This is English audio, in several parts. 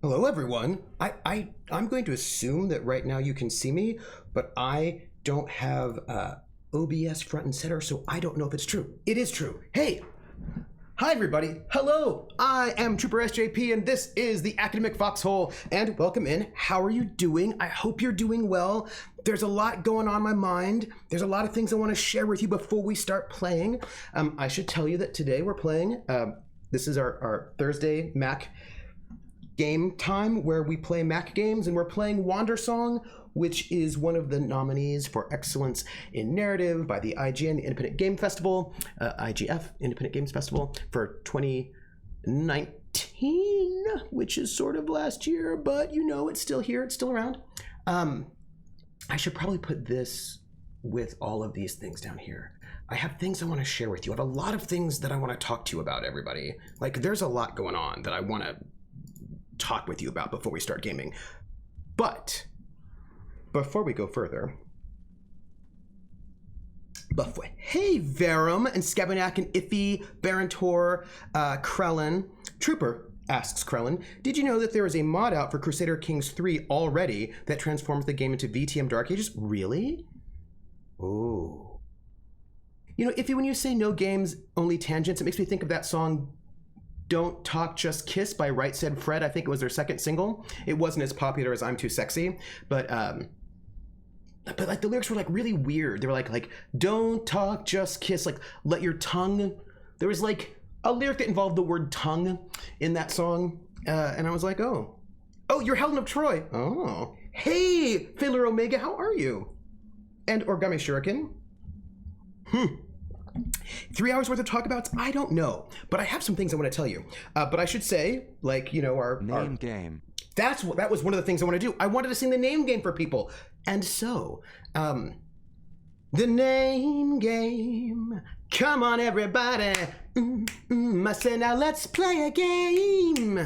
Hello, everyone. I'm going to assume that right now you can see me, but I don't have OBS front and center, so I don't know if it's true. It is true. Hey, hi, everybody. Hello. I am Trooper SJP, and this is the Academic Foxhole. And welcome in. How are you doing? I hope you're doing well. There's a lot going on in my mind. There's a lot of things I want to share with you before we start playing. I should tell you that today we're playing. This is our Thursday Mac game time where we play Mac games, and we're playing Wandersong, which is one of the nominees for excellence in narrative by the IGN, the Independent Game Festival, IGF, Independent Games Festival for 2019, which is sort of last year, but you know, it's still here, it's still around. I should probably put this with all of these things down here. I have things I want to share with you. I have a lot of things that I want to talk to you about, everybody. Like, there's a lot going on that I want to talk with you about before we start gaming. But before we go further, hey, Verum and Skabanak and Iffy, Barantor, Krellin. Trooper asks Krellin, did you know that there is a mod out for Crusader Kings 3 already that transforms the game into VTM Dark Ages? Really? Oh. You know, Iffy, when you say no games, only tangents, it makes me think of that song Don't Talk, Just Kiss by Right Said Fred. I think it was their second single. It wasn't as popular as I'm Too Sexy, but like the lyrics were like really weird. They were like don't talk, just kiss, like let your tongue. There was like a lyric that involved the word tongue in that song, and I was like, oh, you're Helen of Troy. Oh, hey, Fiddler Omega, how are you? And Origami Shuriken. 3 hours worth of talk abouts? I don't know, but I have some things I want to tell you. But I should say, like, you know, our name game. That was one of the things I want to do. I wanted to sing the name game for people. And so, the name game. Come on, everybody. I said, now let's play a game.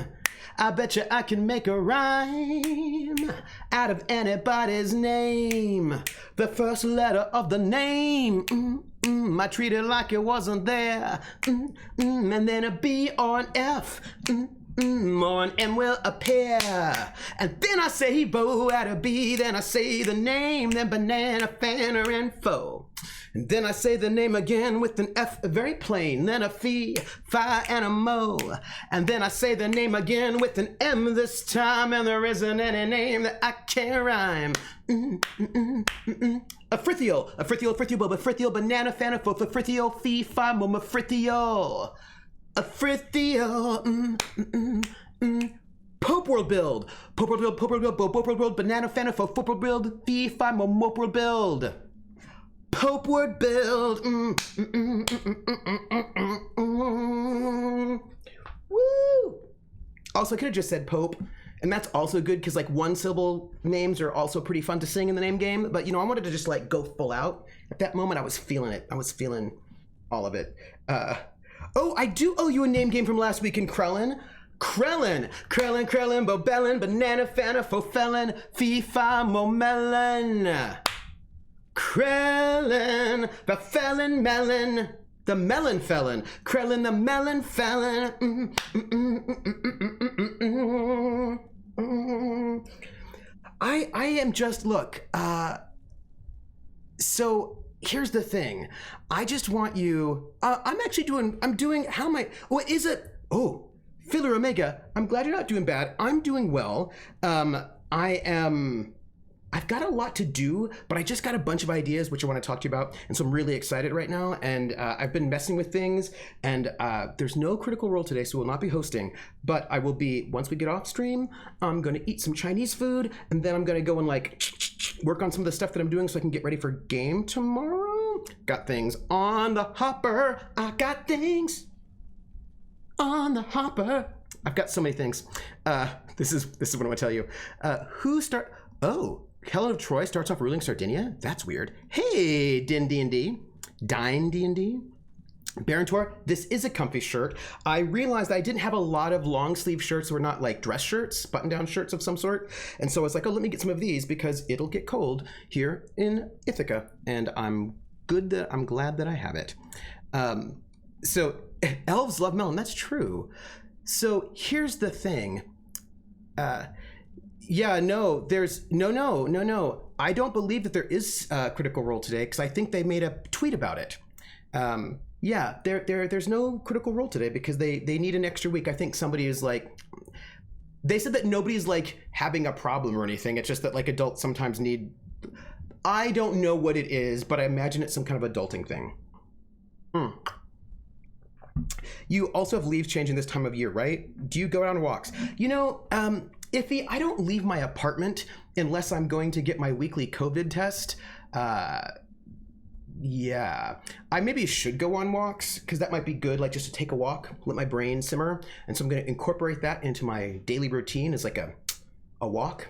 I bet you I can make a rhyme out of anybody's name. The first letter of the name. I treat it like it wasn't there. And then a B or an F. Or an M will appear. And then I say bo at a B. Then I say the name. Then banana, fanner, and foe. And then I say the name again with an F, very plain. Then a fee, fi, and a mo. And then I say the name again with an M this time. And there isn't any name that I can't rhyme. A frithial, boba, banana, fanner, fo, frithial, fee, fi, mo, frithial. A frithial, Pope World Build. Pope World Build, banana, fanner, fo, World Build, fee, fi, mo, mope World Build. Pope Word Build. Woo! Also, I could have just said Pope, and that's also good because like one syllable names are also pretty fun to sing in the name game. But you know, I wanted to just like go full out. At that moment, I was feeling it. I was feeling all of it. I do owe you a name game from last week in Krellin. Krellin, Bobellin, banana, fanna, fo felon, fee, fi, mo, melon. Krellin, the felon melon, the melon felon. Krellin, the melon felon. I am just, look, so here's the thing. I just want you, I'm doing, how am I, what is it? Oh, Fiddler Omega, I'm glad you're not doing bad. I'm doing well. I've got a lot to do, but I just got a bunch of ideas which I want to talk to you about, and so I'm really excited right now, and I've been messing with things, and there's no Critical Role today, so we'll not be hosting, but I will be, once we get off stream, I'm going to eat some Chinese food, and then I'm going to go and like work on some of the stuff that I'm doing so I can get ready for game tomorrow. Got things on the hopper. I got things on the hopper. I've got so many things. This is what I'm going to tell you. Helen of Troy starts off ruling Sardinia? That's weird. Hey, Dine D&D. Barantor, this is a comfy shirt. I realized I didn't have a lot of long sleeve shirts that were not like dress shirts, button down shirts of some sort. And so I was like, let me get some of these because it'll get cold here in Ithaca. And I'm glad that I have it. So elves love melon. That's true. So here's the thing. Yeah, no, there's no. I don't believe that there is a critical role today because I think they made a tweet about it. Yeah, there's no critical role today because they need an extra week. I think somebody is like, they said that nobody's like having a problem or anything. It's just that like adults sometimes need, I don't know what it is, but I imagine it's some kind of adulting thing. You also have leaves changing this time of year, right? Do you go out on walks? You know, Iffy, I don't leave my apartment unless I'm going to get my weekly COVID test. Yeah, I maybe should go on walks because that might be good, like just to take a walk, let my brain simmer. And so I'm going to incorporate that into my daily routine as like a walk,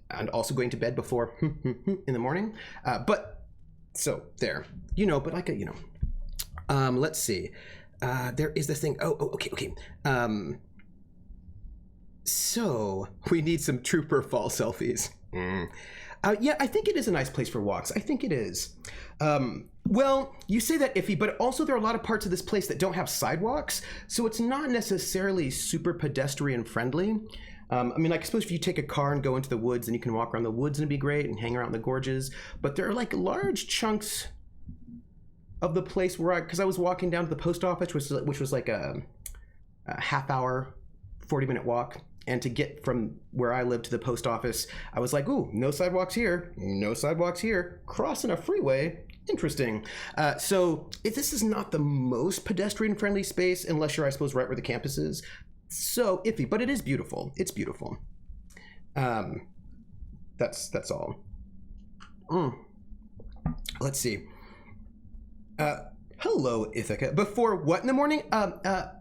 and also going to bed before in the morning. But so there, you know, but like, you know, let's see. There is this thing. Okay. So we need some trooper fall selfies. Yeah, I think it is a nice place for walks. I think it is. Well, you say that, Iffy, but also there are a lot of parts of this place that don't have sidewalks, so it's not necessarily super pedestrian friendly. I mean, like, I suppose if you take a car and go into the woods, then you can walk around the woods and it'd be great and hang around the gorges. But there are like large chunks of the place where because I was walking down to the post office, which was like a half hour, 40-minute walk. And to get from where I live to the post office, I was like, ooh, no sidewalks here, no sidewalks here. Crossing a freeway, interesting. So this is not the most pedestrian-friendly space, unless you're, I suppose, right where the campus is. So iffy, but it is beautiful. It's beautiful. That's all. Let's see. Hello, Ithaca. Before what in the morning?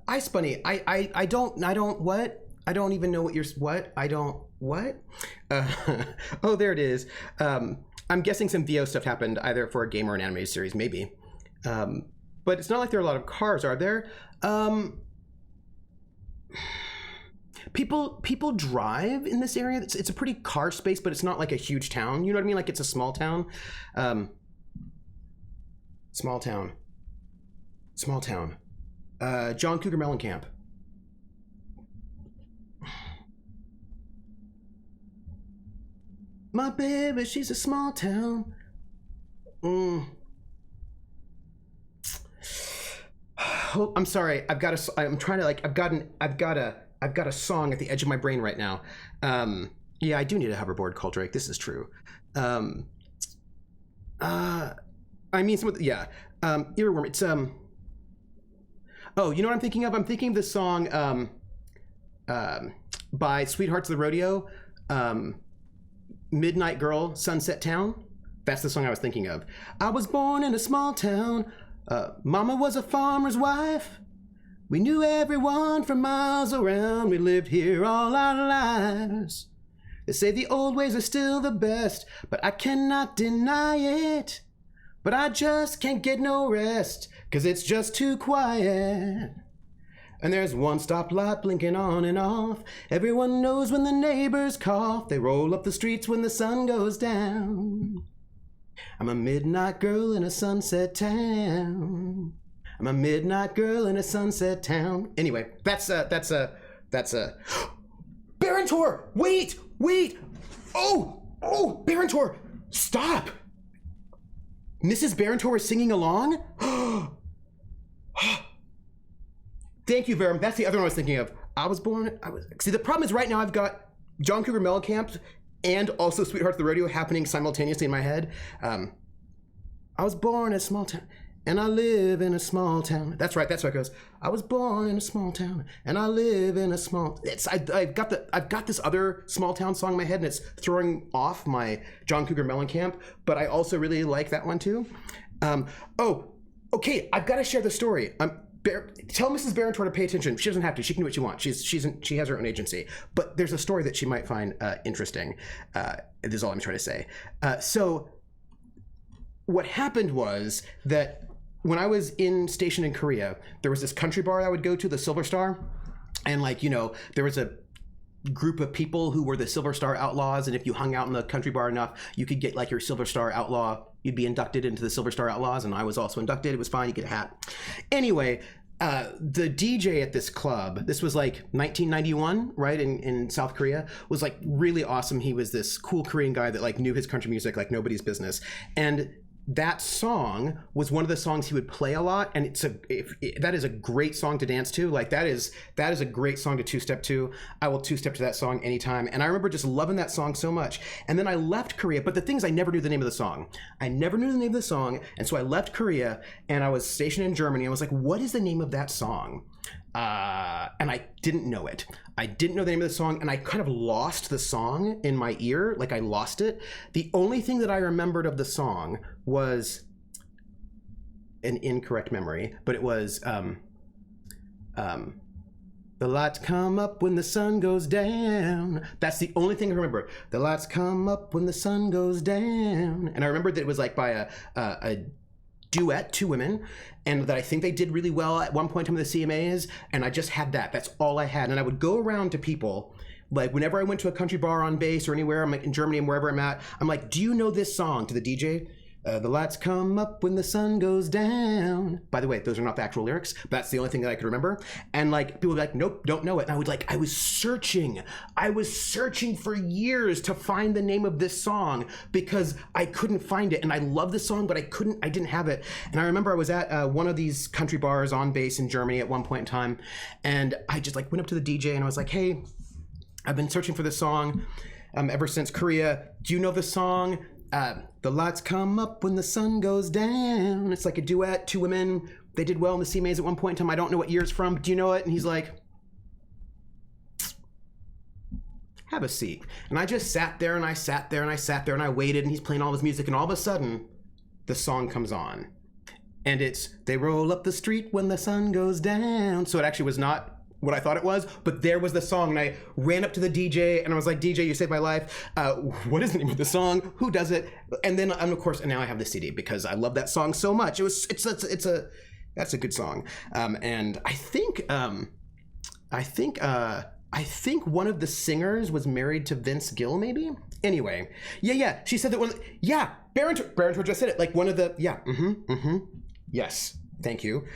Ice Bunny. I don't what? I don't even know what you're, what? I don't, what? Oh, there it is. I'm guessing some VO stuff happened either for a game or an animated series, maybe. But it's not like there are a lot of cars, are there? People drive in this area. It's a pretty car space, but it's not like a huge town. You know what I mean? Like it's a small town. Small town. John Cougar Mellencamp. My baby, she's a small town. Oh, I'm sorry. I'm trying to like. I've got a song at the edge of my brain right now. Yeah, I do need a hoverboard, Coldrake. This is true. I mean, earworm. It's Oh, you know what I'm thinking of? I'm thinking of this song by Sweethearts of the Rodeo. Midnight Girl, Sunset Town. That's the song I was thinking of. I was born in a small town. Mama was a farmer's wife. We knew everyone for miles around. We lived here all our lives. They say the old ways are still the best, but I cannot deny it. But I just can't get no rest, 'cause it's just too quiet. And there's one stoplight blinking on and off. Everyone knows when the neighbors cough. They roll up the streets when the sun goes down. I'm a midnight girl in a sunset town. I'm a midnight girl in a sunset town. Anyway, that's a Barontor! Wait! Oh, Barontor! Stop! Mrs. Barontor is singing along? Thank you, Verum. That's the other one I was thinking of. See, the problem is right now I've got John Cougar Mellencamp and also Sweethearts of the Rodeo happening simultaneously in my head. I was born in a small town, and I live in a small town. That's right, that's what it goes. I was born in a small town, and I live in a small... I've got this other small town song in my head, and it's throwing off my John Cougar Mellencamp, but I also really like that one too. Okay, I've got to share the story. Tell Mrs. Barontor to pay attention. She doesn't have to. She can do what she wants. She has her own agency. But there's a story that she might find interesting. This is all I'm trying to say. So what happened was that when I was stationed in Korea, there was this country bar I would go to, the Silver Star. And there was a group of people who were the Silver Star Outlaws. And if you hung out in the country bar enough, you could get your Silver Star Outlaw. You'd be inducted into the Silver Star Outlaws. And I was also inducted. It was fine. You get a hat. Anyway, the DJ at this club, this was like 1991, right, in South Korea, was like really awesome. He was this cool Korean guy that like knew his country music like nobody's business. And that song was one of the songs he would play a lot, and that is a great song to dance to. Like that is a great song to two-step to. I will two-step to that song anytime. And I remember just loving that song so much. And then I left Korea, but the thing is, I never knew the name of the song. And so I left Korea, and I was stationed in Germany. I was like, what is the name of that song? And I didn't know it. I didn't know the name of the song, and I kind of lost the song in my ear. Like I lost it. The only thing that I remembered of the song was an incorrect memory, but it was the lights come up when the sun goes down. That's the only thing I remember. The lights come up when the sun goes down. And I remembered that it was like by a duet, two women, and that I think they did really well at one point in time with the CMAs, and I just had that. That's all I had. And I would go around to people, like whenever I went to a country bar on base or anywhere, I'm like in Germany and wherever I'm at, I'm like, do you know this song? To the DJ, the lights come up when the sun goes down. By the way, those are not the actual lyrics, but that's the only thing that I could remember. And like people would be like, nope, don't know it. And I was searching for years to find the name of this song because I couldn't find it. And I love this song, but I didn't have it. And I remember I was at one of these country bars on base in Germany at one point in time. And I just like went up to the DJ and I was like, hey, I've been searching for this song ever since Korea. Do you know the song? The lights come up when the sun goes down. It's like a duet, two women. They did well in the CMAs at one point in time. I don't know what year it's from. Do you know it? And he's like, have a seat. And I just sat there and I sat there and I sat there and I waited, and he's playing all his music, and all of a sudden the song comes on. And it's, they roll up the street when the sun goes down. So it actually was not what I thought it was, but there was the song, and I ran up to the DJ and I was like, DJ, you saved my life. What is the name of the song? Who does it? And then, of course, and now I have the CD because I love that song so much. That's a good song. And I think one of the singers was married to Vince Gill, maybe. Anyway, yeah. She said that Baron just said it. Like one of the yes, thank you.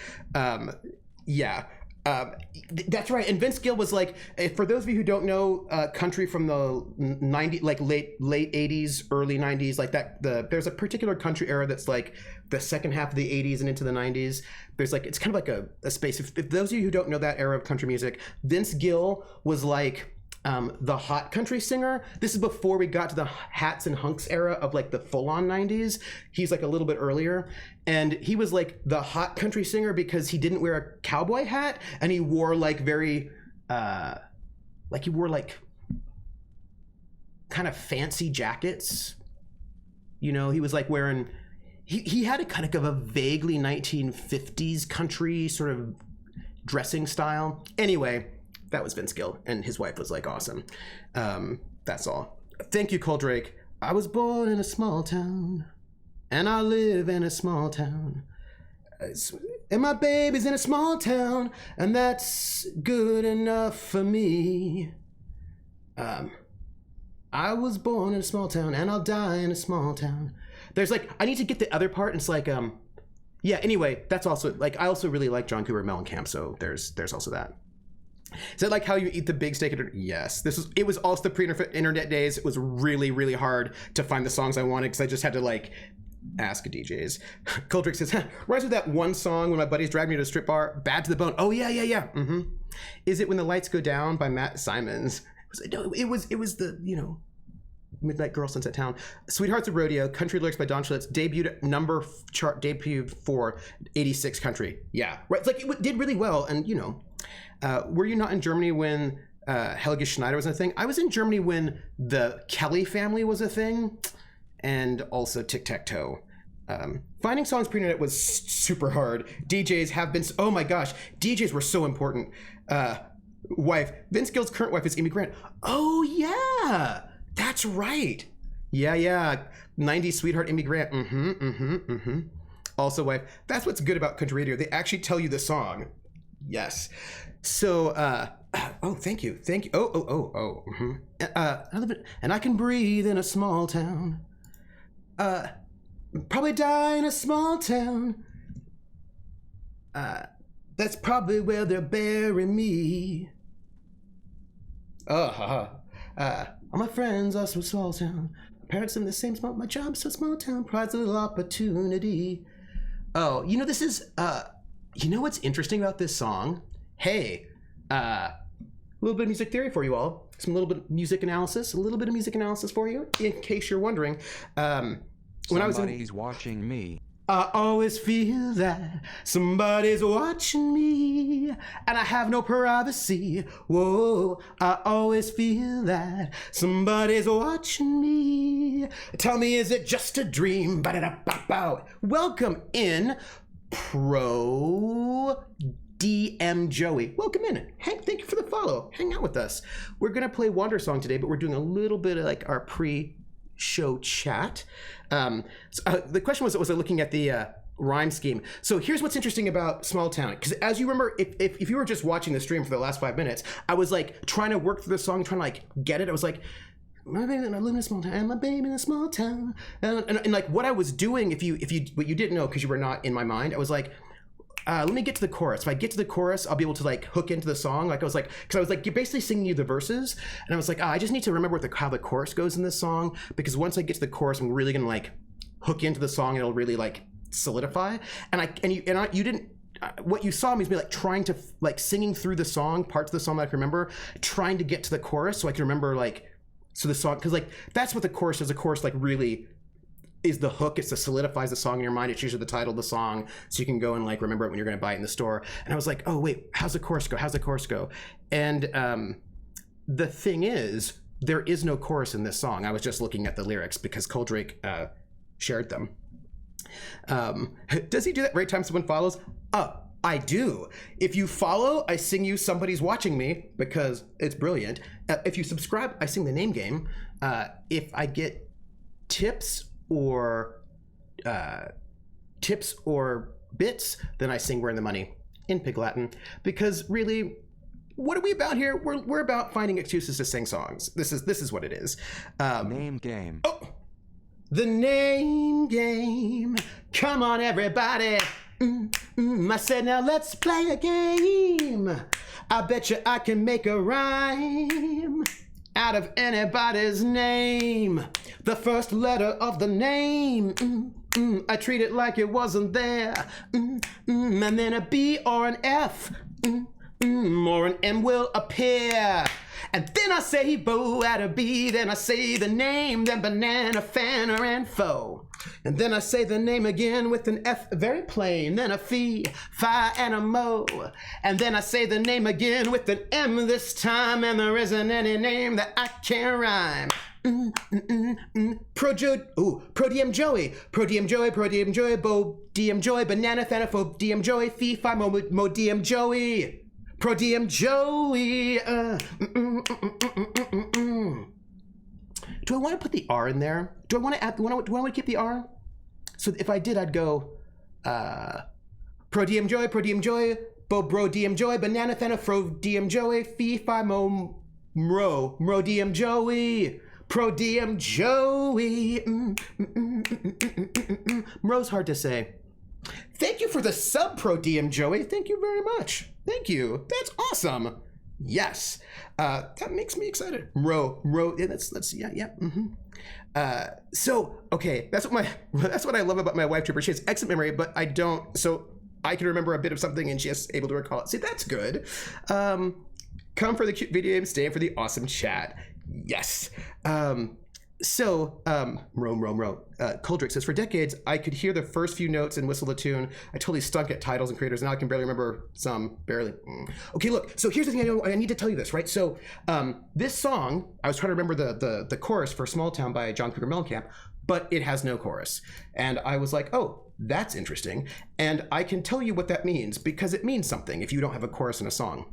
That's right. And Vince Gill was like, for those of you who don't know country from the 90s, like late 80s, early 90s, like that, there's a particular country era that's like the second half of the 80s and into the 90s. There's like, it's kind of like a space. If those of you who don't know that era of country music, Vince Gill was like the hot country singer. This is before we got to the hats and hunks era of like the full-on 90s. He's like a little bit earlier, and he was like the hot country singer because he didn't wear a cowboy hat, and he wore like very like he wore like kind of fancy jackets. You know, he was like wearing, he had a kind of a vaguely 1950s country sort of dressing style. Anyway, that was Vince Gill, and his wife was like awesome. That's all. Thank you, Cole Drake. I was born in a small town, and I live in a small town, and my baby's in a small town, and that's good enough for me. I was born in a small town, and I'll die in a small town. There's like, I need to get the other part, and it's like, yeah. Anyway, that's also like, I also really like John Cougar Mellencamp, so there's also that. Is that like how you eat the big steak? Yes. It was also the pre-internet days. It was really, really hard to find the songs I wanted because I just had to like ask DJs. Coldrick says, reminds me of that one song when my buddies dragged me to a strip bar, Bad to the Bone. Oh, yeah. Mm-hmm. Is it When the Lights Go Down by Matt Simons? It was the, you know, Midnight Girl, Sunset Town. Sweethearts of Rodeo, country lyrics by Don Schlitz, debuted for 86 country. Yeah, right. It's like it did really well, and you know. Were you not in Germany when Helge Schneider was a thing? I was in Germany when the Kelly family was a thing, and also Tic-Tac-Toe. Finding songs pre-internet was super hard. DJs have been, oh my gosh, DJs were so important. Wife, Vince Gill's current wife is Amy Grant. Oh yeah, that's right. Yeah. 90s sweetheart Amy Grant. Also wife, that's what's good about country radio. They actually tell you the song. Yes. So, oh, thank you. Oh. Mm-hmm. I live in, and I can breathe in a small town. Probably die in a small town. That's probably where they'll bury me. All my friends are from small town. My parents in the same spot. My job's a small town. Pride's a little opportunity. Oh, this is, what's interesting about this song? Hey, a little bit of music theory for you all. A little bit of music analysis for you, in case you're wondering. Somebody's watching me. I always feel that somebody's watching me, and I have no privacy. Whoa, I always feel that somebody's watching me. Tell me, is it just a dream? Ba-da-da-ba-bow. Welcome in, Pro DM Joey. Welcome in. Hank, thank you for the follow. Hang out with us. We're going to play Wandersong today, but we're doing a little bit of like our pre-show chat. The question was I looking at the rhyme scheme. So here's what's interesting about Small Town. Because as you remember, if you were just watching the stream for the last 5 minutes, I was like trying to work through the song, trying to like get it. I was like, my baby, I live in a small town, and my baby in a small town. And like what I was doing, what you didn't know because you were not in my mind, I was like, let me get to the chorus. If I get to the chorus, I'll be able to like hook into the song. Like I was like, because I was like, you're basically singing you the verses, and I was like, I just need to remember how the chorus goes in this song, because once I get to the chorus, I'm really gonna like hook into the song, and it'll really like solidify. You didn't. What you saw me is me like trying to like singing through the song, parts of the song that I can remember, trying to get to the chorus so I can remember like the song, because like that's what the chorus is. The chorus like really is the hook. It's that solidifies the song in your mind. It's usually the title of the song, so you can go and like remember it when you're going to buy it in the store. And I was like, oh wait, how's the chorus go? And the thing is, there is no chorus in this song. I was just looking at the lyrics because Coldrake shared them. Does he do that every time someone follows? I do. If you follow, I sing you Somebody's Watching Me, because it's brilliant. If you subscribe, I sing the name game. If I get tips or bits, then I sing We're in the Money in Pig Latin. Because really, what are we about here? We're about finding excuses to sing songs. This is what it is. Name game. Oh, the name game. Come on, everybody. I said, now let's play a game. I bet you I can make a rhyme out of anybody's name. The first letter of the name, I treat it like it wasn't there. And then a B or an F, or an M will appear. And then I say bo at a B, then I say the name, then banana, fanner, and foe. And then I say the name again with an F, very plain, then a fee, fi, and a mo. And then I say the name again with an M this time, and there isn't any name that I can rhyme. Pro DM Joey, bo DM Joey, banana, thanophobe, DM Joey, fee, fi, mo DM Joey. Pro DM Joey. Do I want to put the R in there? Do I want to add? Do I want to keep the R? So if I did, I'd go Pro DM Joey, bo bro DM Joey, banana thana fro DM Joey, fee fi mo DM Joey, Pro DM Joey. Mro's hard to say. Thank you for the sub, Pro DM Joey. Thank you very much. Thank you. That's awesome. Yes. That makes me excited. Ro. Yeah, yeah. So, okay, that's what I love about my wife, Trooper. She has excellent memory, but I don't. So I can remember a bit of something, and she's able to recall it. See, that's good. Come for the cute video game, stay for the awesome chat. Yes. Coldrick says, for decades, I could hear the first few notes and whistle the tune. I totally stunk at titles and creators. Now I can barely remember some, barely. Okay, look, so here's the thing I need to tell you this, right? So this song, I was trying to remember the chorus for Small Town by John Cougar Mellencamp, but it has no chorus. And I was like, oh, that's interesting. And I can tell you what that means, because it means something if you don't have a chorus in a song.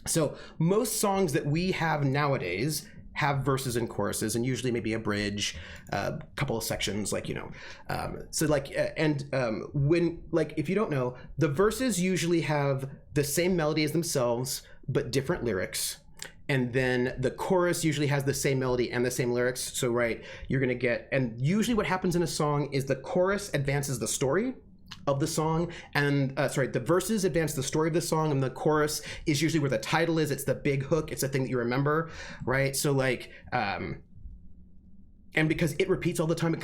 So most songs that we have nowadays have verses and choruses, and usually maybe a bridge, a couple of sections, like, when, like, if you don't know, the verses usually have the same melody as themselves, but different lyrics. And then the chorus usually has the same melody and the same lyrics. So, right, you're gonna get, and usually what happens in a song is the chorus advances the story, of the song, and the verses advance the story of the song, and the chorus is usually where the title is. It's the big hook. It's the thing that you remember, right? So like, and because it repeats all the time,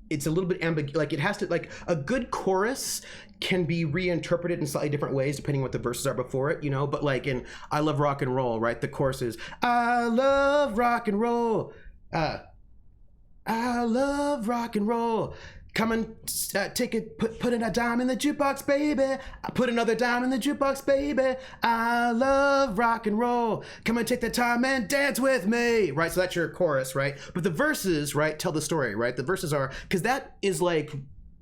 it's a little bit ambiguous. Like it has to, like a good chorus can be reinterpreted in slightly different ways depending on what the verses are before it, you know. But like in "I Love Rock and Roll," right? The chorus is "I love rock and roll." I love rock and roll. Come and take it, put in a dime in the jukebox, baby. I put another dime in the jukebox, baby. I love rock and roll. Come and take the time and dance with me. Right, so that's your chorus, right? But the verses, right, tell the story, right? The verses are, because that is like,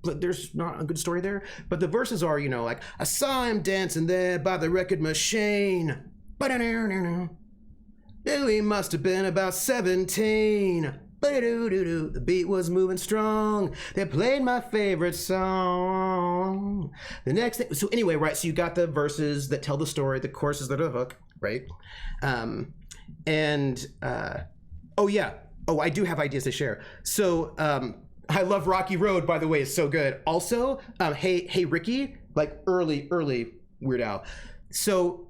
there's not a good story there, but the verses are, you know, like, I saw him dancing there by the record machine. He must have been about 17. The beat was moving strong. They played my favorite song. The next thing, so anyway, right? So you got the verses that tell the story, the choruses that are the hook, right? Oh yeah. Oh, I do have ideas to share. So I love Rocky Road, by the way, is so good. Also, Hey Ricky, like early Weird Al. So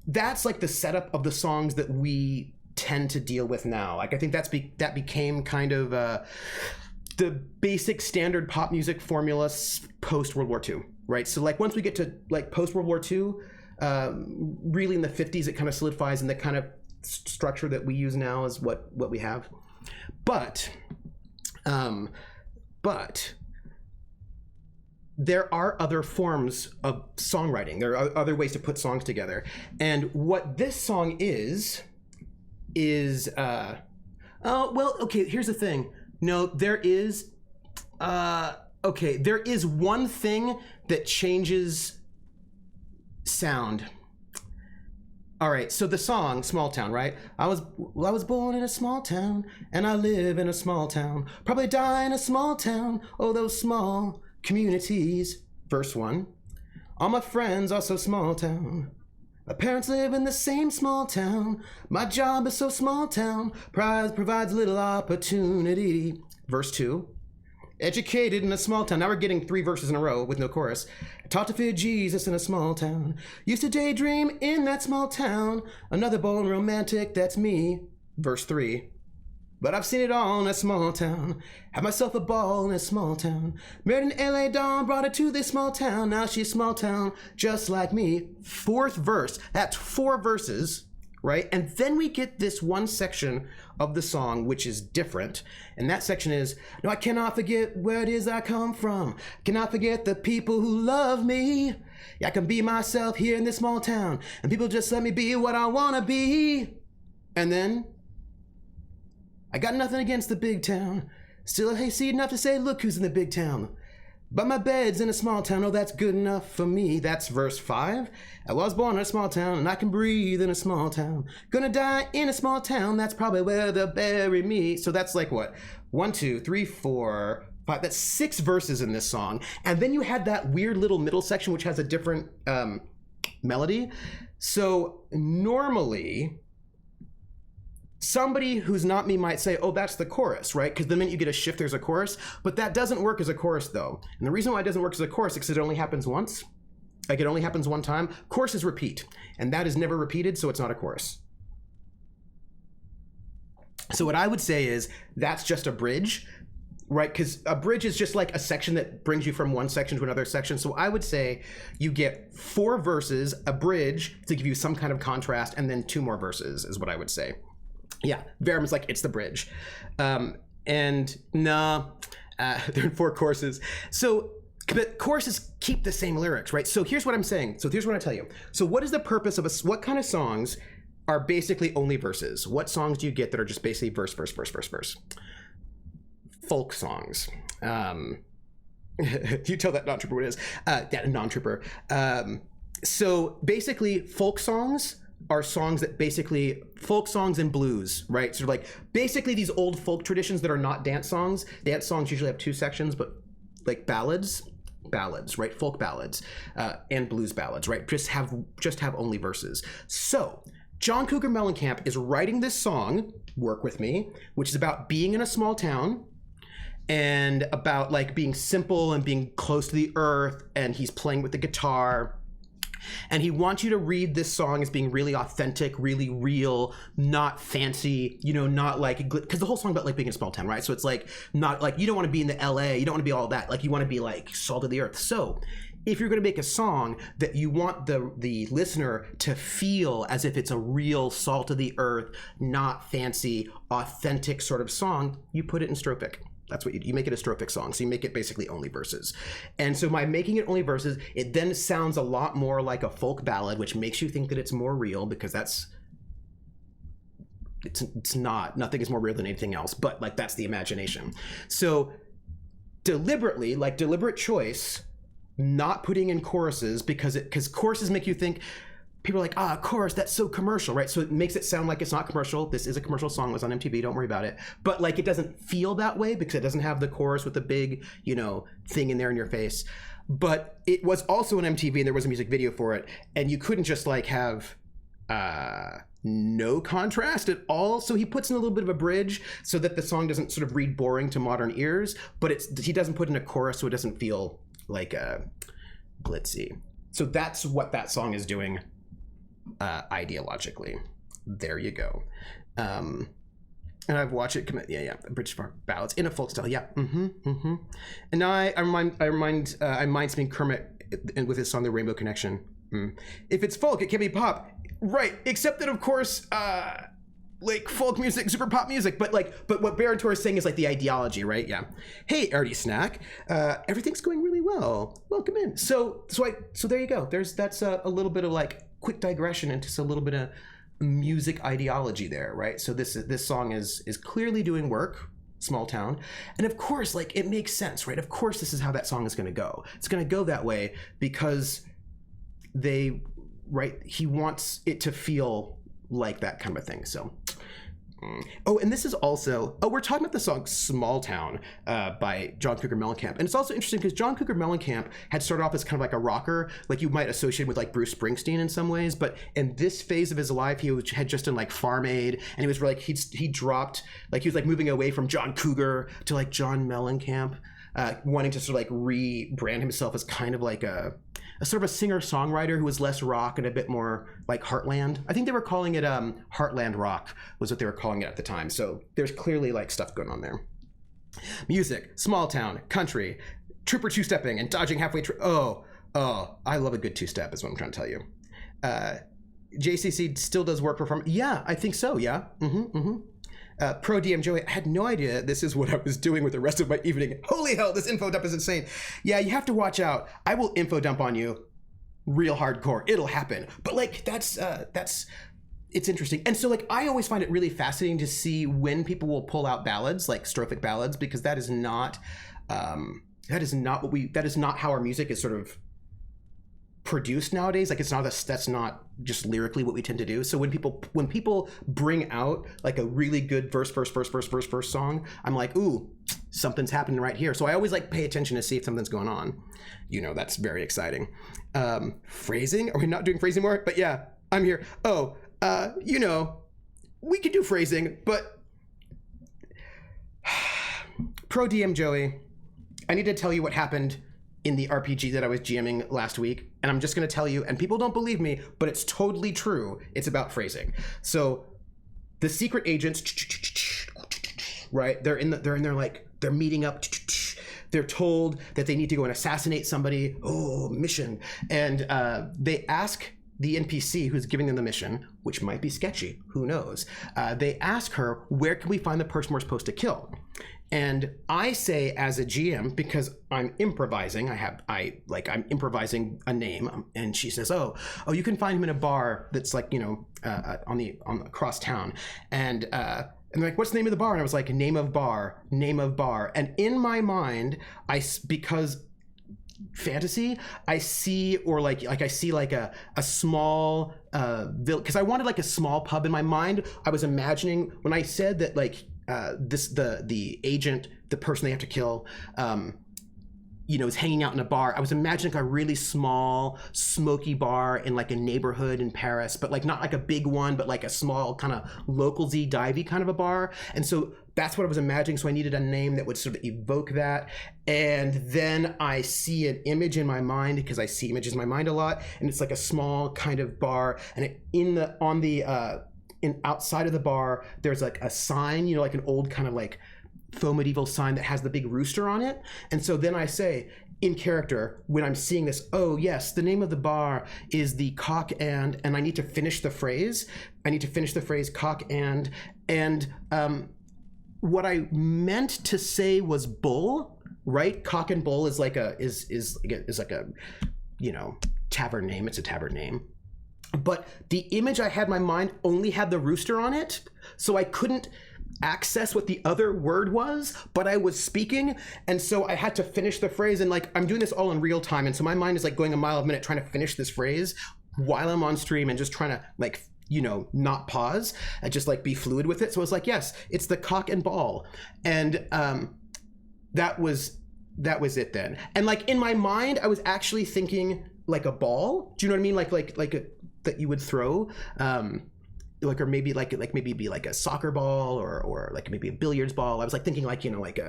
that's like the setup of the songs that we tend to deal with now. Like I think that became kind of the basic standard pop music formula post World War II, right? So like once we get to like post World War II, really in the 50s, it kind of solidifies, and the kind of structure that we use now is what we have. But there are other forms of songwriting. There are other ways to put songs together, and what this song is here's the thing. No, there is one thing that changes sound. All right, so the song Small Town, right? I was born in a small town, and I live in a small town, probably die in a small town. Oh, those small communities. Verse 1. All my friends are so small town. My parents live in the same small town. My job is so small town. Pride provides little opportunity. Verse 2. Educated in a small town. Now we're getting 3 verses in a row with no chorus. Taught to fear Jesus in a small town. Used to daydream in that small town. Another bold romantic, that's me. Verse 3. But I've seen it all in a small town. Had myself a ball in a small town. Married an LA Dawn, brought her to this small town. Now she's small town, just like me. 4th verse. That's 4 verses, right? And then we get this one section of the song, which is different. And that section is, no, I cannot forget where it is I come from. Cannot forget the people who love me. Yeah, I can be myself here in this small town. And people just let me be what I want to be. And then, I got nothing against the big town. Still hayseed enough to say, look who's in the big town. But my bed's in a small town, oh, that's good enough for me. That's verse 5. I was born in a small town, and I can breathe in a small town. Gonna die in a small town, that's probably where they'll bury me. So that's like what? 1, 2, 3, 4, 5. That's 6 verses in this song. And then you had that weird little middle section, which has a different melody. So normally, somebody who's not me might say, oh, that's the chorus, right? Because the minute you get a shift, there's a chorus. But that doesn't work as a chorus, though. And the reason why it doesn't work as a chorus is because it only happens once. Like, it only happens one time. Choruses repeat. And that is never repeated, so it's not a chorus. So what I would say is, that's just a bridge, right? Because a bridge is just like a section that brings you from one section to another section. So I would say you get 4 verses, a bridge to give you some kind of contrast, and then 2 more verses is what I would say. Yeah, Verim's like, it's the bridge. They're in 4 courses. So, but choruses keep the same lyrics, right? So here's what I'm saying. So here's what I tell you. So what is the purpose of what kind of songs are basically only verses? What songs do you get that are just basically verse? Folk songs. You tell that non-trooper what it is. That non-trooper. So basically, folk songs are songs that basically, folk songs and blues, right? So like basically these old folk traditions that are not dance songs. Dance songs usually have 2 sections, but like ballads, right? Folk ballads and blues ballads, right? Just have only verses. So John Cougar Mellencamp is writing this song, Work With Me, which is about being in a small town and about like being simple and being close to the earth, and he's playing with the guitar. And he wants you to read this song as being really authentic, really real, not fancy, you know, not like, because the whole song about like being in a small town, right? So it's like, not like, you don't want to be in the LA, you don't want to be all that, like you want to be like salt of the earth. So if you're going to make a song that you want the listener to feel as if it's a real salt of the earth, not fancy, authentic sort of song, you put it in strophic. That's what you make it a strophic song. So you make it basically only verses. And so by making it only verses, it then sounds a lot more like a folk ballad, which makes you think that it's more real, because it's not. Nothing is more real than anything else, but like that's the imagination. So deliberately, like deliberate choice, not putting in choruses, because choruses make you think, people are like, chorus, that's so commercial, right? So it makes it sound like it's not commercial. This is a commercial song, it was on MTV, don't worry about it. But like it doesn't feel that way because it doesn't have the chorus with the big, you know, thing in there in your face. But it was also on MTV and there was a music video for it, and you couldn't just like have no contrast at all. So he puts in a little bit of a bridge so that the song doesn't sort of read boring to modern ears, but he doesn't put in a chorus so it doesn't feel like glitzy. So that's what that song is doing ideologically. There you go. And I've watched it commit. Yeah, British ballads in a folk style. Yeah. And now I mind spinning Kermit with his song "The Rainbow Connection." If it's folk, it can be pop, right? Except that, of course, like folk music, super pop music. But what Baron Tor is saying is like the ideology, right? Yeah. Hey, Artie Snack, everything's going really well. Welcome in. So there you go. That's a little bit of like quick digression into just a little bit of music ideology there, right? So this song is clearly doing work, small town, and of course, like it makes sense, right? Of course, this is how that song is going to go. It's going to go that way because he wants it to feel like that kind of thing. So. Oh, and this is also, we're talking about the song Small Town by John Cougar Mellencamp. And it's also interesting because John Cougar Mellencamp had started off as kind of like a rocker, like you might associate with like Bruce Springsteen in some ways. But in this phase of his life, he had just done like Farm Aid, and he was like, he dropped, like he was like moving away from John Cougar to like John Mellencamp, wanting to sort of like rebrand himself as kind of like a sort of a singer-songwriter who was less rock and a bit more like Heartland. I think they were calling it Heartland rock was what they were calling it at the time. So there's clearly like stuff going on there. Music, small town, country, trooper two-stepping and dodging halfway. I love a good two-step is what I'm trying to tell you. JCC still does work perform. Yeah, I think so. Yeah. Pro DM Joey, I had no idea this is what I was doing with the rest of my evening. Holy hell, this info dump is insane. Yeah, you have to watch out. I will info dump on you real hardcore. It'll happen. But like that's it's interesting. And so like I always find it really fascinating to see when people will pull out ballads, like strophic ballads, because that is not how our music is sort of produced nowadays. Like that's not just lyrically what we tend to do. So when people bring out like a really good verse song, I'm like, ooh, something's happening right here. So I always like pay attention to see if something's going on. You know, that's very exciting. Phrasing, are we not doing phrasing more? But yeah, I'm here. You know, we could do phrasing, but Pro DM Joey, I need to tell you what happened in the RPG that I was GMing last week, and I'm just going to tell you, and people don't believe me, but it's totally true. It's about phrasing. So the secret agents, right? They're meeting up. They're told that they need to go and assassinate somebody. Oh, mission. And they ask the NPC who's giving them the mission, which might be sketchy, who knows? They ask her, where can we find the person we're supposed to kill? And I say, as a GM, because I'm improvising, I'm improvising a name, and she says, oh, you can find him in a bar that's like, you know, on across town, and they're like, what's the name of the bar? And I was like, name of bar. And in my mind, because fantasy, I see a small because I wanted like a small pub in my mind. I was imagining when I said that like the agent, the person they have to kill, is hanging out in a bar. I was imagining a really small, smoky bar in like a neighborhood in Paris, but like not like a big one, but like a small kind of local-y, divey kind of a bar. And so that's what I was imagining. So I needed a name that would sort of evoke that. And then I see an image in my mind, because I see images in my mind a lot, and it's like a small kind of bar, and outside of the bar, there's like a sign, like an old kind of like faux medieval sign that has the big rooster on it. And so then I say in character, when I'm seeing this, oh yes, the name of the bar is the Cock and I need to finish the phrase. Cock and what I meant to say was bull, right? Cock and bull is like a tavern name. It's a tavern name. But the image I had in my mind only had the rooster on it, so I couldn't access what the other word was, but I was speaking, and so I had to finish the phrase, and like I'm doing this all in real time, and so my mind is like going a mile a minute trying to finish this phrase while I'm on stream and just trying to like not pause and just like be fluid with it. So it's like, yes, it's the cock and ball, and that was it then. And like in my mind, I was actually thinking like a ball. Do you know what I mean? Like a that you would throw, or maybe be like a soccer ball or like maybe a billiards ball. I was like thinking like like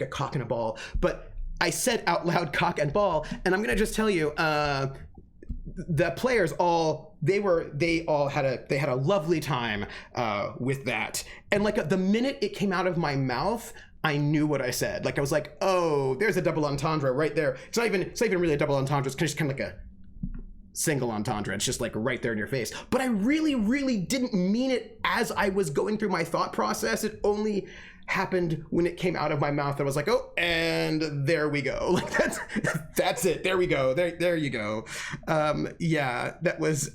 a cock and a ball. But I said out loud cock and ball, and I'm gonna just tell you, the players they all had a lovely time with that. And like the minute it came out of my mouth, I knew what I said. Like I was like, oh, there's a double entendre right there. It's not even really a double entendre. It's just kind of like a single entendre. It's just like right there in your face. But I really, really didn't mean it as I was going through my thought process. It only happened when it came out of my mouth. I was like, oh, and there we go. Like that's it. There we go. There you go. Yeah, that was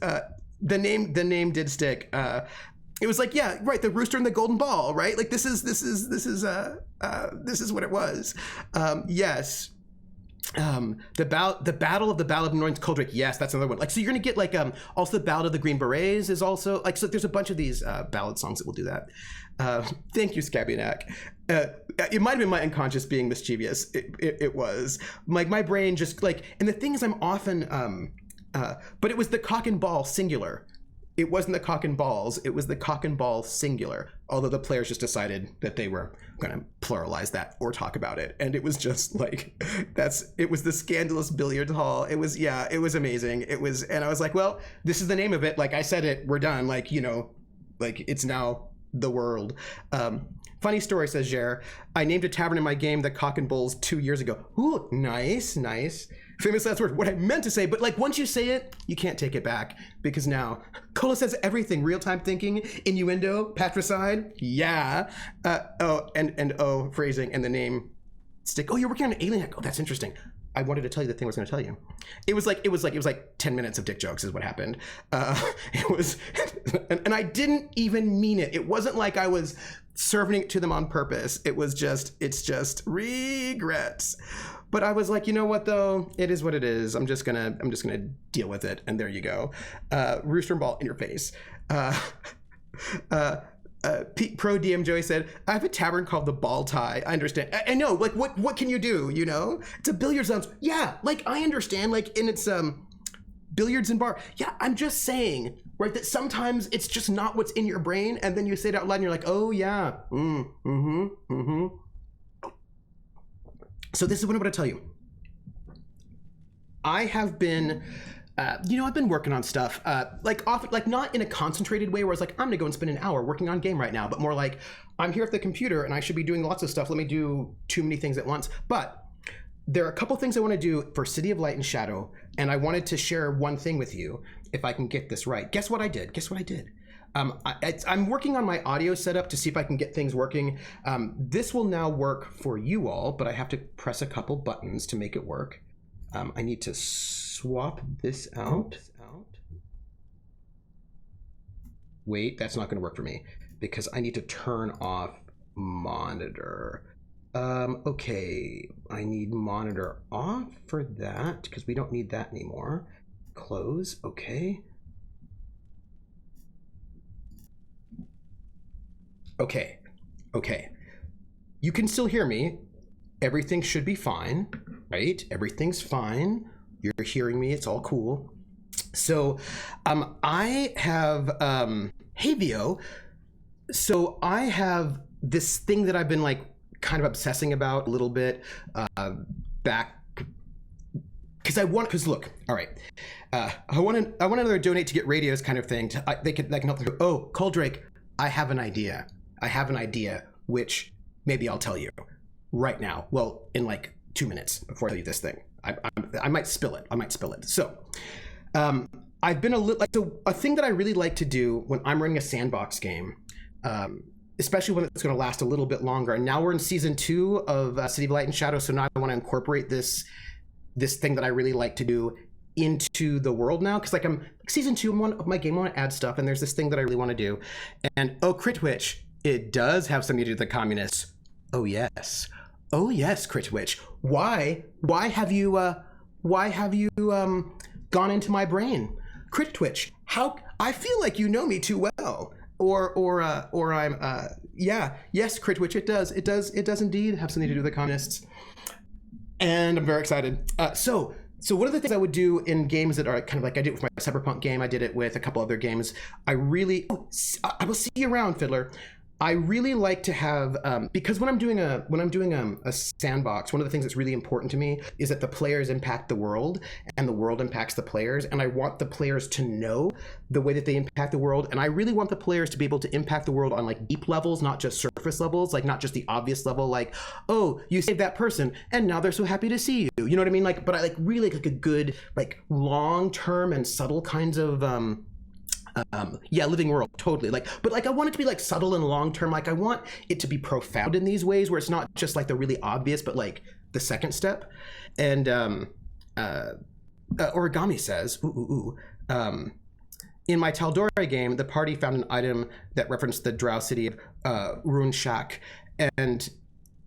the name did stick. It was like, yeah, right, the rooster and the golden ball, right? Like this is what it was. Yes. The Battle of the Ballad of Norns Coldrick. Yes, that's another one. Like, so you're gonna get like also the Ballad of the Green Berets is also like, so there's a bunch of these ballad songs that will do that. Thank you, Scabbynack. It might have been my unconscious being mischievous. It was like my brain just like, and the thing is I'm often but it was the cock and ball singular. It wasn't the cock and balls, it was the cock and ball singular. Although the players just decided that they were gonna pluralize that or talk about it. And it was just like, it was the scandalous billiard hall. It was amazing. And I was like, well, this is the name of it. Like I said it, we're done. Like, like it's now the world. Funny story, says Jer. I named a tavern in my game the Cock and Bulls 2 years ago. Ooh, nice. Famous last word. What I meant to say, but like once you say it, you can't take it back, because now Cola says everything. Real-time thinking, innuendo, patricide. Yeah. Phrasing, and the name stick. Oh, you're working on an alien hack. Oh, that's interesting. I wanted to tell you the thing I was going to tell you. It was like 10 minutes of dick jokes is what happened. It was, and I didn't even mean it. It wasn't like I was serving it to them on purpose. It's just regrets. But I was like, you know what though? It is what it is. I'm just gonna deal with it. And there you go. Rooster and ball in your face. Pete Pro DM Joey said, I have a tavern called the Ball Tie. I understand. I know, like what can you do, It's a billiards lounge. Yeah, like I understand, like, and it's billiards and bar. Yeah, I'm just saying, right, that sometimes it's just not what's in your brain, and then you say it out loud and you're like, oh yeah. So this is what I'm gonna tell you. I have been I've been working on stuff, like often, like not in a concentrated way where I was like, I'm gonna go and spend an hour working on game right now, but more like, I'm here at the computer and I should be doing lots of stuff. Let me do too many things at once. But there are a couple things I want to do for City of Light and Shadow, and I wanted to share one thing with you, if I can get this right. Guess what I did? I'm working on my audio setup to see if I can get things working. This will now work for you all, but I have to press a couple buttons to make it work. I need to swap this out. Wait, that's not going to work for me because I need to turn off monitor. Okay, I need monitor off for that because we don't need that anymore. Close, okay. Okay. You can still hear me. Everything should be fine. right? Everything's fine. You're hearing me. It's all cool. So I have, hey, Vio. So I have this thing that I've been like kind of obsessing about a little bit back. Because look, all right, I want another donate to get radios kind of thing. They can help them. Oh, Coldrake, I have an idea. Which maybe I'll tell you right now. Well, in like 2 minutes before I tell you this thing, I might spill it. So, I've been a thing that I really like to do when I'm running a sandbox game, especially when it's going to last a little bit longer. And now we're in season 2 of City of Light and Shadow, so now I want to incorporate this thing that I really like to do into the world now, because like I'm season 2 of my game, I want to add stuff, and there's this thing that I really want to do. And Critwitch, it does have something to do with the communists. Oh yes, Critwitch. Why have you gone into my brain, Critwitch? How I feel like you know me too well. Or I'm yes, Critwitch. It does indeed have something to do with the communists. And I'm very excited. So one of the things I would do in games that are kind of like I did with my Cyberpunk game, I did it with a couple other games. I will see you around, Fiddler. I really like to have because when I'm doing a sandbox, one of the things that's really important to me is that the players impact the world and the world impacts the players, and I want the players to know the way that they impact the world, and I really want the players to be able to impact the world on like deep levels, not just surface levels, like not just the obvious level, like, oh, you saved that person and now they're so happy to see you, you know what I mean? Like, but I like really like a good like long-term and subtle kinds of living world, totally. Like, but like I want it to be like subtle and long term. Like I want it to be profound in these ways where it's not just like the really obvious, but like the second step. And Origami says, in my Tal'Dorei game, the party found an item that referenced the Drow city of Rune Shack, and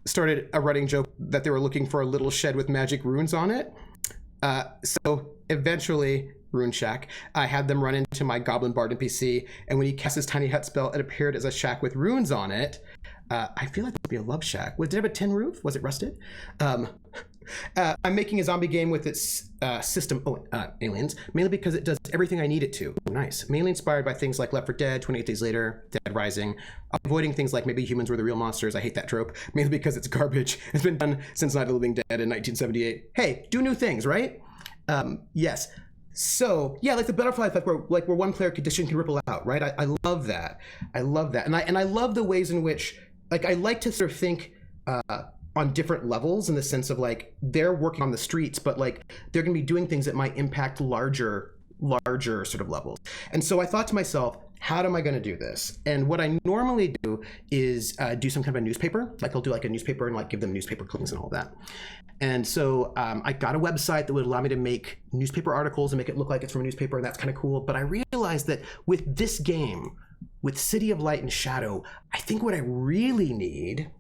started a running joke that they were looking for a little shed with magic runes on it. So eventually, Rune Shack, I had them run into my Goblin Bard NPC, and when he cast his tiny hut spell, it appeared as a shack with runes on it. I feel like it would be a love shack. Did it have a tin roof? Was it rusted? I'm making a zombie game with its system, aliens, mainly because it does everything I need it to. Ooh, nice. Mainly inspired by things like Left 4 Dead, 28 Days Later, Dead Rising, avoiding things like maybe humans were the real monsters. I hate that trope, mainly because it's garbage. It's been done since Night of the Living Dead in 1978. Hey, do new things, right? Yes. So yeah, like the butterfly effect, where one player condition can ripple out, right? I love that. I love that, and I love the ways in which like I like to sort of think on different levels in the sense of like they're working on the streets, but like they're going to be doing things that might impact larger sort of levels. And so I thought to myself, how am I going to do this? And what I normally do is do some kind of a newspaper. Like I'll do like a newspaper and like give them newspaper clippings and all that. And so I got a website that would allow me to make newspaper articles and make it look like it's from a newspaper, and that's kind of cool. But I realized that with this game, with City of Light and Shadow, I think what I really need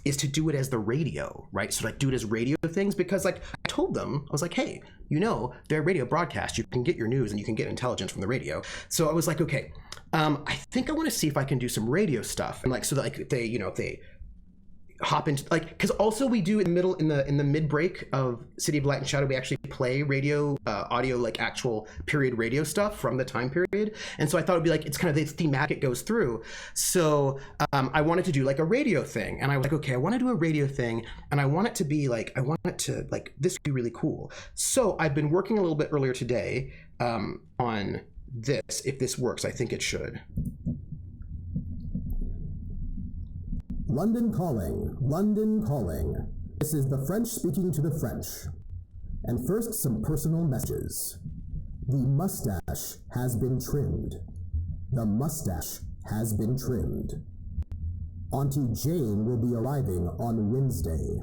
is to do it as the radio, right? So like do it as radio things, because like I told them, I was like, hey, you know, they're radio broadcast. You can get your news and you can get intelligence from the radio. So I was like, okay, I think I want to see if I can do some radio stuff, and like so that like they, you know, if they hop into like, because also we do in the mid break of City of Light and Shadow, we actually play radio audio, like actual period radio stuff from the time period. And so I thought it'd be like, it's kind of the thematic it goes through. So I wanted to do like a radio thing, and I was like, okay, I want to do a radio thing, and I want it to be like, I want it to like, this would be really cool. So I've been working a little bit earlier today on this. If this works, I think it should. London calling, London calling. This is the French speaking to the French. And first, some personal messages. The mustache has been trimmed. The mustache has been trimmed. Auntie Jane will be arriving on Wednesday.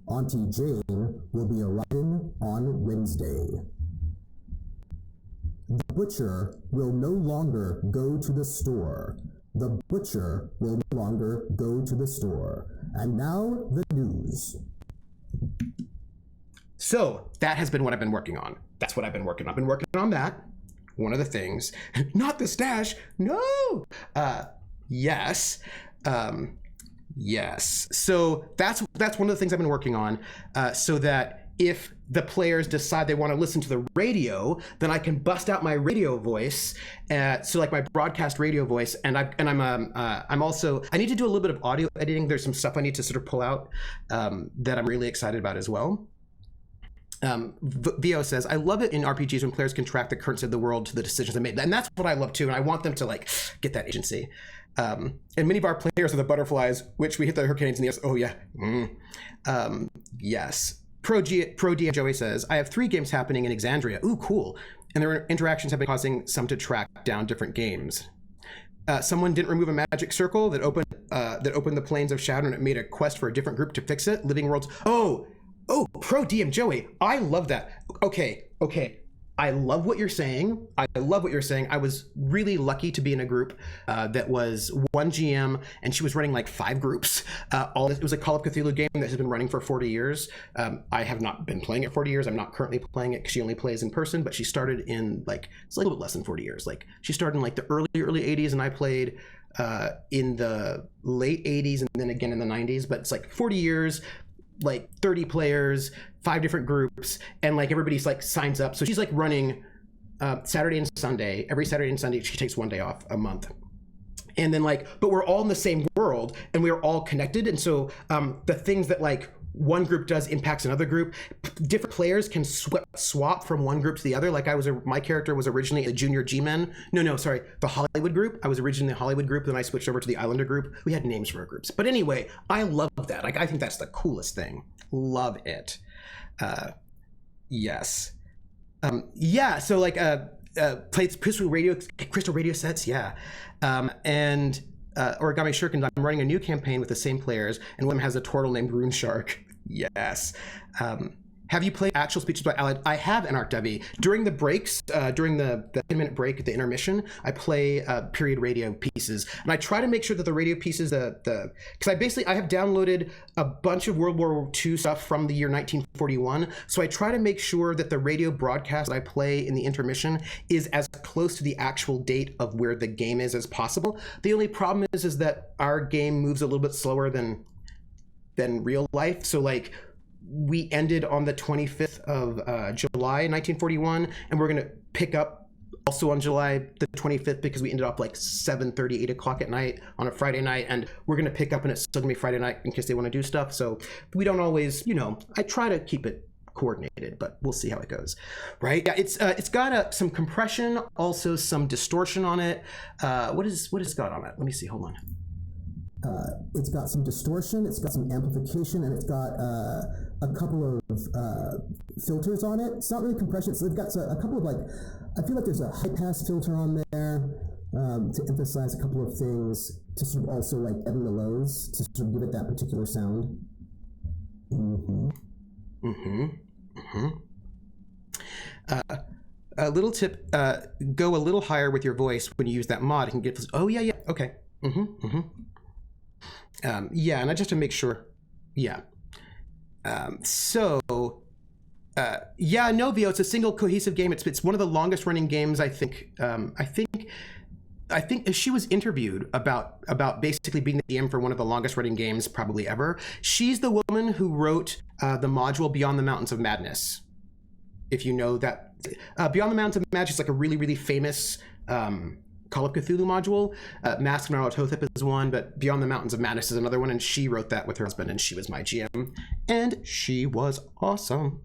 Auntie Jane will be arriving on Wednesday. The butcher will no longer go to the store. The butcher will no longer go to the store. And now, the news. So, that has been what I've been working on. That's what I've been working on. I've been working on that. One of the things. Not the stash. No! Yes. Yes. So, that's one of the things I've been working on, so that if the players decide they want to listen to the radio, then I can bust out my radio voice, so like my broadcast radio voice, and I'm also, I need to do a little bit of audio editing. There's some stuff I need to sort of pull out that I'm really excited about as well. VO says, I love it in RPGs when players can track the current state of the world to the decisions they made. And that's what I love too. And I want them to like get that agency. And many of our players are the butterflies, which we hit the hurricanes in the, oh yeah. Yes. Pro DM Joey says, I have 3 games happening in Exandria. Ooh, cool. And their interactions have been causing some to track down different games. Someone didn't remove a magic circle that opened the planes of shadow, and it made a quest for a different group to fix it. Living Worlds. Oh, Pro DM Joey, I love that. Okay. I love what you're saying. I was really lucky to be in a group that was 1 GM, and she was running like 5 groups. It was a Call of Cthulhu game that has been running for 40 years. I have not been playing it 40 years. I'm not currently playing it because she only plays in person, but she started in it's a little bit less than 40 years. Like she started in like the early 80s, and I played in the late 80s and then again in the 90s, but it's like 40 years, like 30 players, 5 different groups, and like everybody's like signs up. So she's like running Saturday and Sunday. Every Saturday and Sunday she takes 1 day off a month. And then but we're all in the same world and we're all connected. And so the things that like one group does impacts another group. Different players can swap from one group to the other. Like my character was originally a junior G-Men. The Hollywood group. I was originally the Hollywood group, then I switched over to the Islander group. We had names for our groups. But anyway, I love that. Like I think that's the coolest thing. Love it. Yes. So like played crystal radio sets, yeah. And Origami Shurikens, I'm running a new campaign with the same players, and one of them has a turtle named Rune Shark. Yes. Have you played actual speeches by Allied? I have in ArcDevi. During the breaks, during the 10-minute break at the intermission, I play period radio pieces. And I try to make sure that the radio pieces, because I have downloaded a bunch of World War II stuff from the year 1941. So I try to make sure that the radio broadcast that I play in the intermission is as close to the actual date of where the game is as possible. The only problem is that our game moves a little bit slower than real life. So like, we ended on the 25th of July 1941, and we're going to pick up also on July the 25th because we ended up like 7:30, 8 o'clock at night on a Friday night, and we're going to pick up and it's still going to be Friday night in case they want to do stuff. So we don't always, I try to keep it coordinated, but we'll see how it goes. Right? Yeah, it's got some compression, also some distortion on it. What is it got on it? Let me see. Hold on. It's got some distortion, it's got some amplification, and it's got a couple of filters on it. It's not really compression, so they've got a couple of I feel like there's a high pass filter on there to emphasize a couple of things, to sort of also even the lows, to sort of give it that particular sound. A little tip, go a little higher with your voice when you use that mod. You can get, oh yeah, okay. Yeah, and I just to make sure. Yeah. Yeah, no, Vio, it's a single cohesive game. It's one of the longest running games, I think. I think she was interviewed about basically being the DM for one of the longest running games probably ever. She's the woman who wrote the module Beyond the Mountains of Madness. If you know that. Beyond the Mountains of Madness is like a really, really famous Call of Cthulhu module. Mask of Nyarlathotep is one, but Beyond the Mountains of Madness is another one, and she wrote that with her husband, and she was my GM, and she was awesome.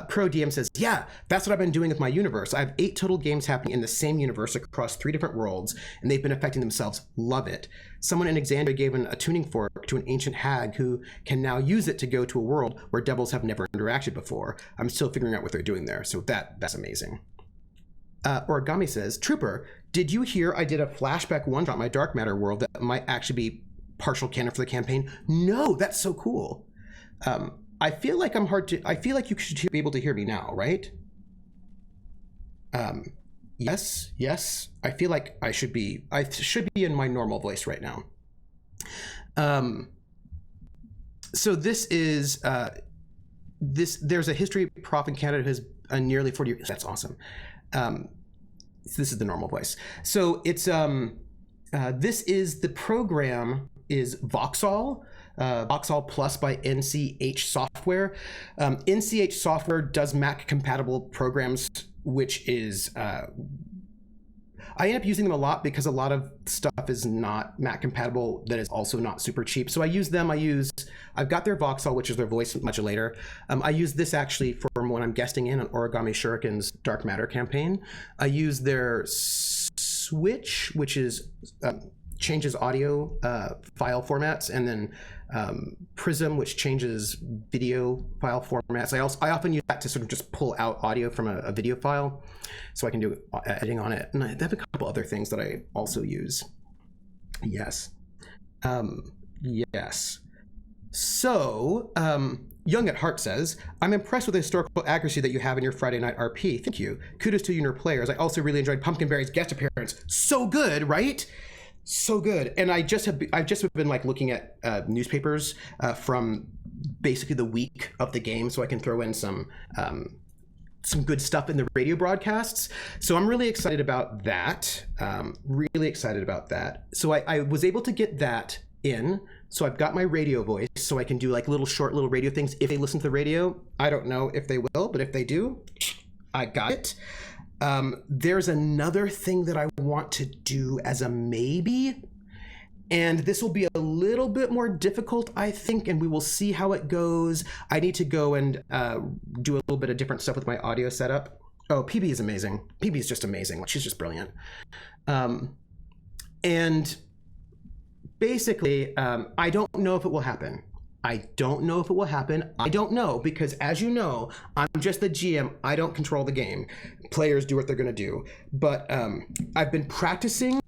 Pro DM says, yeah, that's what I've been doing with my universe. I have 8 total games happening in the same universe across 3 different worlds, and they've been affecting themselves. Love it. Someone in Exandria gave a tuning fork to an ancient hag who can now use it to go to a world where devils have never interacted before. I'm still figuring out what they're doing there, so that's amazing. Origami says, Trooper, did you hear I did a flashback one-shot my Dark Matter world that might actually be partial canon for the campaign? No, that's so cool. I feel like I feel like you should be able to hear me now, right? Yes. I feel like I should be in my normal voice right now. So this is, there's a history prof in Canada who has nearly 40 years. That's awesome. This is the normal voice. So it's this is the program is Vauxhall. Vauxhall Plus by NCH Software. NCH Software does Mac compatible programs, which is I end up using them a lot because a lot of stuff is not Mac compatible that is also not super cheap. So I use them. I've got their Vauxhall, which is their voice modulator. I use this actually for when I'm guesting in on Origami Shuriken's Dark Matter campaign. I use their Switch, which is changes audio file formats, and then Prism, which changes video file formats. I often use that to sort of just pull out audio from a video file, so I can do editing on it. And I have a couple other things that I also use. Yes. Yes. So, Young at Heart says, I'm impressed with the historical accuracy that you have in your Friday Night RP. Thank you. Kudos to you and your players. I also really enjoyed Pumpkinberry's guest appearance. So good, right? So good. And I've just been like looking at newspapers from basically the week of the game, so I can throw in some good stuff in the radio broadcasts. So I'm really excited about that. Really excited about that. So I was able to get that in. So I've got my radio voice, so I can do like short little radio things if they listen to the radio. I don't know if they will, but if they do, I got it. There's another thing that I want to do as a maybe, and this will be a little bit more difficult, I think, and we will see how it goes. I need to go and do a little bit of different stuff with my audio setup. Oh, PB is amazing. PB is just amazing. She's just brilliant. And basically, I don't know if it will happen. I don't know if it will happen. I don't know because, as you know, I'm just the GM. I don't control the game. Players do what they're going to do. But I've been practicing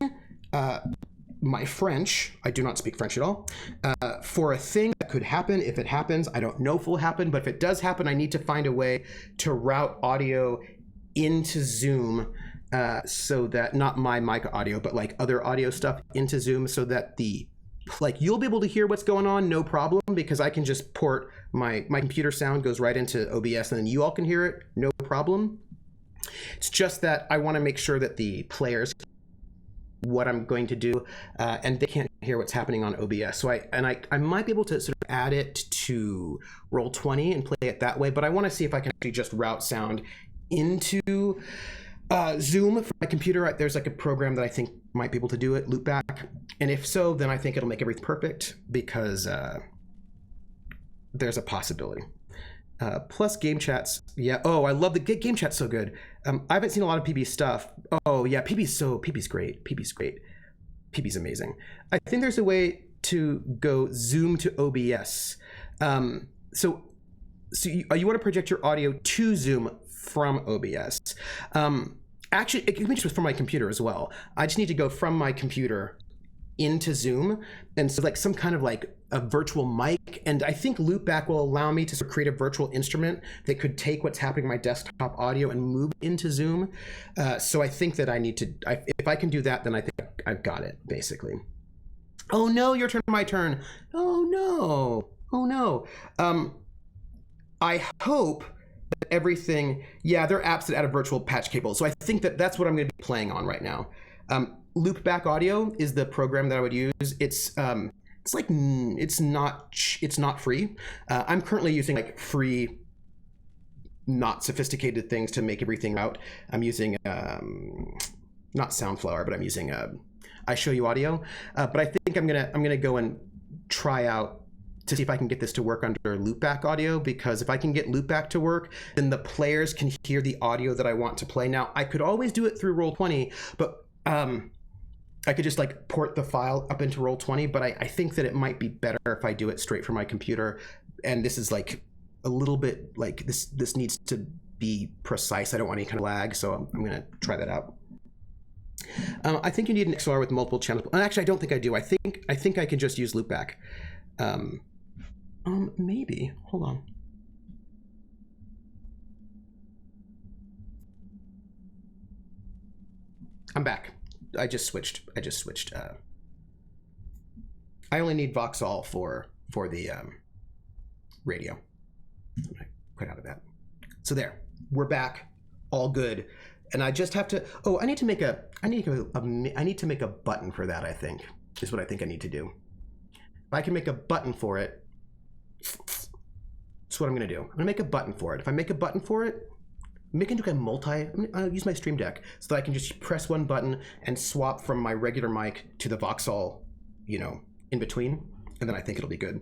my French. I do not speak French at all. For a thing that could happen. If it happens, I don't know if it will happen. But if it does happen, I need to find a way to route audio into Zoom so that, not my mic audio, but like other audio stuff into Zoom so that you'll be able to hear what's going on, no problem, because I can just port my computer sound goes right into OBS and then you all can hear it, no problem. It's just that I want to make sure that the players what I'm going to do and they can't hear what's happening on OBS. So I might be able to sort of add it to Roll20 and play it that way, but I want to see if I can actually just route sound into Zoom for my computer. There's like a program that I think might be able to do it, Loopback, and if so, then I think it'll make everything perfect because there's a possibility. Plus game chats, yeah. Oh, I love the game chat's so good. I haven't seen a lot of PB stuff. Oh yeah, PB's great. PB's amazing. I think there's a way to go Zoom to OBS. So you want to project your audio to Zoom from OBS. Actually, it can be just from my computer as well. I just need to go from my computer into Zoom, and so like some kind of like a virtual mic, and I think Loopback will allow me to sort of create a virtual instrument that could take what's happening in my desktop audio and move into Zoom. So I think that I need to, if I can do that, then I think I've got it, basically. Oh no, your turn, my turn. Oh no. I hope that everything, yeah, there are apps that add a virtual patch cable. So I think that that's what I'm going to be playing on right now. Loopback Audio is the program that I would use. It's not free. I'm currently using like free, not sophisticated things to make everything out. I'm using not Soundflower, but I'm using I Show You Audio. But I think I'm gonna go and try out to see if I can get this to work under Loopback Audio, because if I can get Loopback to work, then the players can hear the audio that I want to play. Now, I could always do it through Roll20, but I could just like port the file up into Roll20, but I think that it might be better if I do it straight from my computer. And this is like a little bit like this needs to be precise. I don't want any kind of lag, so I'm gonna try that out. I think you need an XLR with multiple channels. And actually, I don't think I do. I think I can just use Loopback. Maybe. Hold on. I'm back. I just switched. I only need Vauxhall for the radio. I'm gonna quit out of that. So there, we're back, all good. And I just have to. Oh, I need to make a button for that. I think is what I think I need to do. if I can make a button for it, that's what I'm going to do. I'm going to make a button for it. If I make a button for it, make it into I'll use my Stream Deck so that I can just press one button and swap from my regular mic to the Vauxhall, in between, and then I think it'll be good.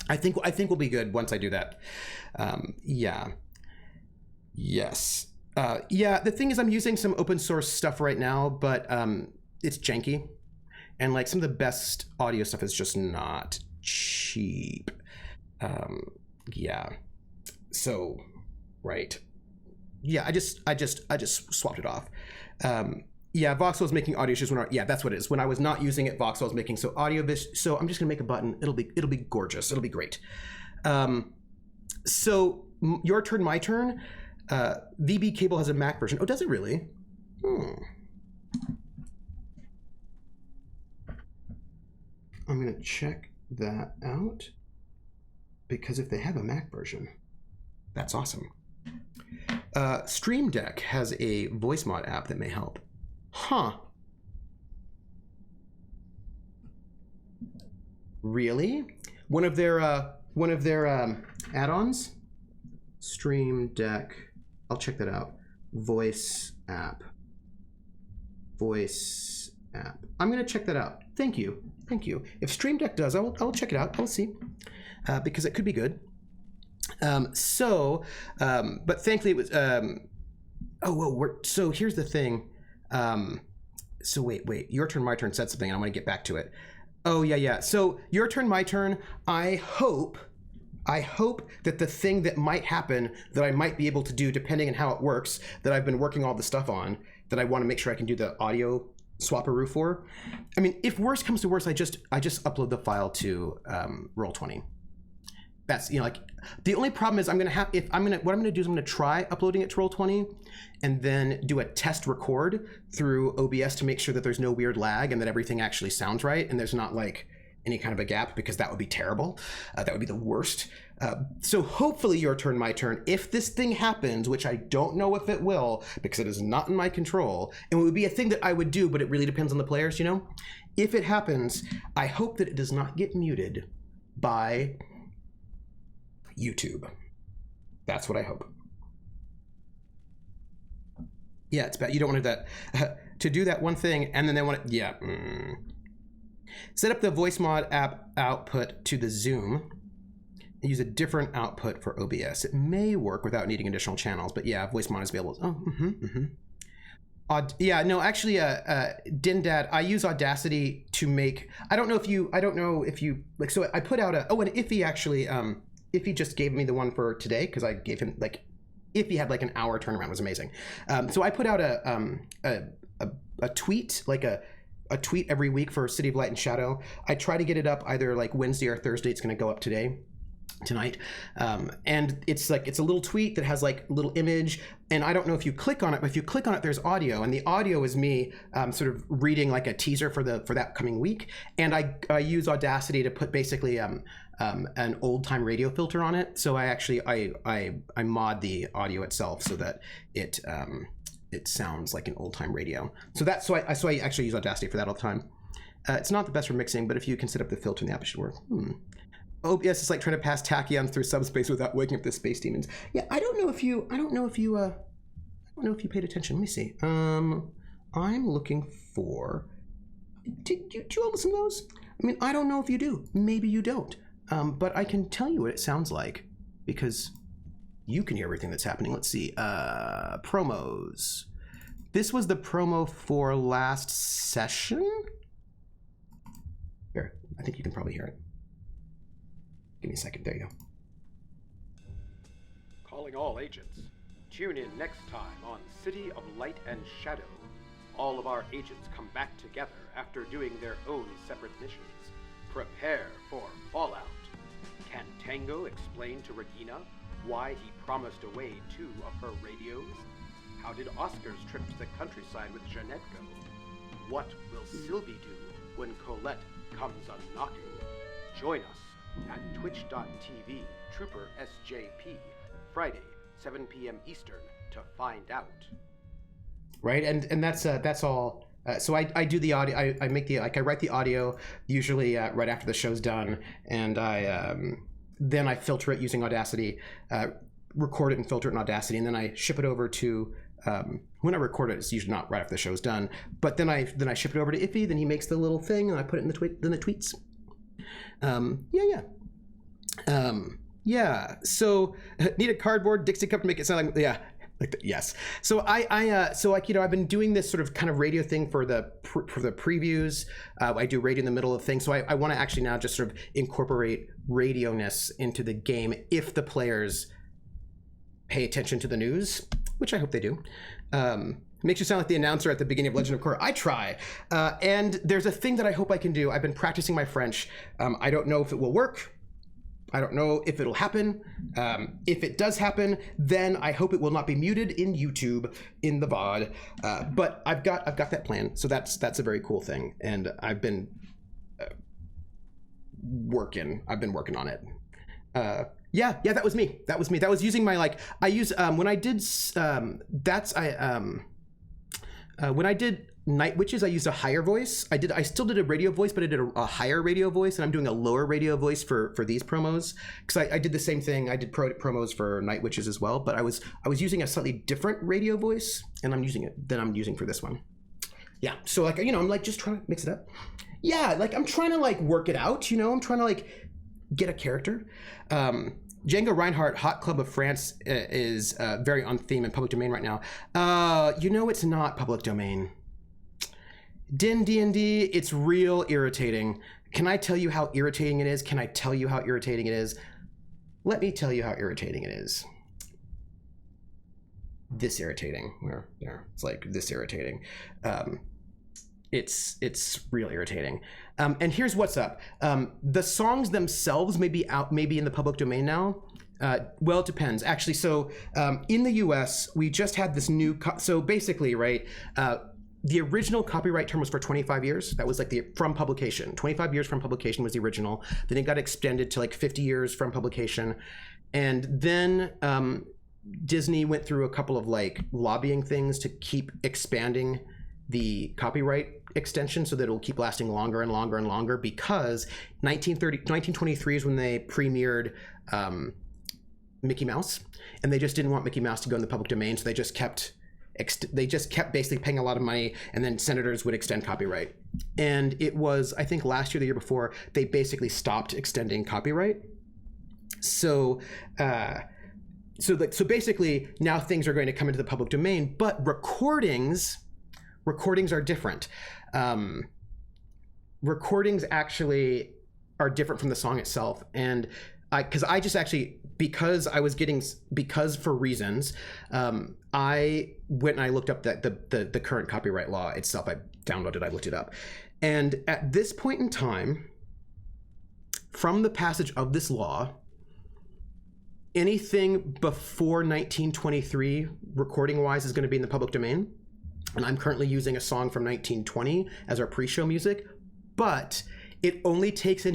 I think we'll be good once I do that. Yeah. Yes. Yeah, the thing is I'm using some open source stuff right now, but it's janky. And like some of the best audio stuff is just not cheap. Yeah. So, right. Yeah, I just swapped it off. Yeah, Vauxhall was making audio issues yeah, that's what it is. When I was not using it, Vauxhall was making so I'm just gonna make a button. It'll be gorgeous. It'll be great. So your turn, my turn. VB Cable has a Mac version. Oh, does it really? I'm gonna check that out because if they have a Mac version, that's awesome. Stream Deck has a voice mod app that may help. Huh. Really? One of their add-ons? Stream Deck. I'll check that out. Voice app. Voice app. I'm gonna check that out. Thank you. Thank you. If Stream Deck does, I'll check it out. I'll see. Because it could be good. But thankfully it was, so here's the thing. So wait, your turn, my turn said something, and I'm gonna get back to it. Oh yeah. So your turn, my turn, I hope that the thing that might happen that I might be able to do, depending on how it works, that I've been working all the stuff on, that I wanna make sure I can do the audio swapperoo for. I mean, if worse comes to worse, I just upload the file to Roll20. That's, like, the only problem is what I'm gonna do is I'm gonna try uploading it to Roll20 and then do a test record through OBS to make sure that there's no weird lag and that everything actually sounds right and there's not like any kind of a gap, because that would be terrible. That would be the worst. So hopefully your turn, my turn, if this thing happens, which I don't know if it will, because it is not in my control, and it would be a thing that I would do, but it really depends on the players, If it happens, I hope that it does not get muted by YouTube. That's what I hope. Yeah, it's bad. You don't want to do that. To do that one thing, and then they want to, yeah. Set up the voice mod app output to the Zoom. And use a different output for OBS. It may work without needing additional channels, but yeah, voice mod is available. Oh, yeah, no, actually, Dindad, I use Audacity to make, I don't know if you, like, so I put out and Iffy actually, Iffy just gave me the one for today, because I gave him, like, Iffy had like an hour turnaround. It was amazing. So I put out a tweet, like a tweet every week for City of Light and Shadow. I try to get it up either like Wednesday or Thursday. It's going to go up tonight. And it's like, it's a little tweet that has like a little image, and I don't know if you click on it, but if you click on it, there's audio, and the audio is me sort of reading like a teaser for that coming week. And I use Audacity to put basically an old time radio filter on it. So I actually, I mod the audio itself so that it sounds like an old time radio. So I actually use Audacity for that all the time. It's not the best for mixing, but if you can set up the filter in the app, it should work. OBS is like trying to pass tachyons through subspace without waking up the space demons. Yeah, I don't know if you paid attention. Let me see. I'm looking for. Do you all listen to those? I mean, I don't know if you do. Maybe you don't. But I can tell you what it sounds like because you can hear everything that's happening. Let's see. Promos. This was the promo for last session. Here, I think you can probably hear it. Give me a second. There you go. Calling all agents. Tune in next time on City of Light and Shadow. All of our agents come back together after doing their own separate missions. Prepare for fallout. Can Tango explain to Regina why he promised away 2 of her radios? How did Oscar's trip to the countryside with Jeanette go? What will Sylvie do when Colette comes a-knocking? Join us at twitch.tv Trooper SJP, Friday, 7 p.m. Eastern, to find out. Right, and that's all So I do the audio. I make the I write the audio usually right after the show's done, and then I filter it using Audacity, record it and filter it in Audacity, and then I ship it over to. When I record it, it's usually not right after the show's done, but then I ship it over to Iffy. Then he makes the little thing, and I put it in the tweets. Yeah. So need a cardboard Dixie cup to make it sound like yes. So I've been doing this sort of kind of radio thing for the previews. I do radio in the middle of things. So I want to actually now just sort of incorporate radio-ness into the game if the players pay attention to the news, which I hope they do. Makes you sound like the announcer at the beginning of Legend of Korra. I try. And there's a thing that I hope I can do. I've been practicing my French. I don't know if it will work. I don't know if it'll happen. If it does happen, then I hope it will not be muted in YouTube in the VOD. But I've got that plan. So that's a very cool thing. And I've been working on it. Yeah, that was me. That was using my I use when I did when I did Night Witches, I used a higher voice. I still did a radio voice, but I did a higher radio voice, and I'm doing a lower radio voice for these promos because I did the same thing. I did promos for Night Witches as well, but I was using a slightly different radio voice, and I'm using it than I'm using for this one. Yeah, so I'm just trying to mix it up. Yeah, I'm trying to work it out. I'm trying to get a character. Django Reinhardt, Hot Club of France is very on theme in public domain right now. It's not public domain. Din D&D, it's real irritating. Can I tell you how irritating it is? Can I tell you how irritating it is? Let me tell you how irritating it is. This irritating. It's this irritating. It's real irritating. And here's what's up. The songs themselves may be in the public domain now. Well, it depends. Actually, so in the US, we just had this new... so basically, right, the original copyright term was for 25 years. That was from publication. 25 years from publication was the original. Then it got extended to 50 years from publication. And then Disney went through a couple of lobbying things to keep expanding the copyright extension so that it will keep lasting longer and longer and longer, because 1923 is when they premiered Mickey Mouse, and they just didn't want Mickey Mouse to go in the public domain, so they just kept basically paying a lot of money, and then senators would extend copyright. And it was, I think last year, the year before, they basically stopped extending copyright. So basically now things are going to come into the public domain, but recordings are different. Recordings actually are different from the song itself. And because for reasons, I went and I looked up the current copyright law itself. I downloaded, I looked it up. And at this point in time, from the passage of this law, anything before 1923 recording wise is going to be in the public domain. And I'm currently using a song from 1920 as our pre-show music, but it only goes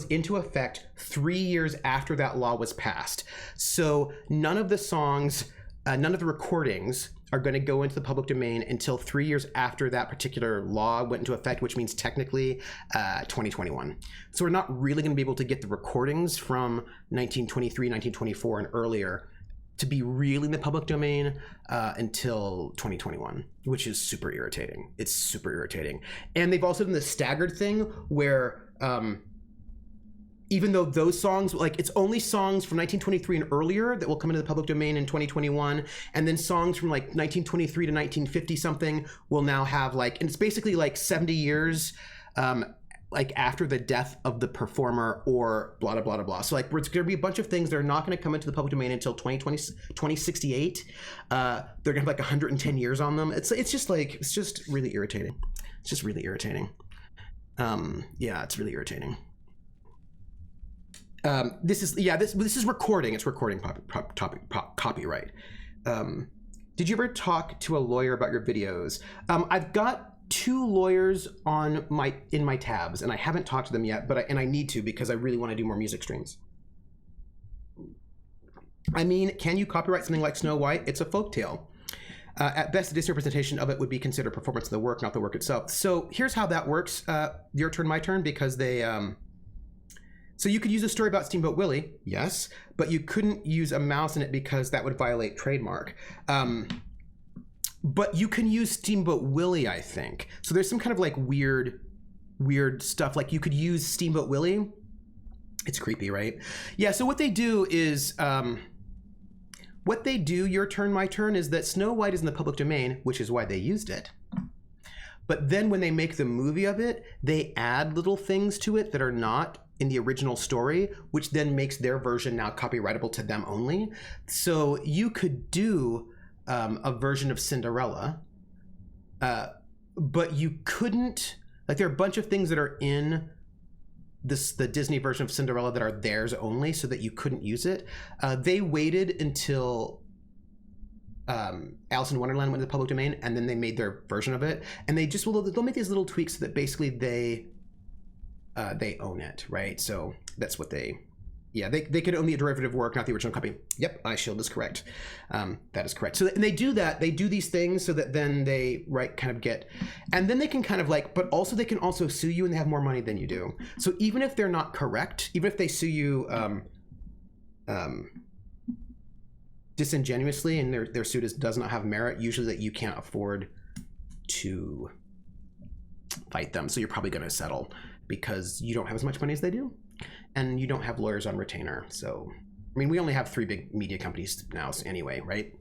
into effect 3 years after that law was passed. So none of the songs, none of the recordings are going to go into the public domain until 3 years after that particular law went into effect, which means technically 2021. So we're not really going to be able to get the recordings from 1923, 1924 and earlier to be really in the public domain until 2021, which is super irritating. It's super irritating. And they've also done the staggered thing where even though those songs, it's only songs from 1923 and earlier that will come into the public domain in 2021, and then songs from 1923 to 1950 something will now have and it's basically 70 years after the death of the performer or blah, blah, blah, blah, blah. So there's going to be a bunch of things that are not going to come into the public domain until 2068. They're going to have 110 years on them. It's just really irritating. It's just really irritating. Yeah, it's really irritating. This is recording. It's recording copyright. Did you ever talk to a lawyer about your videos? I've got 2 lawyers in my tabs, and I haven't talked to them yet, but I need to, because I really want to do more music streams. I mean, can you copyright something like Snow White? It's a folktale. At best, a Disney representation of it would be considered performance of the work, not the work itself. So here's how that works. Your turn, my turn, because they... So you could use a story about Steamboat Willie, yes, but you couldn't use a mouse in it because that would violate trademark. But you can use Steamboat Willie, I think. So there's some kind of like weird stuff. Like you could use Steamboat Willie. It's creepy, right? Yeah, so what they do is... your turn, my turn, is that Snow White is in the public domain, which is why they used it. But then when they make the movie of it, they add little things to it that are not in the original story, which then makes their version now copyrightable to them only. So you could do a version of Cinderella, but you couldn't, like there are a bunch of things that are in the Disney version of Cinderella that are theirs only, so that you couldn't use it. They waited until Alice in Wonderland went to the public domain, and then they made their version of it. And they just they'll make these little tweaks so that basically they own it, right? So that's what they could own the derivative work, not the original copy. Yep, iShield is correct. That is correct. So and they do that. They do these things so that then they kind of get, and then they can kind of like, but also they can also sue you, and they have more money than you do. So even if they're not correct, even if they sue you disingenuously and their suit does not have merit, usually that you can't afford to fight them. So you're probably going to settle because you don't have as much money as they do, and you don't have lawyers on retainer. So, I mean, we only have 3 big media companies now anyway, right?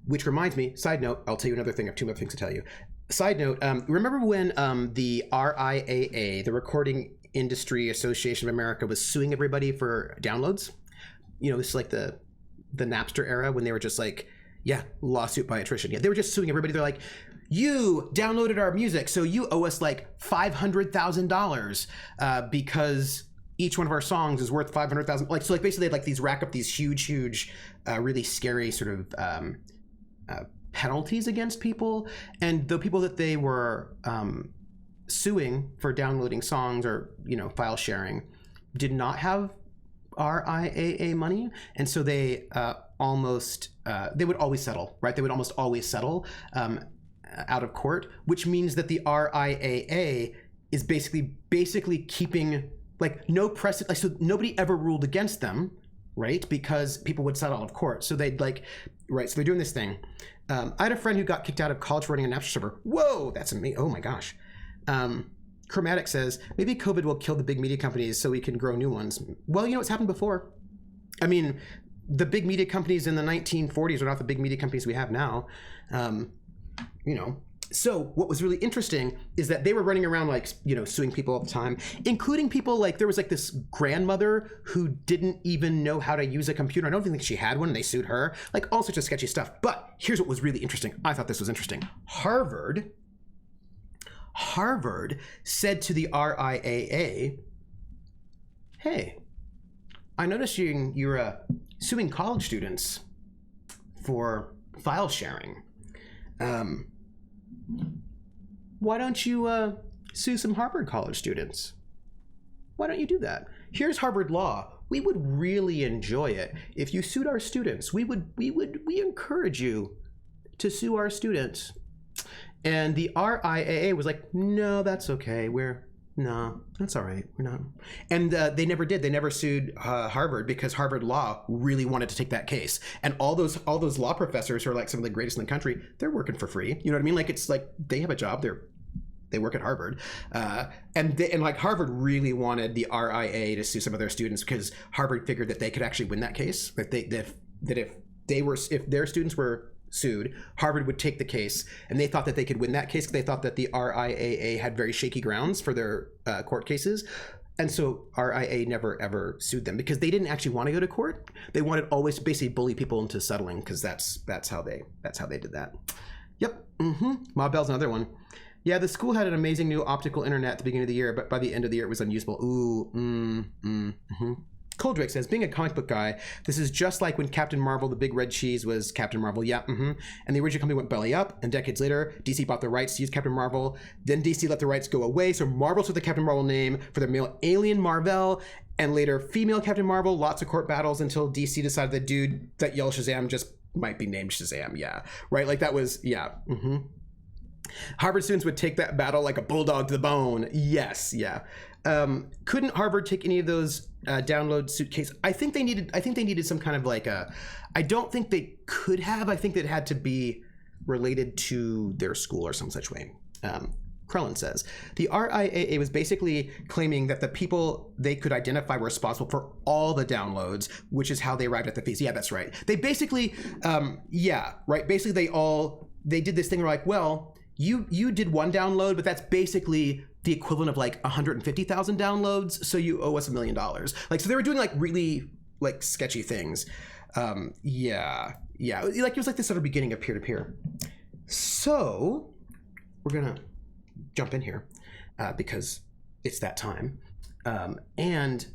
Which reminds me, side note, I'll tell you another thing. I have 2 more things to tell you. Side note, remember when the RIAA, the Recording Industry Association of America, was suing everybody for downloads? You know, this is like the Napster era when they were just like, yeah, lawsuit by attrition. Yeah, they were just suing everybody. They're like, you downloaded our music, so you owe us like $500,000 because each one of our songs is worth $500,000. Like, so like basically they'd like these rack up these huge, really scary sort of penalties against people. And the people that they were suing for downloading songs or, you know, file sharing did not have RIAA money, and so they they would always settle, right? They would almost always settle out of court, which means that the RIAA is basically keeping like no precedent, like, so nobody ever ruled against them, right? Because people would settle out of court. So they'd like, right? So they're doing this thing. I had a friend who got kicked out of college for running a Napster server. Whoa, that's amazing! Oh my gosh. Chromatic says, maybe COVID will kill the big media companies so we can grow new ones. Well, you know, it's happened before. I mean, the big media companies in the 1940s are not the big media companies we have now. You know, so what was really interesting is that they were running around like, you know, suing people all the time, including people like, there was like this grandmother who didn't even know how to use a computer. I don't think she had one, and they sued her, like all sorts of sketchy stuff. But here's what was really interesting. I thought this was interesting. Harvard said to the RIAA, hey, I noticed you're suing college students for file sharing. Why don't you sue some Harvard college students? Why don't you do that? Here's Harvard law. We would really enjoy it if you sued our students. We encourage you to sue our students. And the RIAA was like, no, that's okay. No, that's all right. We're not. And they never did. They never sued Harvard because Harvard Law really wanted to take that case. And all those law professors who are like some of the greatest in the country, they're working for free. You know what I mean? Like, it's like they have a job. They work at Harvard. And like Harvard really wanted the RIAA to sue some of their students because Harvard figured that they could actually win that case. That if their students were sued, Harvard would take the case, and they thought that they could win that case because they thought that the RIAA had very shaky grounds for their court cases. And so RIAA never ever sued them because they didn't actually want to go to court. They wanted always to basically bully people into settling because that's how they did that. Yep. Ma Bell's another one. Yeah, the school had an amazing new optical internet at the beginning of the year, but by the end of the year it was unusable. Coldrake says, being a comic book guy, this is just like when Captain Marvel, the big red cheese, was Captain Marvel. Yeah, And the original company went belly up, and decades later, DC bought the rights to use Captain Marvel. Then DC let the rights go away, so Marvel took the Captain Marvel name for the male alien Marvel, and later female Captain Marvel. Lots of court battles until DC decided the dude that yelled Shazam just might be named Shazam. Yeah, right. Like that was Harvard students would take that battle like a bulldog to the bone. Yes, yeah. Couldn't Harvard take any of those download suitcase? I think they needed some kind of like a. I don't think they could have. I think that it had to be related to their school or some such way. Krellin says the RIAA was basically claiming that the people they could identify were responsible for all the downloads, which is how they arrived at the fees. Yeah, that's right. They basically, right. Basically, they did this thing where like, well, you did one download, but that's basically the equivalent of like 150,000 downloads, so you owe us $1 million. Like, so they were doing like really like sketchy things. Like it was like the sort of beginning of peer-to-peer. So we're gonna jump in here because it's that time, and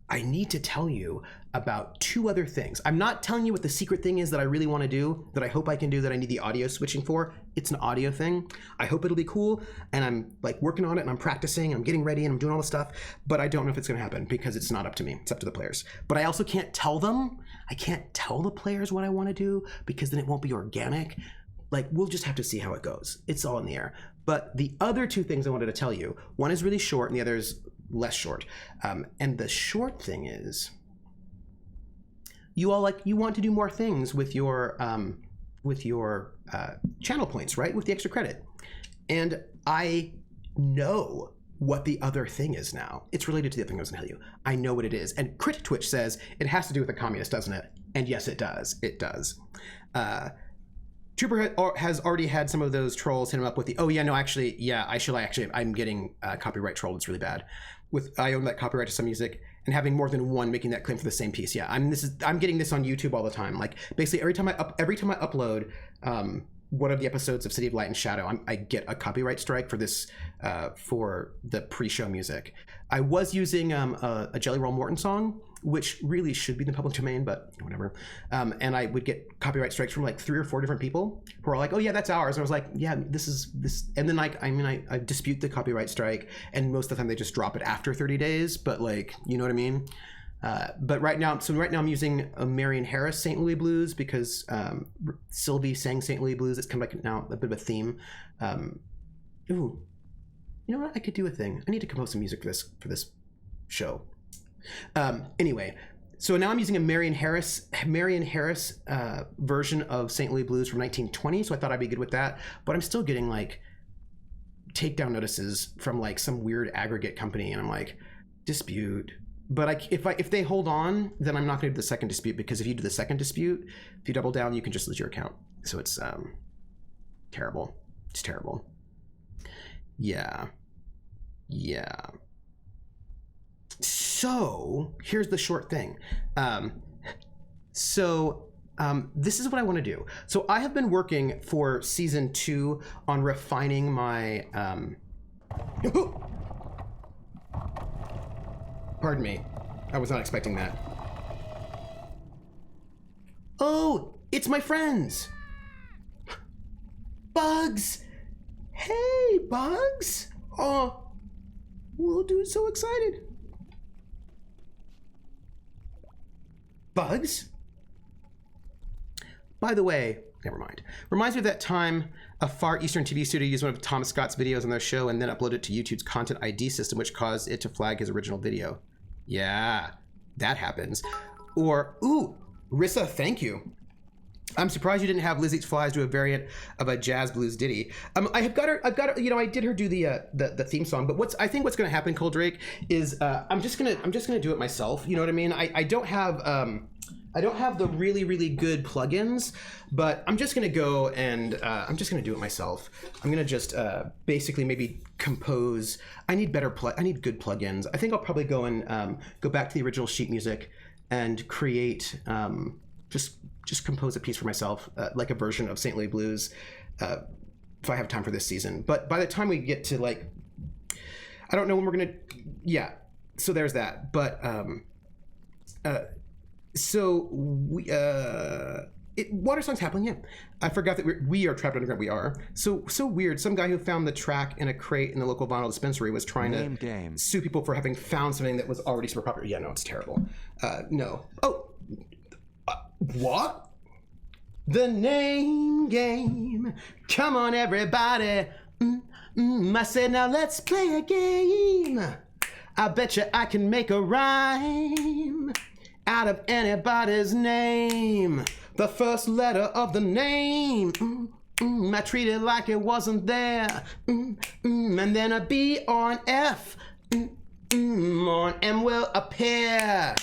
I need to tell you about two other things. I'm not telling you what the secret thing is that I really want to do, that I hope I can do, that I need the audio switching for. It's an audio thing. I hope it'll be cool, and I'm like working on it, and I'm practicing, I'm getting ready, and I'm doing all the stuff, but I don't know if it's going to happen because it's not up to me. It's up to the players. But I also can't tell them. I can't tell the players what I want to do because then it won't be organic. Like, we'll just have to see how it goes. It's all in the air. But the other two things I wanted to tell you, one is really short and the other is less short. And the short thing is, you want to do more things with your channel points, right? With the extra credit. And I know what the other thing is now. It's related to the other thing I was going to tell you. I know what it is. And Crit Twitch says it has to do with the communist, doesn't it? And yes, it does. It does. Trooper has already had some of those trolls hit him up with the, I'm getting copyright trolled. It's really bad. I own that copyright to some music, and having more than one making that claim for the same piece. Yeah, I'm getting this on YouTube all the time. Like basically every time I upload one of the episodes of City of Light and Shadow, I get a copyright strike for this for the pre-show music. I was using a Jelly Roll Morton song, which really should be in the public domain, but whatever. And I would get copyright strikes from like 3 or 4 different people who are like, "Oh yeah, that's ours." And I was like, "Yeah, this is this." And then I dispute the copyright strike, and most of the time they just drop it after 30 days. But like, you know what I mean? But right now I'm using Marion Harris St. Louis Blues because Sylvie sang St. Louis Blues. It's kind of like now a bit of a theme. Ooh, you know what? I could do a thing. I need to compose some music for this show. Anyway, so now I'm using a Marion Harris version of St. Louis Blues from 1920. So I thought I'd be good with that. But I'm still getting like takedown notices from like some weird aggregate company, and I'm like, dispute. But if they hold on, then I'm not going to do the second dispute, because if you do the second dispute, if you double down, you can just lose your account. So it's terrible. It's terrible. Yeah. So here's the short thing. This is what I want to do. So I have been working for season 2 on refining my pardon me. I was not expecting that. Oh, it's my friends. Bugs. Hey, Bugs. Oh, little dude's so excited. Bugs? By the way, never mind. Reminds me of that time a Far Eastern TV studio used one of Thomas Scott's videos on their show and then uploaded it to YouTube's content ID system, which caused it to flag his original video. Yeah, that happens. Or, ooh, Rissa, thank you. I'm surprised you didn't have Liz Eats Flies do a variant of a jazz blues ditty. I've got her, I did her do the theme song, but I think what's going to happen, Cole Drake, is I'm just gonna do it myself. You know what I mean? I don't have the really, really good plugins, but I'm just gonna go and I'm just gonna do it myself. I'm gonna just basically maybe compose. I need good plugins. I think I'll probably go and go back to the original sheet music and create just compose a piece for myself, like a version of St. Louis Blues, if I have time for this season. But by the time we get to like, I don't know when we're gonna, yeah. So there's that. But so we Wandersong's happening. Yeah, I forgot that we are trapped underground. We are so weird. Some guy who found the track in a crate in the local vinyl dispensary was trying to sue people for having found something that was already super popular. Yeah, no, it's terrible. No. Oh. What? The name game. Come on, everybody. I said, now let's play a game. I bet you I can make a rhyme out of anybody's name. The first letter of the name. I treat it like it wasn't there. And then a B or an F on M will appear.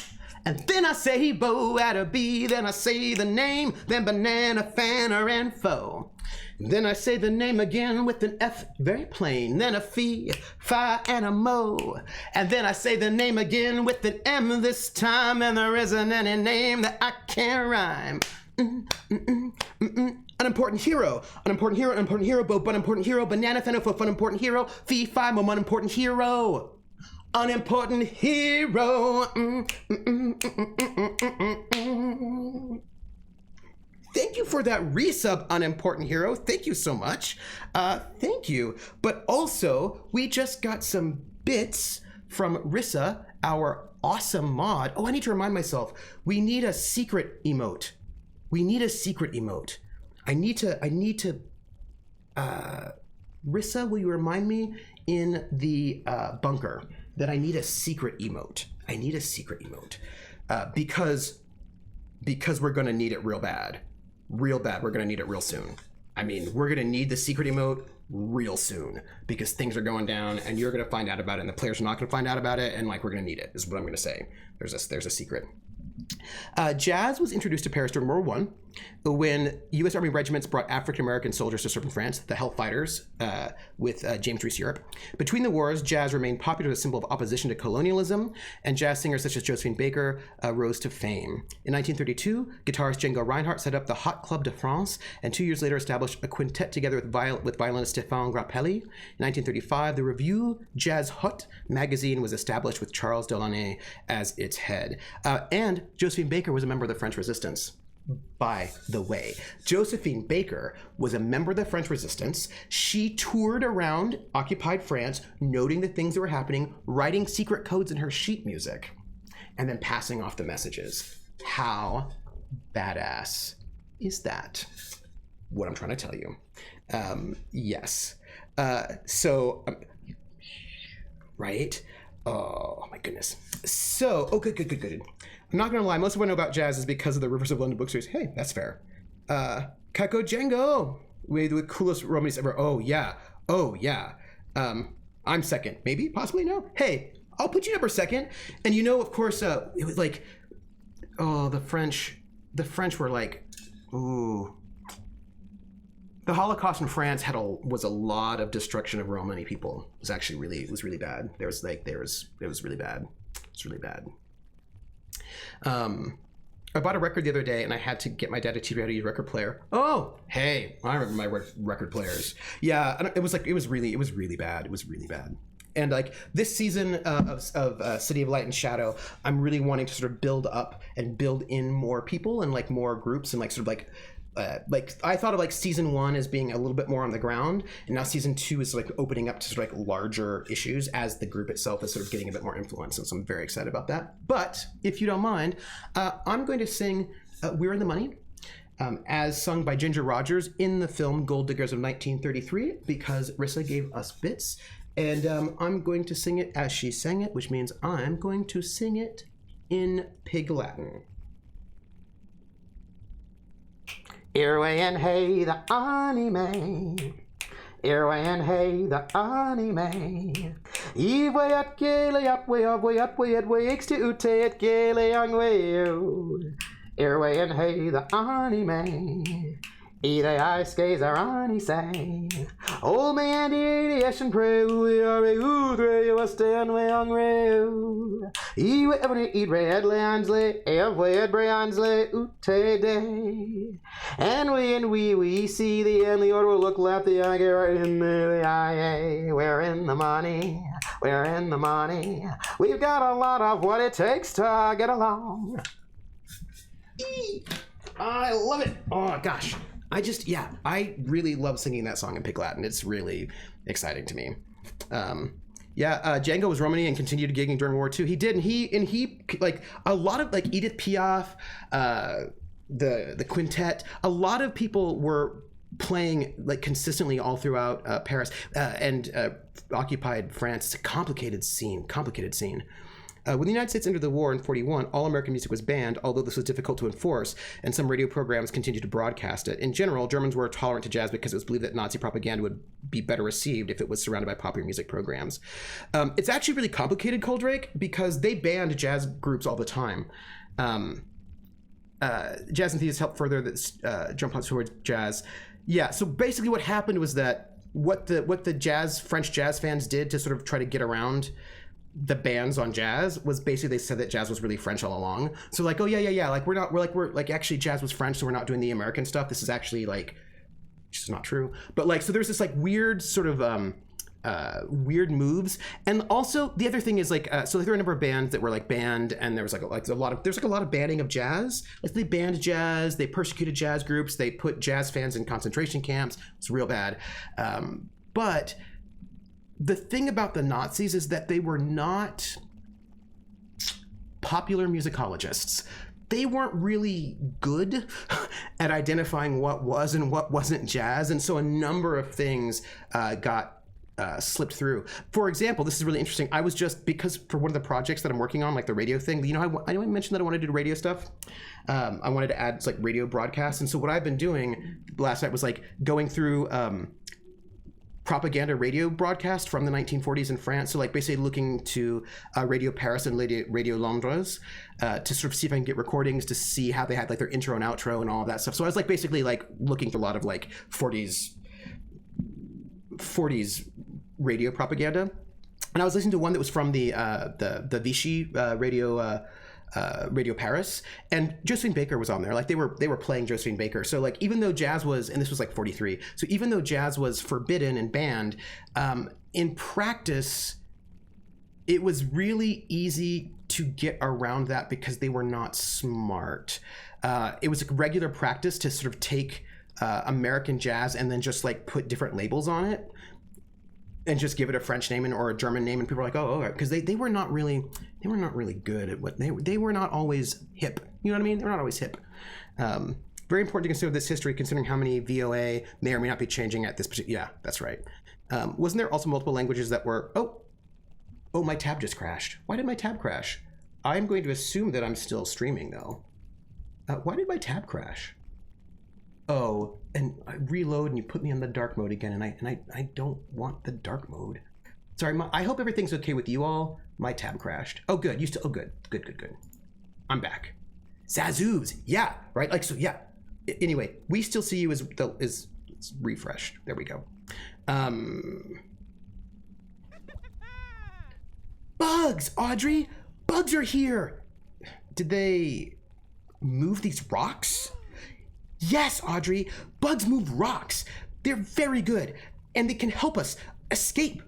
And then I say bo at a B, then I say the name, then banana, fan, or info. Then I say the name again with an F, very plain, then a fee, fi, and a mo. And then I say the name again with an M this time, and there isn't any name that I can't rhyme. Unimportant hero, unimportant hero, unimportant hero, bo, but important hero, banana, fan, fun, important hero, fee, fi, mo, unimportant hero. Unimportant hero. Thank you for that resub, Unimportant Hero. Thank you so much. Thank you. But also, we just got some bits from Rissa, our awesome mod. Oh, I need to remind myself. We need a secret emote. We need a secret emote. I need to, Rissa, will you remind me in the bunker that I need a secret emote. I need a secret emote because we're gonna need it real bad. Real bad. We're gonna need it real soon. I mean, we're gonna need the secret emote real soon because things are going down and you're gonna find out about it and the players are not gonna find out about it and like we're gonna need it is what I'm gonna say. There's a secret. Jazz was introduced to Paris during World War I when U.S. Army regiments brought African-American soldiers to serve in France, the Hellfighters, with James Reese Europe. Between the wars, jazz remained popular as a symbol of opposition to colonialism, and jazz singers such as Josephine Baker rose to fame. In 1932, guitarist Django Reinhardt set up the Hot Club de France, and 2 years later established a quintet together with violinist Stéphane Grappelli. In 1935, the review Jazz Hot magazine was established with Charles Delaunay as its head. And Josephine Baker was a member of the French Resistance. By the way, Josephine Baker was a member of the French Resistance. She toured around occupied France, noting the things that were happening, writing secret codes in her sheet music, and then passing off the messages. How badass is that? What I'm trying to tell you. Yes. Right? Oh my goodness. So, good. I'm not gonna lie, most of what I know about jazz is because of the Rivers of London book series. Hey, that's fair. Kako Django, with the coolest romance ever. Oh yeah. I'm second, maybe, possibly, no. Hey, I'll put you number second. And you know, of course, it was like, oh, the French were like, ooh. The Holocaust in France was a lot of destruction of Romani people. It was actually it was really bad. It was really bad. It's really bad. I bought a record the other day and I had to get my dad to teach me how to use a record player. Oh, hey, I remember my record players. Yeah, it was really bad. It was really bad. And like this season of City of Light and Shadow, I'm really wanting to sort of build up and build in more people and like more groups and like sort of like I thought of like season 1 as being a little bit more on the ground, and now season 2 is like opening up to sort of like larger issues as the group itself is sort of getting a bit more influence, and so I'm very excited about that. But if you don't mind, I'm going to sing We're in the Money as sung by Ginger Rogers in the film Gold Diggers of 1933 because Rissa gave us bits, and I'm going to sing it as she sang it, which means I'm going to sing it in Pig Latin. Irway and hey the anime, Irway and hey the anime, Ivway at gale at way of way at way at way exte ute at gale young way, Irway and hey the anime, Ida I skays are on say, Old man the Asian pray, we are a udre, you must stand way on rail. Ewe every eat red lansley, every red bransley, ute day. And we see the end, the order will look left, the eye right in the eye. We're in the money, we're in the money. We've got a lot of what it takes to get along. I love it. Oh gosh. I really love singing that song in Pig Latin. It's really exciting to me. Django was Romani and continued gigging during World War II. He did, and he like a lot of like Edith Piaf, the quintet. A lot of people were playing like consistently all throughout Paris and occupied France. It's a complicated scene. When the United States entered the war in 1941, all American music was banned, although this was difficult to enforce, and some radio programs continued to broadcast it. In general, Germans were tolerant to jazz because it was believed that Nazi propaganda would be better received if it was surrounded by popular music programs. It's actually really complicated, Coldrake, because they banned jazz groups all the time. Jazz enthusiasts helped further this jump towards jazz. Yeah, so basically what happened was that what the French jazz fans did to sort of try to get around the bans on jazz was basically they said that jazz was really French all along. So like, oh yeah, like we're actually jazz was French, so we're not doing the American stuff. This is actually like just not true. But like, so there's this like weird sort of weird moves. And also the other thing is like, so there were a number of bands that were like banned, and there's a lot of banning of jazz. Like they banned jazz, they persecuted jazz groups, they put jazz fans in concentration camps. It's real bad. But the thing about the Nazis is that they were not popular musicologists. They weren't really good at identifying what was and what wasn't jazz. And so a number of things got slipped through. For example, this is really interesting. I was just, because for one of the projects that I'm working on, like the radio thing, you know, I mentioned that I wanted to do radio stuff. I wanted to add like radio broadcasts. And so what I've been doing last night was like going through propaganda radio broadcast from the 1940s in France. So like basically looking to Radio Paris and Radio Londres to sort of see if I can get recordings to see how they had like their intro and outro and all of that stuff. So I was like basically like looking for a lot of like 40s radio propaganda. And I was listening to one that was from the Vichy Radio Paris, and Josephine Baker was on there. Like they were playing Josephine Baker. So like even though jazz was, and this was like 43, so even though jazz was forbidden and banned, in practice it was really easy to get around that because they were not smart. It was a regular practice to sort of take American jazz and then just like put different labels on it and just give it a French name or a German name, and people are like, oh, because they were not really good at what they were not always hip. You know what I mean? They're not always hip. Very important to consider this history, considering how many VOA may or may not be changing at this particular. Yeah, that's right. Wasn't there also multiple languages that were? Oh, my tab just crashed. Why did my tab crash? I'm going to assume that I'm still streaming though. Why did my tab crash? Oh, and I reload and you put me on the dark mode again, and I don't want the dark mode. Sorry, I hope everything's okay with you all. My tab crashed. Oh, good. Oh, good. I'm back. Zazooz. Yeah, right? Like, so, yeah. Anyway, we still see you as refreshed. There we go. Bugs, Audrey. Bugs are here. Did they move these rocks? Yes, Audrey, bugs move rocks. They're very good, and they can help us escape.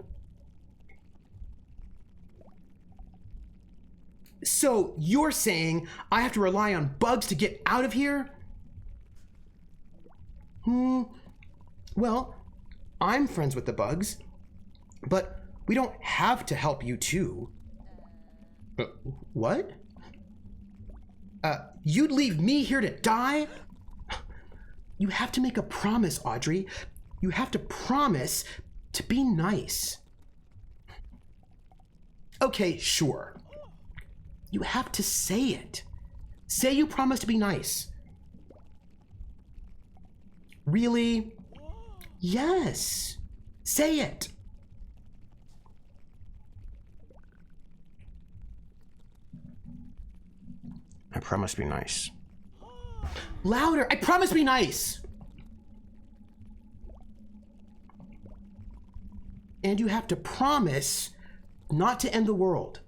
So you're saying I have to rely on bugs to get out of here? Well, I'm friends with the bugs, but we don't have to help you too. What? You'd leave me here to die? You have to make a promise, Audrey. You have to promise to be nice. Okay, sure. You have to say it. Say you promise to be nice. Really? Yes. Say it. I promise to be nice. Louder! I promise to be nice! And you have to promise not to end the world.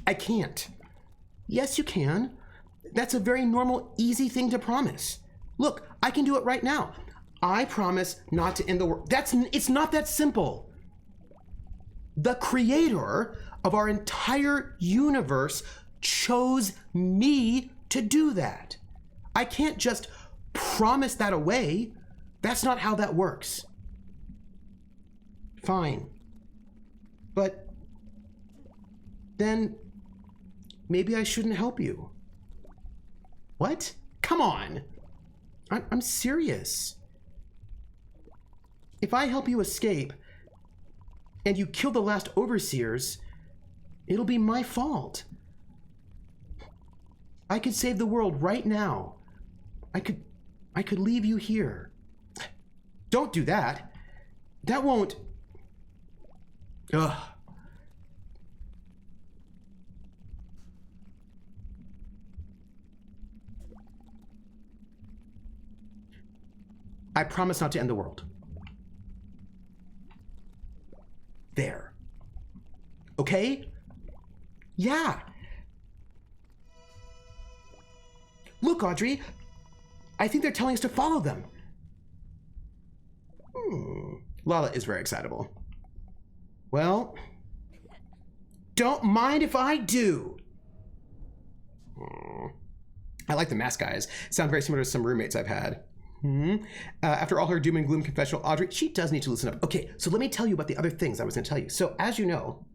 I can't. Yes, you can. That's a very normal, easy thing to promise. Look, I can do it right now. I promise not to end the world. It's not that simple. The creator of our entire universe chose me to do that. I can't just promise that away. That's not how that works. Fine. But then maybe I shouldn't help you. What? Come on. I'm serious. If I help you escape and you kill the last overseers, it'll be my fault. I could save the world right now. I could leave you here. Don't do that. That won't... Ugh. I promise not to end the world. There. Okay? Yeah. Look, Audrey. I think they're telling us to follow them. Lala is very excitable. Well, don't mind if I do. I like the mask guys. Sound very similar to some roommates I've had. After all her doom and gloom confessional, Audrey, she does need to listen up. Okay, so let me tell you about the other things I was going to tell you. So as you know,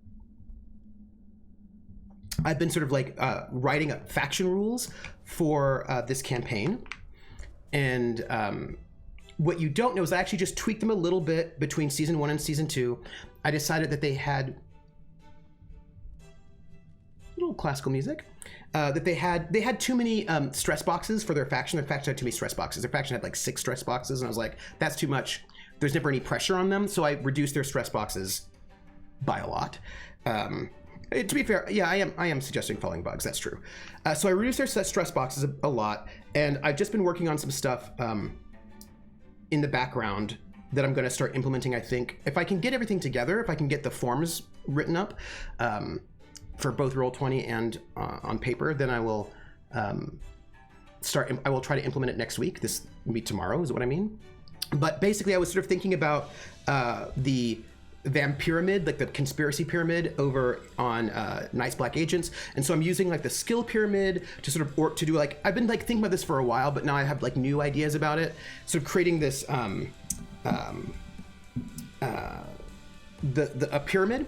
I've been sort of like writing up faction rules for this campaign. And what you don't know is I actually just tweaked them a little bit between season 1 and season 2. I decided that they had a little classical music. That they had too many stress boxes for their faction. Their faction had too many stress boxes. Their faction had like 6 stress boxes, and I was like, that's too much. There's never any pressure on them, so I reduced their stress boxes by a lot. To be fair, yeah, I am suggesting following bugs. That's true. So I reduced their stress boxes a lot, and I've just been working on some stuff in the background that I'm going to start implementing. I think if I can get everything together, if I can get the forms written up. For both Roll20 and on paper, then I will I will try to implement it next week. This will be tomorrow, is what I mean. But basically, I was sort of thinking about the Vampyramid, like the conspiracy pyramid over on Night's Black Agents, and so I'm using like the skill pyramid to sort of to do like I've been like thinking about this for a while, but now I have like new ideas about it. So creating this a pyramid.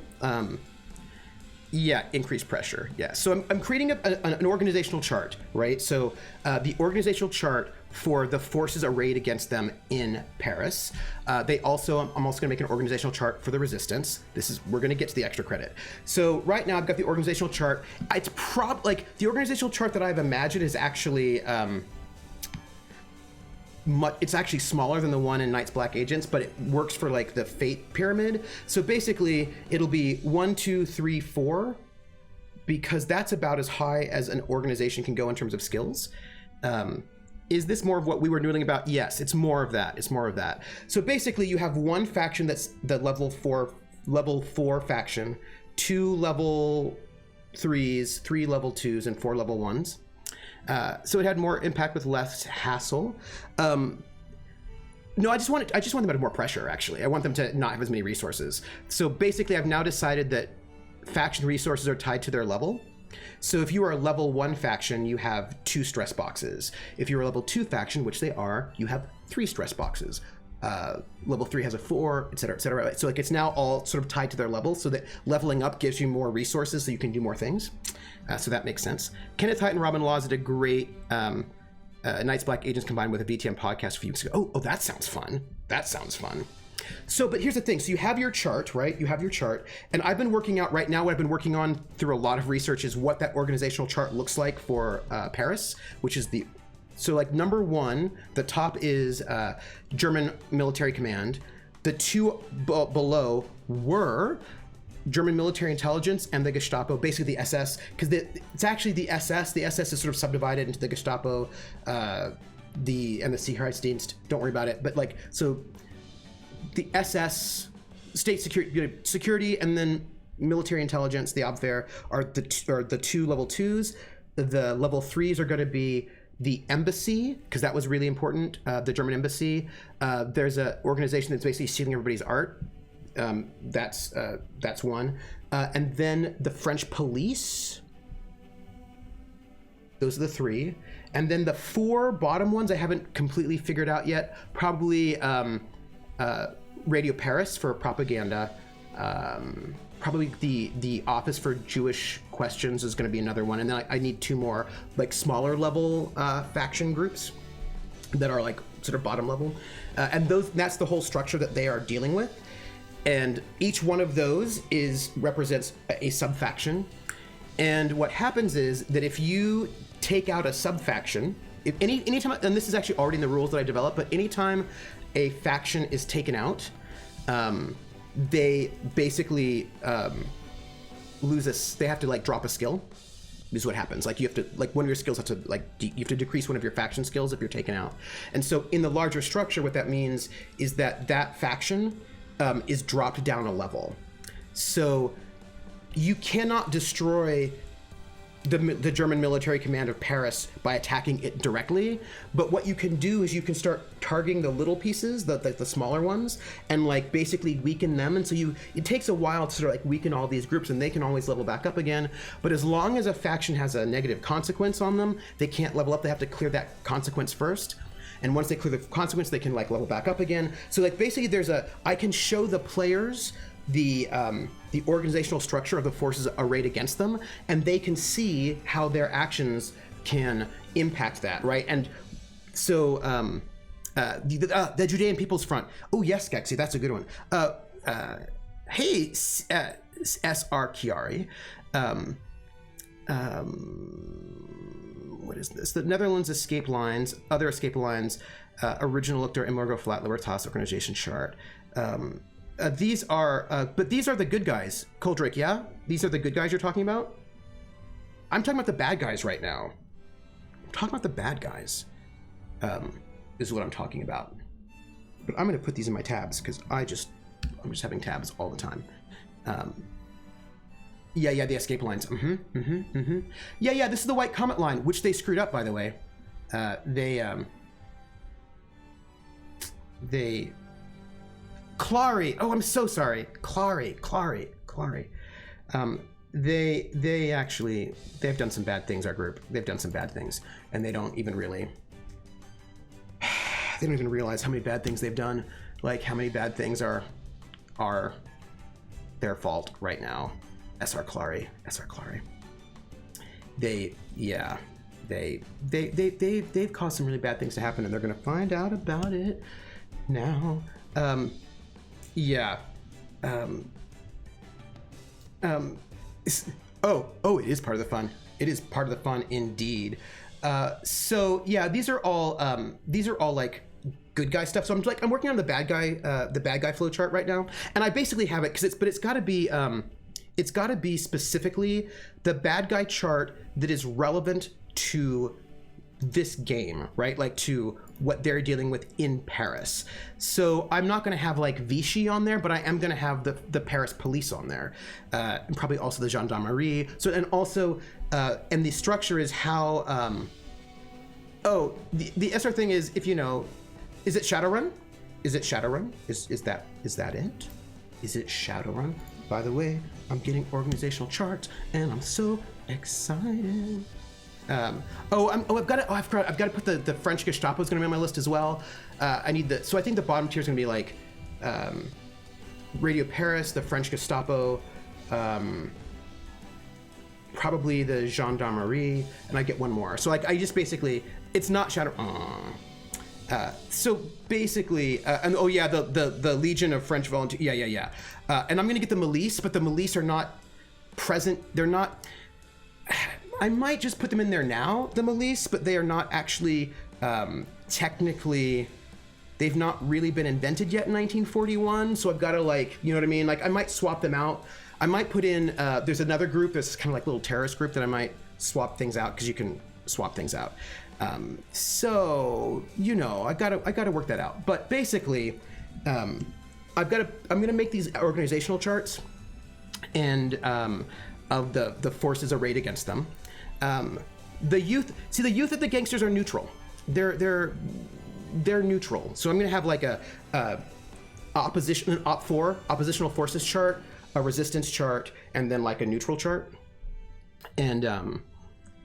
Yeah, increased pressure. Yeah, so I'm creating an organizational chart, right? So the organizational chart for the forces arrayed against them in Paris. I'm also going to make an organizational chart for the Resistance. We're going to get to the extra credit. So right now I've got the organizational chart. It's the organizational chart that I've imagined is actually it's actually smaller than the one in Night's Black Agents, but it works for like the Fate pyramid. So basically it'll be 1, 2, 3, 4, because that's about as high as an organization can go in terms of skills. Is this more of what we were noodling about? Yes, it's more of that. It's more of that. So basically you have one faction that's the level 4 faction, 2 level 3s, 3 level 2s, and 4 level 1s. So it had more impact with less hassle. No, I just want them to have more pressure, actually. I want them to not have as many resources. So basically, I've now decided that faction resources are tied to their level. So if you are a level 1 faction, you have 2 stress boxes. If you're a level 2 faction, which they are, you have 3 stress boxes. Level 3 has a 4, et cetera, et cetera. So like it's now all sort of tied to their level, so that leveling up gives you more resources so you can do more things. So that makes sense. Kenneth Haidt and Robin Laws did a great Night's Black Agents combined with a VTM podcast a few weeks ago. Oh, that sounds fun. That sounds fun. So, but here's the thing. So you have your chart, right? You have your chart. And I've been working out right now, what I've been working on through a lot of research is what that organizational chart looks like for Paris, which is so like number 1, the top is German military command. The 2 below were German military intelligence and the Gestapo, basically the SS, because it's actually the SS. The SS is sort of subdivided into the Gestapo, and the Sicherheitsdienst. Don't worry about it. But like, so the SS, state security, and then military intelligence, the Abwehr, are the 2 level 2s. The level 3s are going to be the embassy, because that was really important. The German embassy. There's an organization that's basically stealing everybody's art. That's one. And then the French police. Those are the 3. And then the 4 bottom ones I haven't completely figured out yet. Probably Radio Paris for propaganda. Probably the Office for Jewish Questions is going to be another one, and then I need 2 more like smaller level faction groups that are like sort of bottom level, and that's the whole structure that they are dealing with. And each one of those represents a sub-faction. And what happens is that if you take out a sub-faction, if anytime, and this is actually already in the rules that I developed, but anytime a faction is taken out, they basically they have to like drop a skill. This is what happens. Like you have to, like one of your skills have to like, you have to decrease one of your faction skills if you're taken out. And so in the larger structure, what that means is that faction is dropped down a level. So you cannot destroy the German military command of Paris by attacking it directly, but what you can do is you can start targeting the little pieces, the smaller ones, and like basically weaken them. And so it takes a while to sort of like weaken all these groups, and they can always level back up again. But as long as a faction has a negative consequence on them, they can't level up. They have to clear that consequence first. And once they clear the consequence, they can like level back up again. So like basically I can show the players the organizational structure of the forces arrayed against them, and they can see how their actions can impact that, right? And so the Judean People's Front. Oh yes, Gexy, that's a good one. Hey, S.R. Chiari. What is this? The Netherlands Escape Lines, Other Escape Lines, Original Lookter, Emorgo Flatlower Toss Organization Chart. These are the good guys. Coldrake, yeah? These are the good guys you're talking about? I'm talking about the bad guys right now. I'm talking about the bad guys, is what I'm talking about. But I'm going to put these in my tabs because I'm just having tabs all the time. Yeah, the escape lines. Yeah, this is the White Comet line, which they screwed up, by the way. Clary. Oh, I'm so sorry. Clary. They've done some bad things, our group. They've done some bad things, and they don't even realize how many bad things they've done. Like how many bad things are their fault right now. SR Clary. They've caused some really bad things to happen, and they're gonna find out about it now. It is part of the fun. It is part of the fun indeed. So yeah, these are all like good guy stuff. So I'm working on the bad guy flowchart right now, and I basically have it because it's got to be specifically the bad guy chart that is relevant to this game, right? Like to what they're dealing with in Paris. So I'm not going to have like Vichy on there, but I am going to have the Paris police on there, and probably also the gendarmerie. So and also, and the structure is how. The SR thing is, if you know, is it Shadowrun? Is it Shadowrun? Is that it? Is it Shadowrun? By the way, I'm getting organizational charts, and I'm so excited. I've got to put the French Gestapo is going to be on my list as well. So I think the bottom tier is going to be like Radio Paris, the French Gestapo, probably the Gendarmerie, and I get one more. So like I just basically, it's not Shadow. So basically, the Legion of French Volunteers. Yeah. And I'm going to get the Milice, but the Milice are not present. They're not. I might just put them in there now, the Milice, but they are not actually technically. They've not really been invented yet in 1941, so I've got to like, you know what I mean? Like I might swap them out. I might put in. There's another group that's kind of like a little terrorist group that I might swap things out because you can swap things out. So you know, I gotta work that out. But basically, I'm gonna make these organizational charts and of the forces arrayed against them. The youth that the gangsters are neutral. They're neutral. So I'm gonna have like an oppositional forces chart, a resistance chart, and then like a neutral chart. And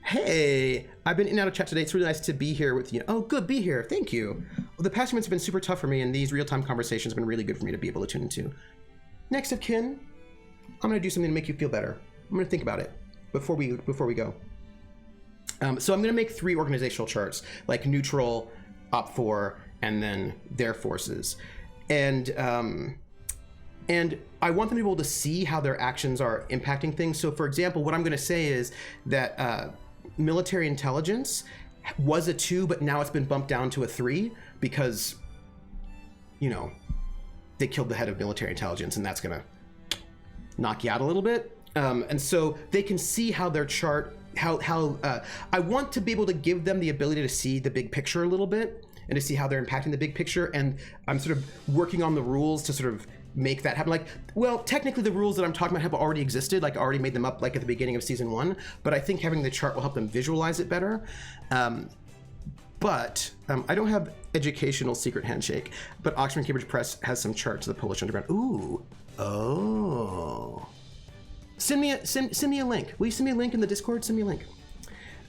hey, I've been in and out of chat today. It's really nice to be here with you. Oh, good, be here. Thank you. Well, the past few months have been super tough for me, and these real-time conversations have been really good for me to be able to tune into. next of kin, I'm going to do something to make you feel better. I'm going to think about it before we go. So I'm going to make 3 organizational charts, like neutral, Op 4, and then their forces. And I want them to be able to see how their actions are impacting things. So for example, what I'm going to say is that military intelligence was a 2, but now it's been bumped down to a 3 because, you know, they killed the head of military intelligence, and that's going to knock you out a little bit. And so they can see how their chart, I want to be able to give them the ability to see the big picture a little bit and to see how they're impacting the big picture. And I'm sort of working on the rules to sort of make that happen. Like, well, technically the rules that I'm talking about have already existed. Like, I already made them up like at the beginning of season 1, but I think having the chart will help them visualize it better. But I don't have educational secret handshake, but Oxford and Cambridge Press has some charts of the Polish underground. Ooh, oh. Send me a link. Will you send me a link in the Discord? Send me a link.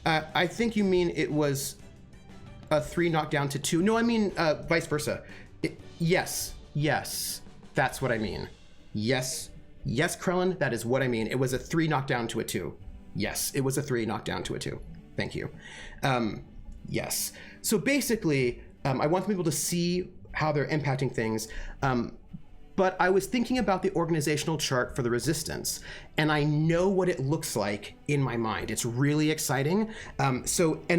I think you mean it was a 3 knocked down to 2. No, I mean vice versa. Yes, that's what I mean. Yes, Krellin, that is what I mean. It was a 3 knocked down to a 2. Yes, it was a 3 knocked down to a 2. Thank you. Yes. So basically, I want people to see how they're impacting things. But I was thinking about the organizational chart for the resistance, and I know what it looks like in my mind. It's really exciting. And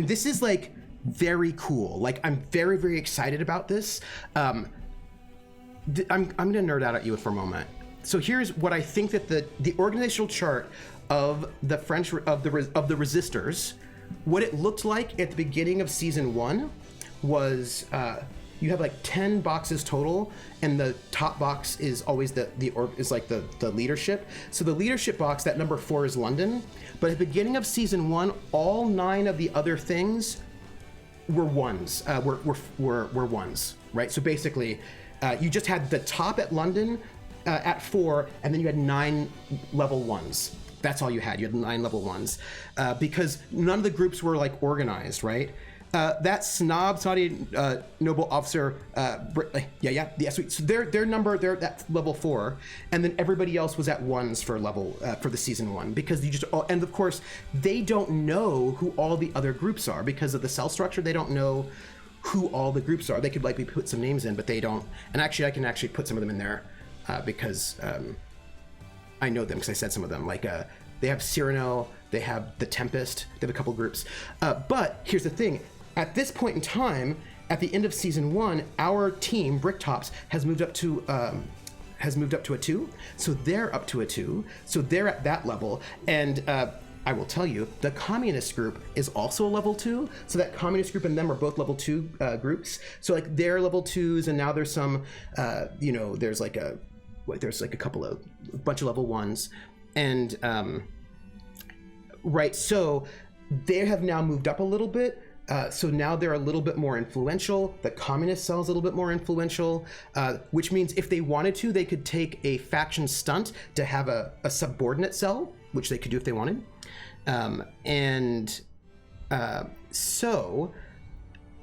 this is like very cool. Like, I'm very, very excited about this. I'm gonna nerd out at you for a moment. So here's what I think that the organizational chart of the French of the resistors, what it looked like at the beginning of season 1 was you have like 10 boxes total, and the top box is always the leadership. So the leadership box, that number 4 is London. But at the beginning of season 1, all 9 of the other things were ones. Were ones, right? So basically, you just had the top at London at 4, and then you had 9 level 1s. That's all you had. You had 9 level 1s because none of the groups were like organized, right? That snotty noble officer, sweet. So their number, they're at level 4, and then everybody else was at 1s for level for the season 1 because you just and of course they don't know who all the other groups are because of the cell structure. They don't know who all the groups are. They could likely put some names in, but they don't. And actually, I can actually put some of them in there because I know them because I said some of them. Like they have Cyrano, they have the Tempest, they have a couple groups. But here's the thing. At this point in time, at the end of season 1, our team, Bricktops, has moved up to a 2. So they're up to a 2. So they're at that level. And I will tell you, the communist group is also a level 2. So that communist group and them are both level 2 groups. So like they're level 2s, and now there's some, there's like a bunch of level 1s, and right. So they have now moved up a little bit. So now they're a little bit more influential. The communist cell is a little bit more influential, which means if they wanted to, they could take a faction stunt to have a subordinate cell, which they could do if they wanted. So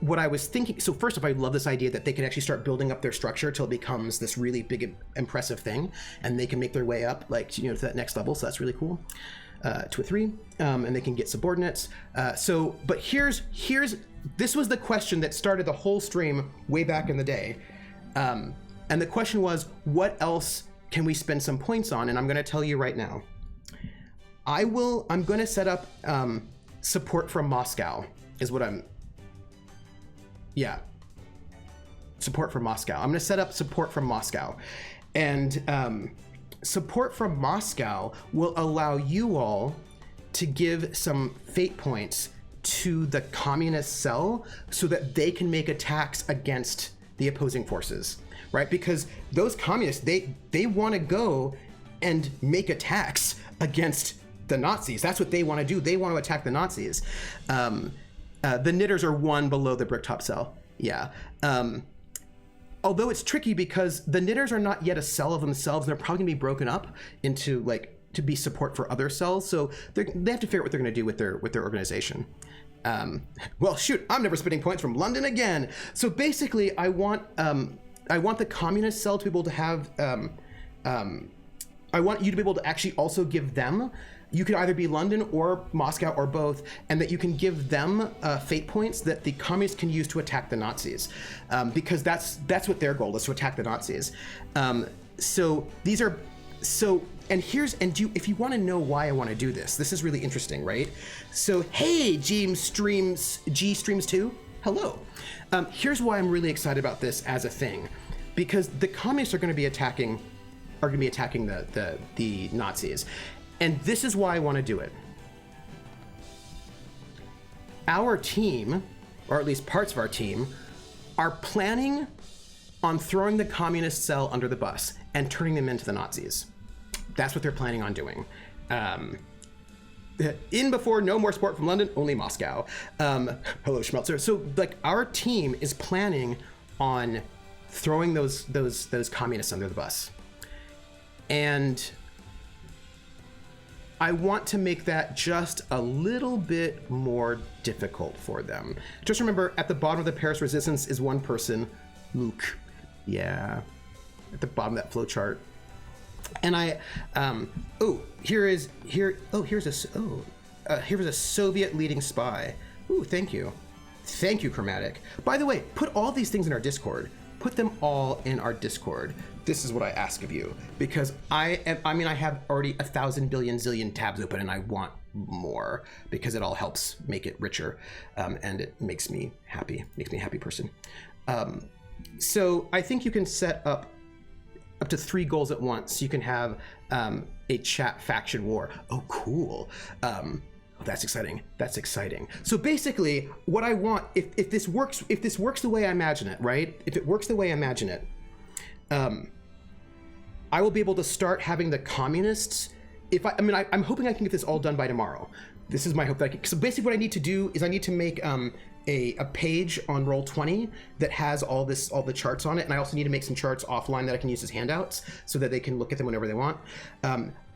what I was thinking, so first off, I love this idea that they can actually start building up their structure till it becomes this really big, impressive thing, and they can make their way up, like, to that next level. So that's really cool. To a 3, and they can get subordinates. But here's this was the question that started the whole stream way back in the day, and the question was, what else can we spend some points on? And I'm going to tell you right now. I'm going to set up support from Moscow. Is what I'm. Yeah. Support from Moscow. I'm going to set up support from Moscow, and. Support from Moscow will allow you all to give some fate points to the communist cell so that they can make attacks against the opposing forces, right? Because those communists, they want to go and make attacks against the Nazis. That's what they want to do. They want to attack the Nazis. The knitters are 1 below the Bricktop cell. Yeah. Although it's tricky because the knitters are not yet a cell of themselves. They're probably gonna be broken up into to be support for other cells. So they have to figure out what they're gonna do with their organization. Well, shoot, I'm never spending points from London again. So basically, I want the communist cell to be able to have I want you to be able to actually also give them, you could either be London or Moscow or both, and that you can give them fate points that the communists can use to attack the Nazis, because that's what their goal is, to attack the Nazis. So these are, if you want to know why I want to do this is really interesting, right? So hey, G Streams 2, hello. Here's why I'm really excited about this as a thing, because the communists are going to be attacking the Nazis. And this is why I want to do it. Our team, or at least parts of our team, are planning on throwing the communist cell under the bus and turning them into the Nazis. That's what they're planning on doing. In before, no more support from London, only Moscow. Hello, Schmelzer. So, like, our team is planning on throwing those communists under the bus. And I want to make that just a little bit more difficult for them. Just remember, at the bottom of the Paris resistance is one person, Luke. Yeah, at the bottom of that flowchart. And here's a Soviet leading spy. Ooh, thank you, Chromatic. By the way, put all these things in our Discord. Put them all in our Discord. This is what I ask of you, because I have already 1,000 billion zillion tabs open, and I want more because it all helps make it richer, and it makes me happy. Makes me a happy person. So I think you can set up to 3 goals at once. You can have a chat faction war. Oh, cool. Oh, that's exciting. That's exciting. So basically, what I want, if this works the way I imagine it, right? If it works the way I imagine it, I will be able to start having the communists. I'm hoping I can get this all done by tomorrow. This is my hope. So basically, what I need to do is I need to make a page on Roll20 that has all the charts on it, and I also need to make some charts offline that I can use as handouts so that they can look at them whenever they want.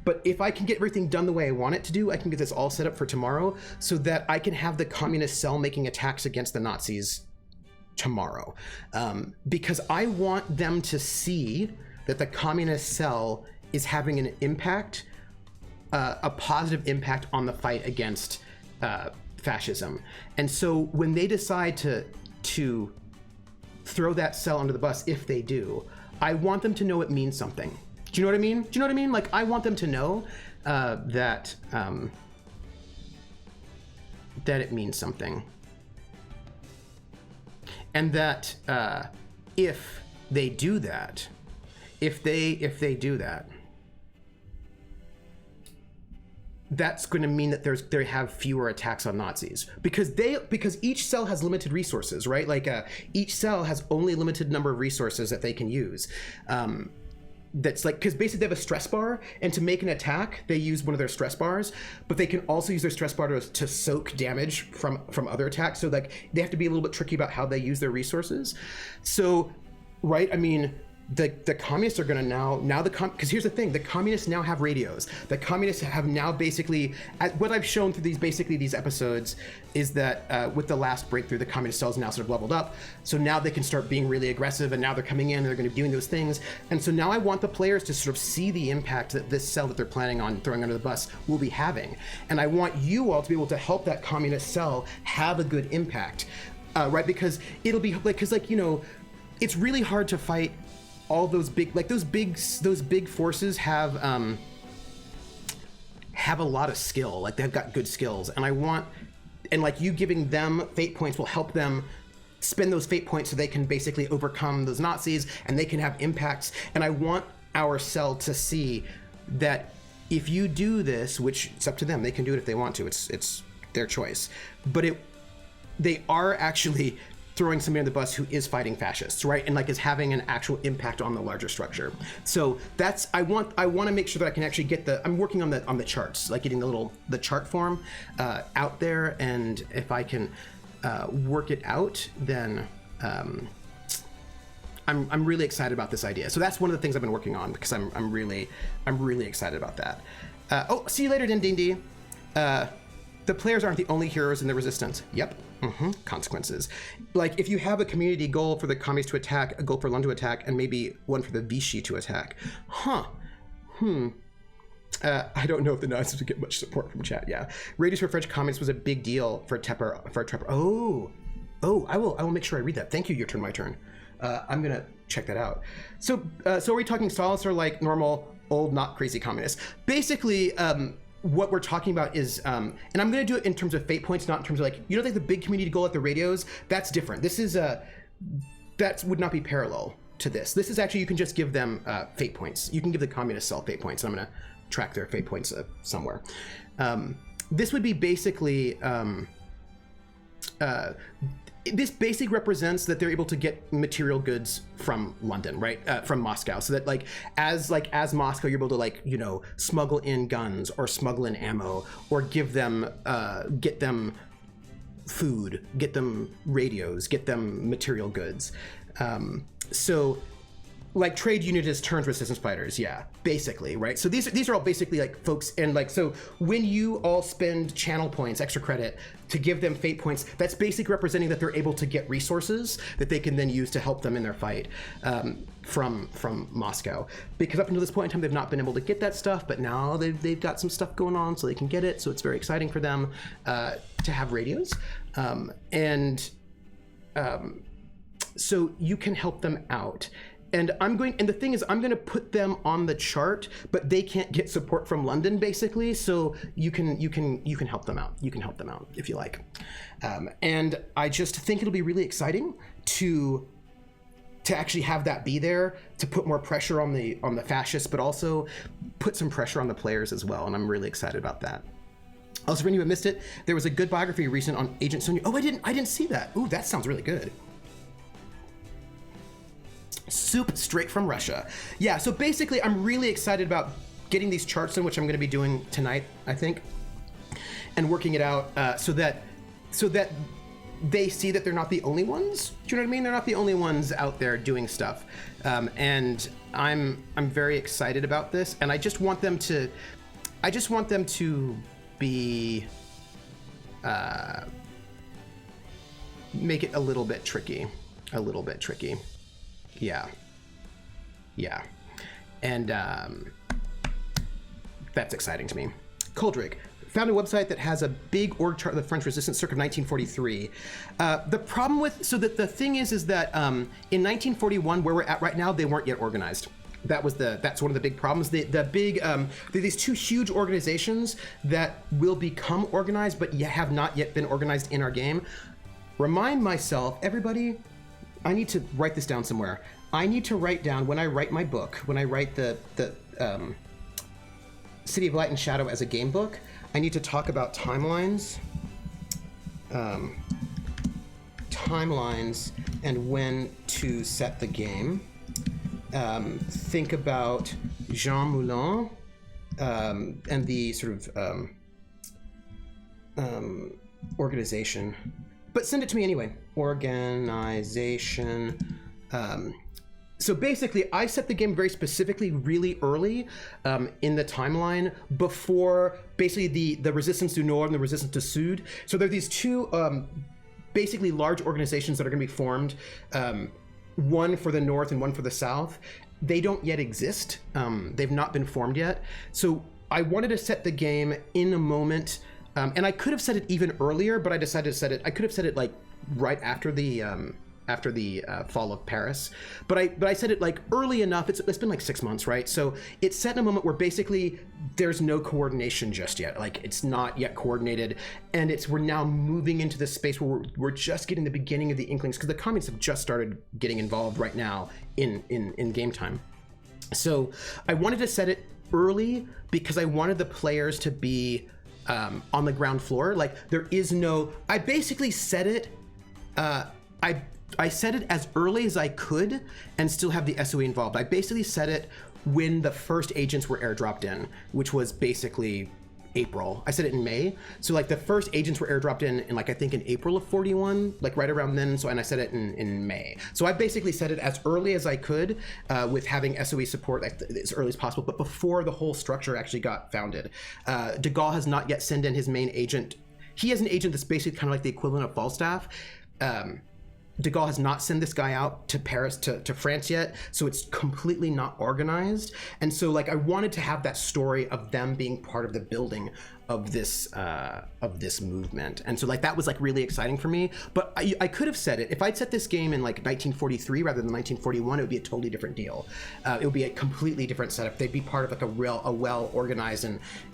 But if I can get everything done the way I want it to do, I can get this all set up for tomorrow so that I can have the communist cell making attacks against the Nazis tomorrow. Because I want them to see that the communist cell is having an impact, a positive impact on the fight against fascism. And so when they decide to throw that cell under the bus, if they do, I want them to know it means something. Do you know what I mean? Like, I want them to know that it means something. And that if they do that, if they do that, that's going to mean that they have fewer attacks on Nazis, because each cell has limited resources, right? Like each cell has only a limited number of resources that they can use. That's like, because basically they have a stress bar, and to make an attack they use one of their stress bars, but they can also use their stress bar to soak damage from other attacks. So like they have to be a little bit tricky about how they use their resources. So, right, I mean, the communists are going to because here's the thing, the communists now have radios. The communists have now basically, what I've shown through these episodes is that with the last breakthrough, the communist cells now sort of leveled up. So now they can start being really aggressive, and now they're coming in and they're going to be doing those things. And so now I want the players to sort of see the impact that this cell that they're planning on throwing under the bus will be having. And I want you all to be able to help that communist cell have a good impact, right? Because it'll be like, it's really hard to fight all those big forces have a lot of skill. Like, they've got good skills, and like you giving them fate points will help them spend those fate points so they can basically overcome those Nazis and they can have impacts. And I want our cell to see that if you do this, which it's up to them, they can do it if they want to. It's their choice. But they are actually throwing somebody on the bus who is fighting fascists, right? And like is having an actual impact on the larger structure. So that's, I want to make sure that I can actually get I'm working on the charts, like getting the chart form out there. And if I can work it out, then I'm really excited about this idea. So that's one of the things I've been working on, because I'm really excited about that. Oh, see you later, Din Din Dee. The players aren't the only heroes in the resistance. Yep. Consequences. Like, if you have a community goal for the commies to attack, a goal for London to attack, and maybe one for the Vichy to attack. I don't know if the Nazis would get much support from chat. Yeah, radios for French communists was a big deal for Tepper. Oh, I will make sure I read that. Thank you. Your turn, my turn. I'm gonna check that out. So are we talking Stalists or like normal, old, not crazy communists? Basically, what we're talking about is, and I'm gonna do it in terms of fate points, not in terms of like, you know, like the big community goal at the radios. That's different. This is that would not be parallel to this. This is actually, you can just give them fate points. You can give the communist cell fate points. I'm gonna track their fate points somewhere. This would be basically, this basically represents that they're able to get material goods from London, right? From Moscow. So that like as Moscow, you're able to like, you know, smuggle in guns or smuggle in ammo or give them, get them food, get them radios, get them material goods. So like trade unitist turns resistance fighters, yeah, basically, right? So these are all basically like folks, and like, so when you all spend channel points, extra credit, to give them fate points, that's basically representing that they're able to get resources that they can then use to help them in their fight from Moscow. Because up until this point in time, they've not been able to get that stuff, but now they've got some stuff going on, so they can get it. So it's very exciting for them to have radios, so you can help them out. And the thing is, I'm going to put them on the chart, but they can't get support from London, basically. So you can help them out. You can help them out if you like. And I just think it'll be really exciting to actually have that be there, to put more pressure on the fascists, but also put some pressure on the players as well. And I'm really excited about that. Also, for anyone who missed it, there was a good biography recent on Agent Sonia. Oh, I didn't see that. Ooh, that sounds really good. Soup straight from Russia. Yeah, so basically I'm really excited about getting these charts in, which I'm going to be doing tonight, I think, and working it out so that they see that they're not the only ones. Do you know what I mean? They're not the only ones out there doing stuff. And I'm very excited about this, and I just want them to be make it a little bit tricky. Yeah. And that's exciting to me. Coldrick found a website that has a big org chart of the French resistance circa 1943. The problem with, so that the thing is that in 1941, where we're at right now, they weren't yet organized. That's one of the big problems. These two huge organizations that will become organized, but have not yet been organized in our game. Remind myself, everybody, I need to write this down somewhere. I need to write down, when I write my book, when I write the City of Light and Shadow as a game book, I need to talk about timelines, and when to set the game. Think about Jean Moulin and the sort of organization. But send it to me anyway. Organization. So basically, I set the game very specifically really early in the timeline before basically the Resistance du Nord and the Resistance du Sud. So there are these two basically large organizations that are going to be formed, one for the North and one for the South. They don't yet exist. They've not been formed yet. So I wanted to set the game in a moment, and I could have set it even earlier, but I decided to set it, I could have set it like right after the fall of Paris, but I said it like early enough. It's been like 6 months, right? So it's set in a moment where basically there's no coordination just yet. Like it's not yet coordinated, and we're now moving into this space where we're just getting the beginning of the inklings, because the communists have just started getting involved right now in game time. So I wanted to set it early because I wanted the players to be on the ground floor. Like there is no. I basically set it. I set it as early as I could and still have the SOE involved. I basically set it when the first agents were airdropped in, which was basically April. I set it in May. So like the first agents were airdropped in like I think in April of 41, like right around then. So, and I set it in May. So I basically set it as early as I could with having SOE support as early as possible, but before the whole structure actually got founded. De Gaulle has not yet sent in his main agent. He has an agent that's basically kind of like the equivalent of Falstaff. de Gaulle has not sent this guy out to Paris, to France yet, so it's completely not organized. And so like I wanted to have that story of them being part of the building of this movement. And so like that was like really exciting for me. But I could have said it if I'd set this game in like 1943 rather than 1941, it would be a totally different deal. It would be a completely different setup. They'd be part of like a well organized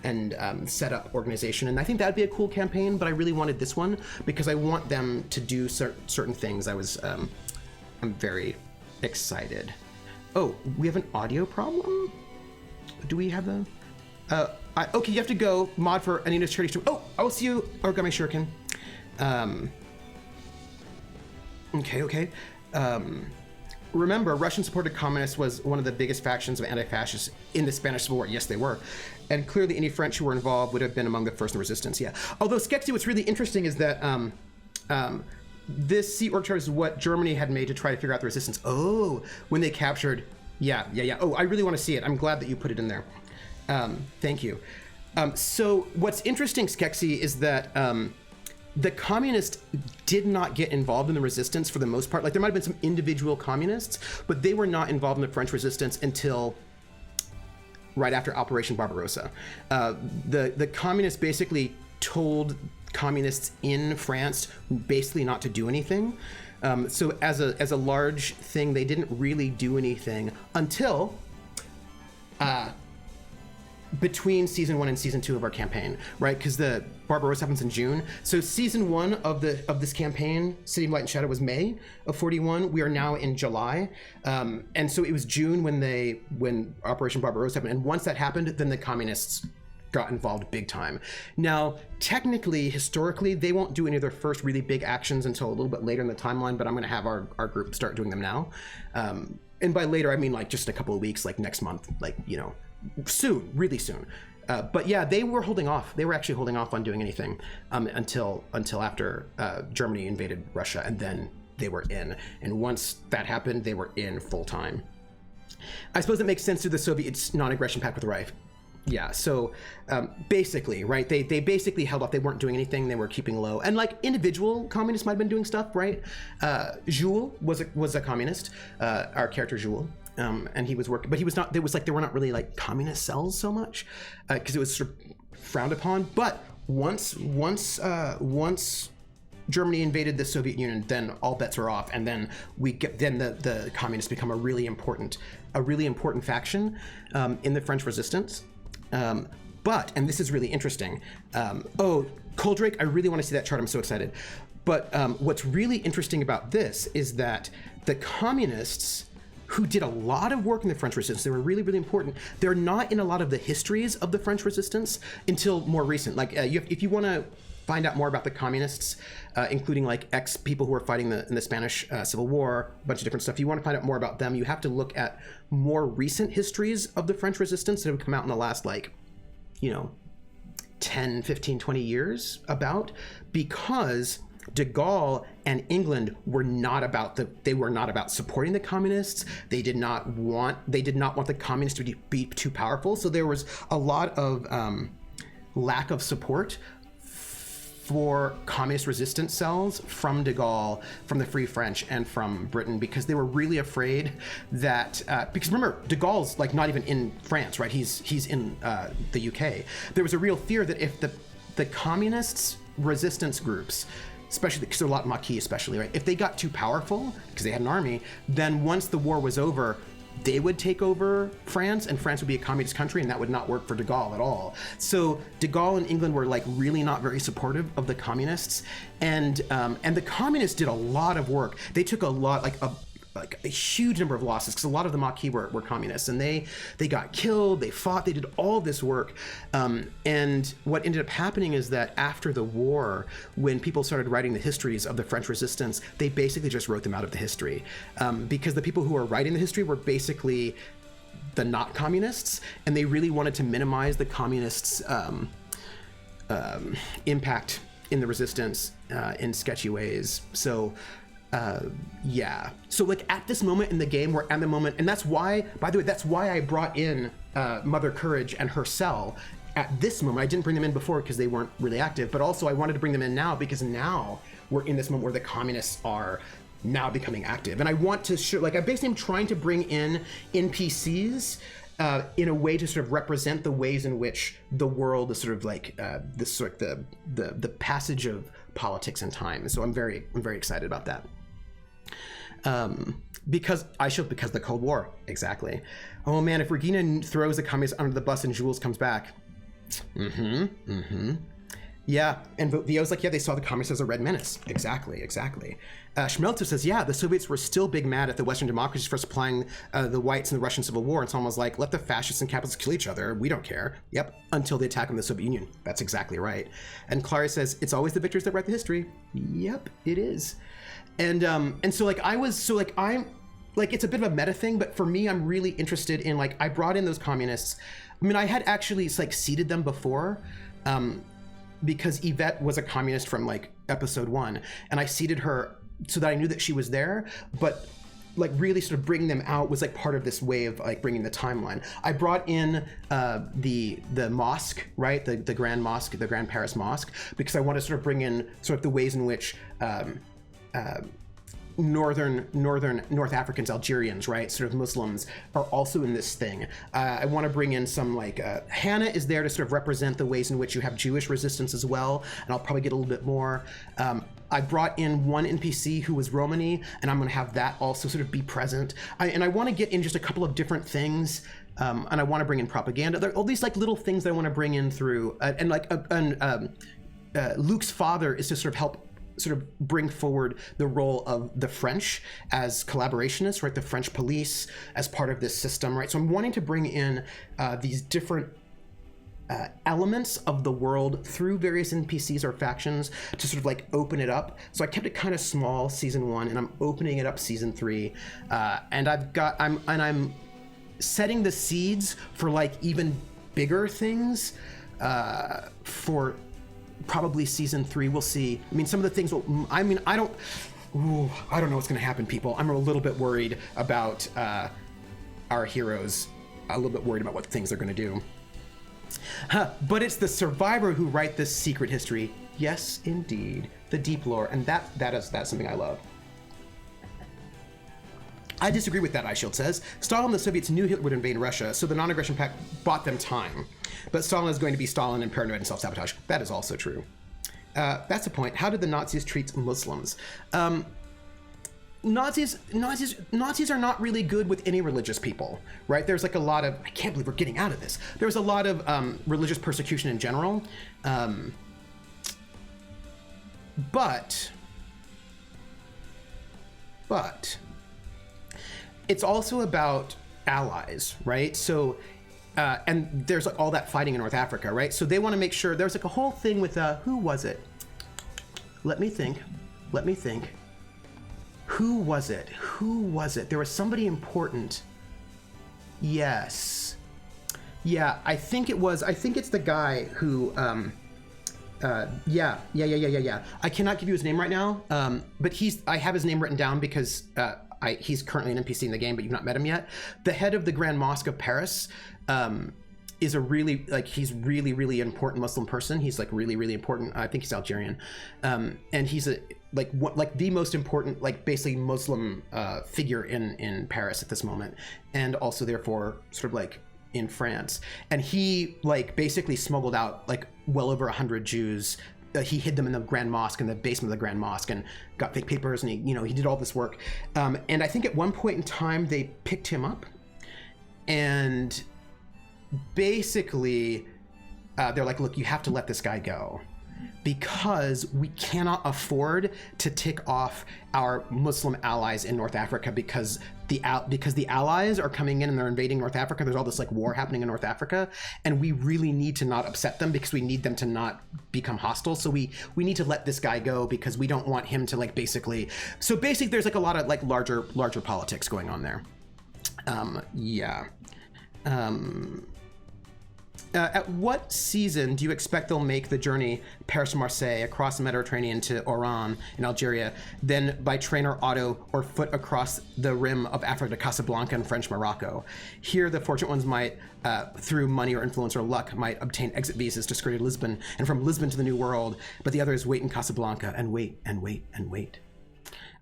and set up organization. And I think that'd be a cool campaign. But I really wanted this one because I want them to do certain things. I'm very excited. Oh, we have an audio problem? Do we have the? Okay, you have to go. Mod for Anita's charity stream. Oh, I will see you, Origami Shuriken. Okay. Remember, Russian-supported communists was one of the biggest factions of anti-fascists in the Spanish Civil War. Yes, they were. And clearly any French who were involved would have been among the first in resistance, yeah. Although, Skeksis, what's really interesting is that this Sea Org Chart is what Germany had made to try to figure out the resistance. Oh, when they captured... Yeah. Oh, I really want to see it. I'm glad that you put it in there. Thank you. So what's interesting, Skeksis, is that the communists did not get involved in the resistance for the most part. Like there might have been some individual communists, but they were not involved in the French resistance until right after Operation Barbarossa. The communists basically told communists in France basically not to do anything. So as a large thing, they didn't really do anything until between season 1 and season 2 of our campaign, right? Because the Barbarossa happens in June. So season 1 of this campaign, City of Light and Shadow, was May of 41. We are now in July, and so it was June when Operation Barbarossa happened. And once that happened, then the communists got involved big time. Now, technically, historically, they won't do any of their first really big actions until a little bit later in the timeline. But I'm going to have our group start doing them now. And by later, I mean like just a couple of weeks, like next month, like soon, really soon. But yeah, they were holding off. They were actually holding off on doing anything until after Germany invaded Russia, and then they were in. And once that happened, they were in full time. I suppose it makes sense through the Soviets' non-aggression pact with the Reich. Yeah, so basically, right, they basically held off. They weren't doing anything. They were keeping low. And like individual communists might have been doing stuff, right? Jules was a communist, our character Jules. And he was working, but he was not, there were not really like communist cells so much, because it was sort of frowned upon. But once Germany invaded the Soviet Union, then all bets are off, and then the communists become a really important faction in the French resistance. But, and this is really interesting. Coldrake, I really want to see that chart. I'm so excited. But what's really interesting about this is that the communists, who did a lot of work in the French resistance, they were really, really important. They're not in a lot of the histories of the French resistance until more recent. Like, if you want to find out more about the communists, including like ex-people who were fighting in the Spanish Civil War, a bunch of different stuff, you want to find out more about them, you have to look at more recent histories of the French resistance that have come out in the last, 10, 15, 20 years because de Gaulle and England were not about supporting the communists. They did not want the communists to be too powerful. So there was a lot of lack of support for communist resistance cells from de Gaulle, from the Free French, and from Britain, because they were really afraid that because remember, de Gaulle's like not even in France, right? He's in the UK. There was a real fear that if the communists resistance groups, especially because there are a lot of Maquis especially, right? If they got too powerful, because they had an army, then once the war was over, they would take over France, and France would be a communist country, and that would not work for de Gaulle at all. So de Gaulle and England were like really not very supportive of the communists, and the communists did a lot of work. They took a lot, like a huge number of losses, because a lot of the Maquis were communists, and they got killed, they fought, they did all this work. And what ended up happening is that after the war, when people started writing the histories of the French resistance, they basically just wrote them out of the history, because the people who were writing the history were basically the not communists, and they really wanted to minimize the communists' impact in the resistance in sketchy ways. So yeah. So like at this moment in the game, we're at the moment, and that's why, by the way, that's why I brought in Mother Courage and her cell at this moment. I didn't bring them in before because they weren't really active, but also I wanted to bring them in now because now we're in this moment where the communists are now becoming active. And I want to show, like, I basically am trying to bring in NPCs in a way to sort of represent the ways in which the world is sort of like this sort of the passage of politics and time. So I'm very excited about that. Because the Cold War, exactly. Oh man, if Regina throws the communists under the bus and Jules comes back. Yeah, and Vio's like, yeah, they saw the communists as a red menace. Exactly. Schmelzer says, yeah, the Soviets were still big mad at the Western democracies for supplying the whites in the Russian Civil War, and someone was like, let the fascists and capitalists kill each other. We don't care. Yep, until they attack on the Soviet Union. That's exactly right. And Clary says, it's always the victors that write the history. Yep, it is. And so like I'm like, it's a bit of a meta thing, but for me, I'm really interested in, like, I brought in those communists. I mean, I had actually like seeded them before, because Yvette was a communist from like episode 1, and I seeded her so that I knew that she was there, but like really sort of bringing them out was like part of this way of like bringing the timeline. I brought in the mosque, right? The Grand Mosque, the Grand Paris Mosque, because I want to sort of bring in sort of the ways in which North Africans, Algerians, right, sort of Muslims are also in this thing. I want to bring in some like Hannah is there to sort of represent the ways in which you have Jewish resistance as well, and I'll probably get a little bit more. I brought in one NPC who was Romani, and I'm going to have that also sort of be present. And I want to get in just a couple of different things, and I want to bring in propaganda. There are all these like little things that I want to bring in through, and like Luke's father is to sort of help sort of bring forward the role of the French as collaborationists, right? The French police as part of this system, right? So I'm wanting to bring in these different elements of the world through various NPCs or factions to sort of like open it up. So I kept it kind of small season 1, and I'm opening it up season 3, and I'm setting the seeds for like even bigger things for probably season 3. We'll see. I mean, some of the things I don't know what's going to happen, people. I'm a little bit worried about our heroes, a little bit worried about what things they're going to do. But it's the survivor who write this secret history. Yes, indeed. The deep lore. And that's something I love. I disagree with that, iShield says. Stalin and the Soviets knew Hitler would invade Russia, so the non-aggression pact bought them time. But Stalin is going to be Stalin and paranoid and self-sabotage. That is also true. That's a point. How did the Nazis treat Muslims? Nazis are not really good with any religious people, right? There's like a lot of, I can't believe we're getting out of this. There's a lot of religious persecution in general. But it's also about allies, right? So, and there's like all that fighting in North Africa, right? So they want to make sure, there's like a whole thing with, who was it? Let me think. Who was it? There was somebody important. Yes. Yeah, I think it's the guy who, yeah. I cannot give you his name right now, but I have his name written down because, he's currently an NPC in the game, but you've not met him yet. The head of the Grand Mosque of Paris is a really, like, he's really, really important Muslim person. He's like really, really important. I think he's Algerian. And he's the most important, like basically Muslim figure in Paris at this moment. And also therefore sort of like in France. And he like basically smuggled out like well over 100 Jews. He hid them in the Grand Mosque, in the basement of the Grand Mosque, and got fake papers, and he did all this work. And I think at one point in time they picked him up, and basically they're like, look, you have to let this guy go, because we cannot afford to tick off our Muslim allies in North Africa, because the allies are coming in and they're invading North Africa. There's all this like war happening in North Africa, and we really need to not upset them, because we need them to not become hostile. So we need to let this guy go, because we don't want him to like basically there's like a lot of like larger politics going on there. At what season do you expect they'll make the journey Paris to Marseille, across the Mediterranean to Oran in Algeria, then by train or auto or foot across the rim of Africa to Casablanca and French Morocco? Here, the fortunate ones might, through money or influence or luck, might obtain exit visas to skirted Lisbon, and from Lisbon to the New World, but the others wait in Casablanca and wait and wait and wait.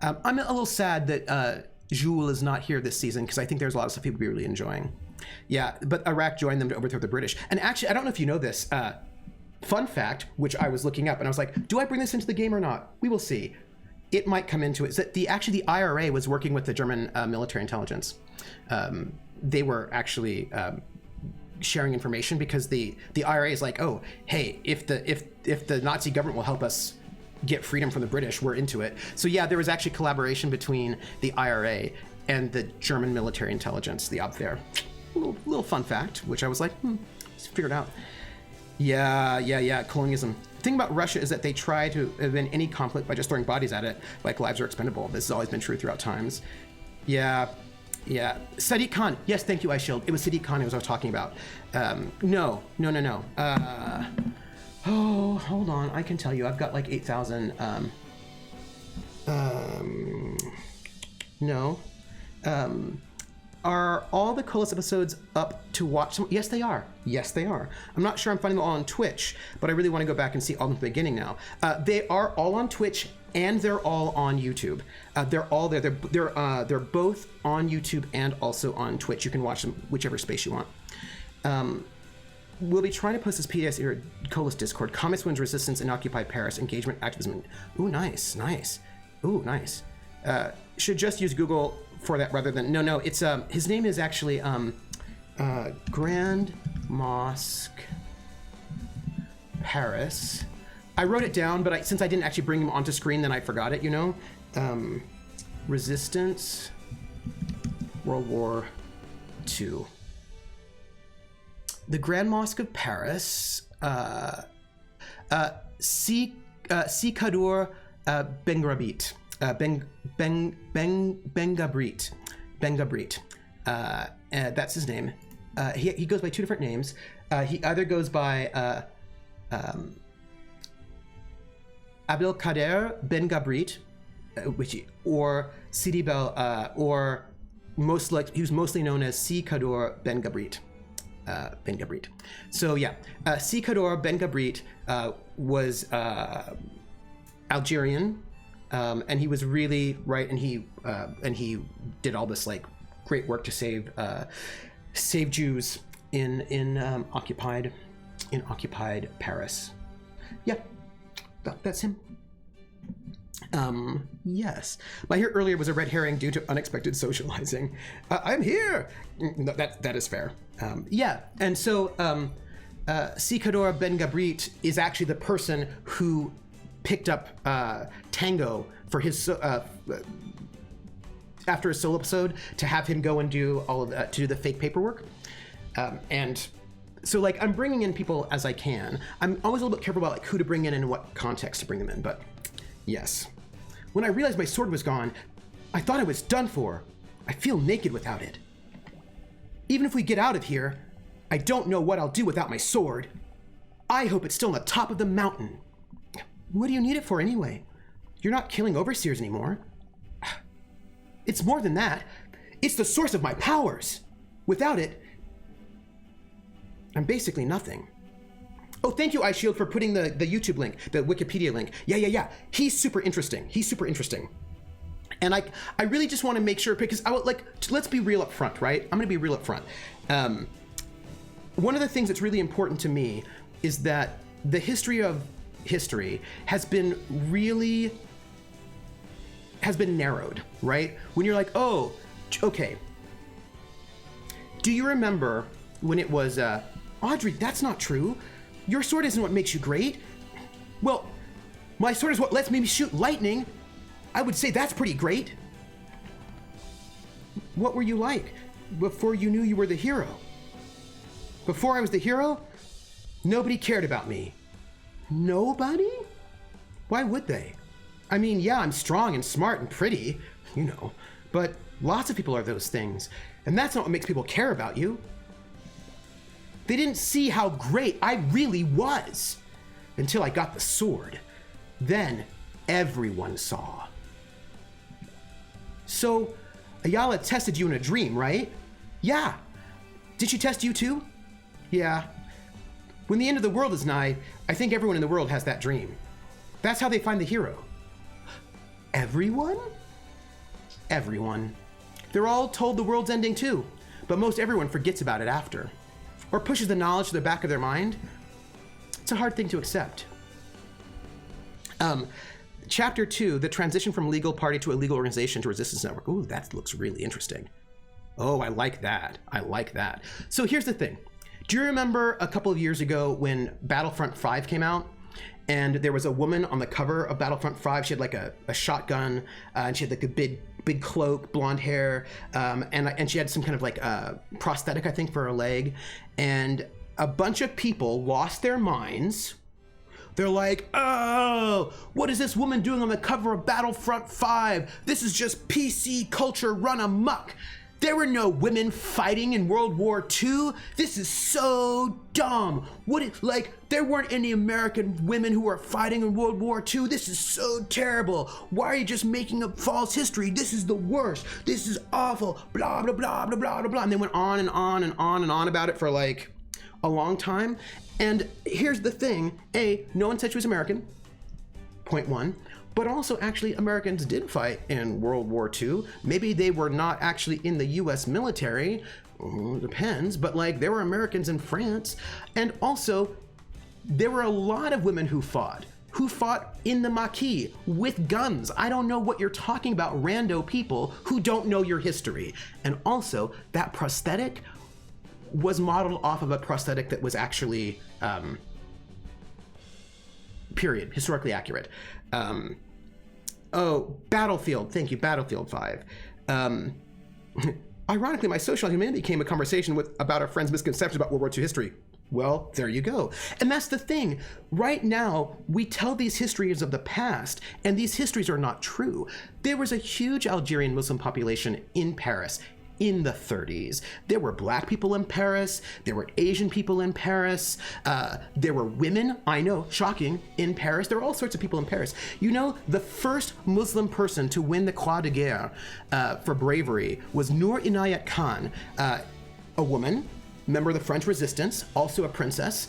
I'm a little sad that Jules is not here this season because I think there's a lot of stuff people would be really enjoying. Yeah, but Iraq joined them to overthrow the British. And actually, I don't know if you know this. Fun fact, which I was looking up, and I was like, do I bring this into the game or not? We will see. It might come into it. Is that the IRA was working with the German military intelligence. They were actually sharing information because the IRA is like, oh, hey, if the Nazi government will help us get freedom from the British, we're into it. So yeah, there was actually collaboration between the IRA and the German military intelligence, the Abwehr. Little fun fact, which I was like, let's figure it out. Yeah, colonialism. The thing about Russia is that they try to win any conflict by just throwing bodies at it, like lives are expendable. This has always been true throughout times. Yeah. Sadiq Khan. Yes, thank you, iShield. It was Sadiq Khan who I was talking about. No. Oh, hold on. I can tell you. I've got like 8,000. No. Are all the Colas episodes up to watch? Yes, they are. I'm not sure I'm finding them all on Twitch, but I really want to go back and see all from the beginning now. They are all on Twitch and they're all on YouTube. They're all there. They're both on YouTube and also on Twitch. You can watch them whichever space you want. We'll be trying to post this PDS here at Colas Discord. Communist wins resistance in occupied Paris. Engagement activism. Ooh, nice. Ooh, nice. Should just use Google for that rather than no. It's his name is actually Grand Mosque Paris. I wrote it down, but since I didn't actually bring him onto screen, then I forgot it. Resistance, World War II. The Grand Mosque of Paris. Si Kadour Bengrabit. Bengabrit. That's his name. He goes by two different names. He either goes by Abdelkader Bengabrit, or Sidi Bel, or he was mostly known as Si Kadour Bengabrit. So yeah, Si Kadour Bengabrit was Algerian. And he was really right, and he did all this like great work to save Jews in occupied Paris. Yeah, that's him. Yes. My here earlier was a red herring due to unexpected socializing. I'm here. No, that is fair. Yeah, and so Si Kadour Bengabrit is actually the person who picked up Tango for his after his solo episode to have him go and do all of to do the fake paperwork, and so like I'm bringing in people as I can. I'm always a little bit careful about like who to bring in and what context to bring them in. But yes, when I realized my sword was gone, I thought I was done for. I feel naked without it. Even if we get out of here, I don't know what I'll do without my sword. I hope it's still on the top of the mountain. What do you need it for anyway? You're not killing overseers anymore. It's more than that. It's the source of my powers. Without it, I'm basically nothing. Oh, thank you, iShield, for putting the YouTube link, the Wikipedia link. Yeah. He's super interesting. And I really just want to make sure, because let's be real up front, right? I'm going to be real up front. One of the things that's really important to me is that the history of history has been narrowed, right? When you're like, oh, okay. Do you remember when it was, Audrey, that's not true. Your sword isn't what makes you great. Well, my sword is what lets me shoot lightning. I would say that's pretty great. What were you like before you knew you were the hero? Before I was the hero, nobody cared about me. Nobody? Why would they? I mean, yeah, I'm strong and smart and pretty, but lots of people are those things, and that's not what makes people care about you. They didn't see how great I really was until I got the sword. Then everyone saw. So, Ayala tested you in a dream, right? Yeah. Did she test you too? Yeah. When the end of the world is nigh, I think everyone in the world has that dream. That's how they find the hero. Everyone? everyone. They're all told the world's ending too, but most everyone forgets about it after, or pushes the knowledge to the back of their mind. It's a hard thing to accept. Chapter 2, the transition from legal party to a legal organization to resistance network. Ooh, that looks really interesting. Oh, I like that. I like that. So here's the thing. Do you remember a couple of years ago when Battlefront 5 came out? And there was a woman on the cover of Battlefront 5. She had like a shotgun, and she had like a big cloak, blonde hair, and she had some kind of like prosthetic, I think, for her leg. And a bunch of people lost their minds. They're like, oh, what is this woman doing on the cover of Battlefront 5? This is just PC culture run amok. There were no women fighting in World War II. This is so dumb. There weren't any American women who were fighting in World War II. This is so terrible. Why are you just making up false history? This is the worst. This is awful. Blah, blah, blah, blah, blah, blah, blah. And they went on and on and on and on about it for like a long time. And here's the thing. A, no one said she was American. Point one. But also, actually, Americans did fight in World War II. Maybe they were not actually in the US military. Depends. But like, there were Americans in France. And also, there were a lot of women who fought in the Maquis with guns. I don't know what you're talking about, rando people who don't know your history. And also, that prosthetic was modeled off of a prosthetic that was actually, historically accurate. Battlefield. Thank you, Battlefield 5. Ironically, my social humanity became a conversation about our friends' misconceptions about World War II history. Well, there you go. And that's the thing. Right now, we tell these histories of the past, and these histories are not true. There was a huge Algerian Muslim population in Paris in the 30s. There were black people in Paris. There were Asian people in Paris. There were women, I know, shocking, in Paris. There were all sorts of people in Paris. You know, the first Muslim person to win the Croix de Guerre for bravery was Noor Inayat Khan, a woman, member of the French Resistance, also a princess.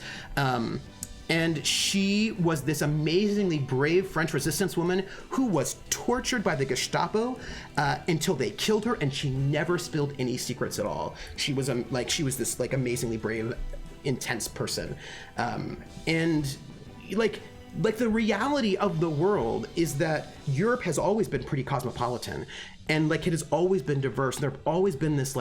And she was this amazingly brave French resistance woman who was tortured by the Gestapo until they killed her, and she never spilled any secrets at all. She was this like amazingly brave, intense person. And like the reality of the world is that Europe has always been pretty cosmopolitan. And like it has always been diverse. There have always been this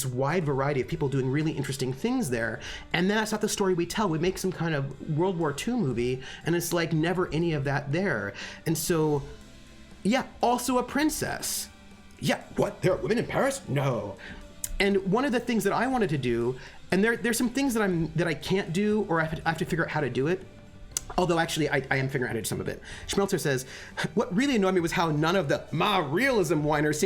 wide variety of people doing really interesting things there. And that's not the story we tell. We make some kind of World War II movie, and it's like never any of that there. And so, yeah, also a princess. Yeah, what? There are women in Paris? No. And one of the things that I wanted to do, and there's some things that I can't do, or I have to figure out how to do it. Although actually, I am figuring out how to do some of it. Schmelzer says, what really annoyed me was how none of the realism whiners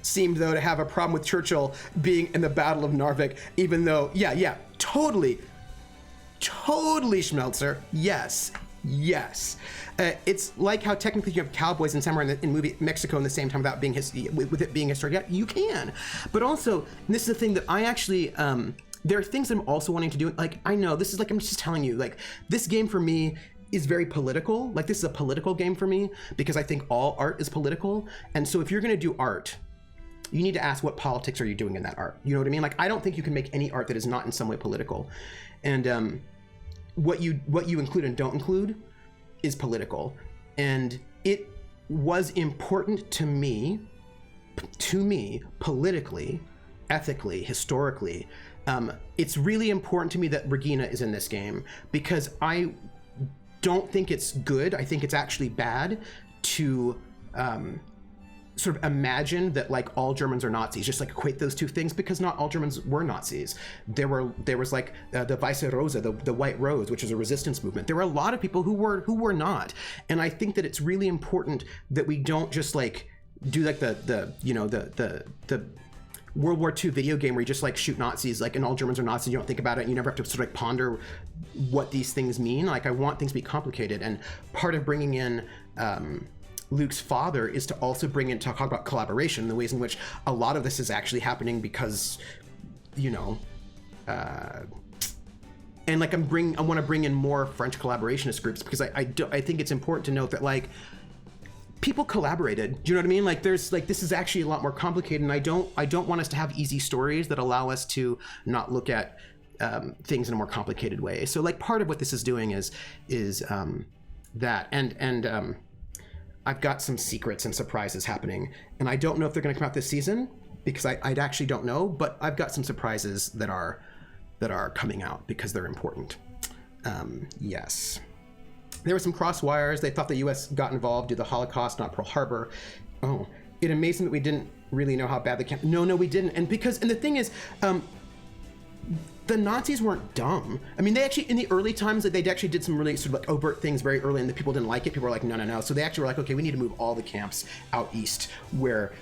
seemed though to have a problem with Churchill being in the Battle of Narvik, even though, totally Schmelzer, yes. It's like how technically you have cowboys and samurai in movie Mexico in the same time without being with it being historic. Yeah, you can. But also, and this is the thing that I actually, there are things I'm also wanting to do. Like, I know, this is like, I'm just telling you, like, this game for me is very political. Like, this is a political game for me because I think all art is political. And so if you're going to do art, you need to ask what politics are you doing in that art? You know what I mean? Like, I don't think you can make any art that is not in some way political. And what you include and don't include is political. And it was important to me, politically, ethically, historically. It's really important to me that Regina is in this game because I don't think it's good. I think it's actually bad to sort of imagine that like all Germans are Nazis, just like equate those two things, because not all Germans were Nazis. There was like the Weiße Rose, the White Rose, which is a resistance movement. There were a lot of people who were not. And I think that it's really important that we don't just like do like the World War II video game where you just like shoot Nazis, like, and all Germans are Nazis, you don't think about it, and you never have to sort of like ponder what these things mean. Like, I want things to be complicated, and part of bringing in Luke's father is to also bring in, to talk about collaboration, the ways in which a lot of this is actually happening because, and like I want to bring in more French collaborationist groups because I think it's important to note that like people collaborated. Do you know what I mean? Like there's like, this is actually a lot more complicated, and I don't want us to have easy stories that allow us to not look at things in a more complicated way. So like part of what this is doing is that, and I've got some secrets and surprises happening, and I don't know if they're going to come out this season because I actually don't know, but I've got some surprises that are coming out because they're important. Yes. There were some cross wires. They thought the U.S. got involved due to the Holocaust, not Pearl Harbor. Oh, it amazed me that we didn't really know how bad the camp. No, we didn't. And the thing is, the Nazis weren't dumb. I mean, they actually, in the early times, they actually did some really sort of like overt things very early, and the people didn't like it. People were like, no. So they actually were like, okay, we need to move all the camps out east where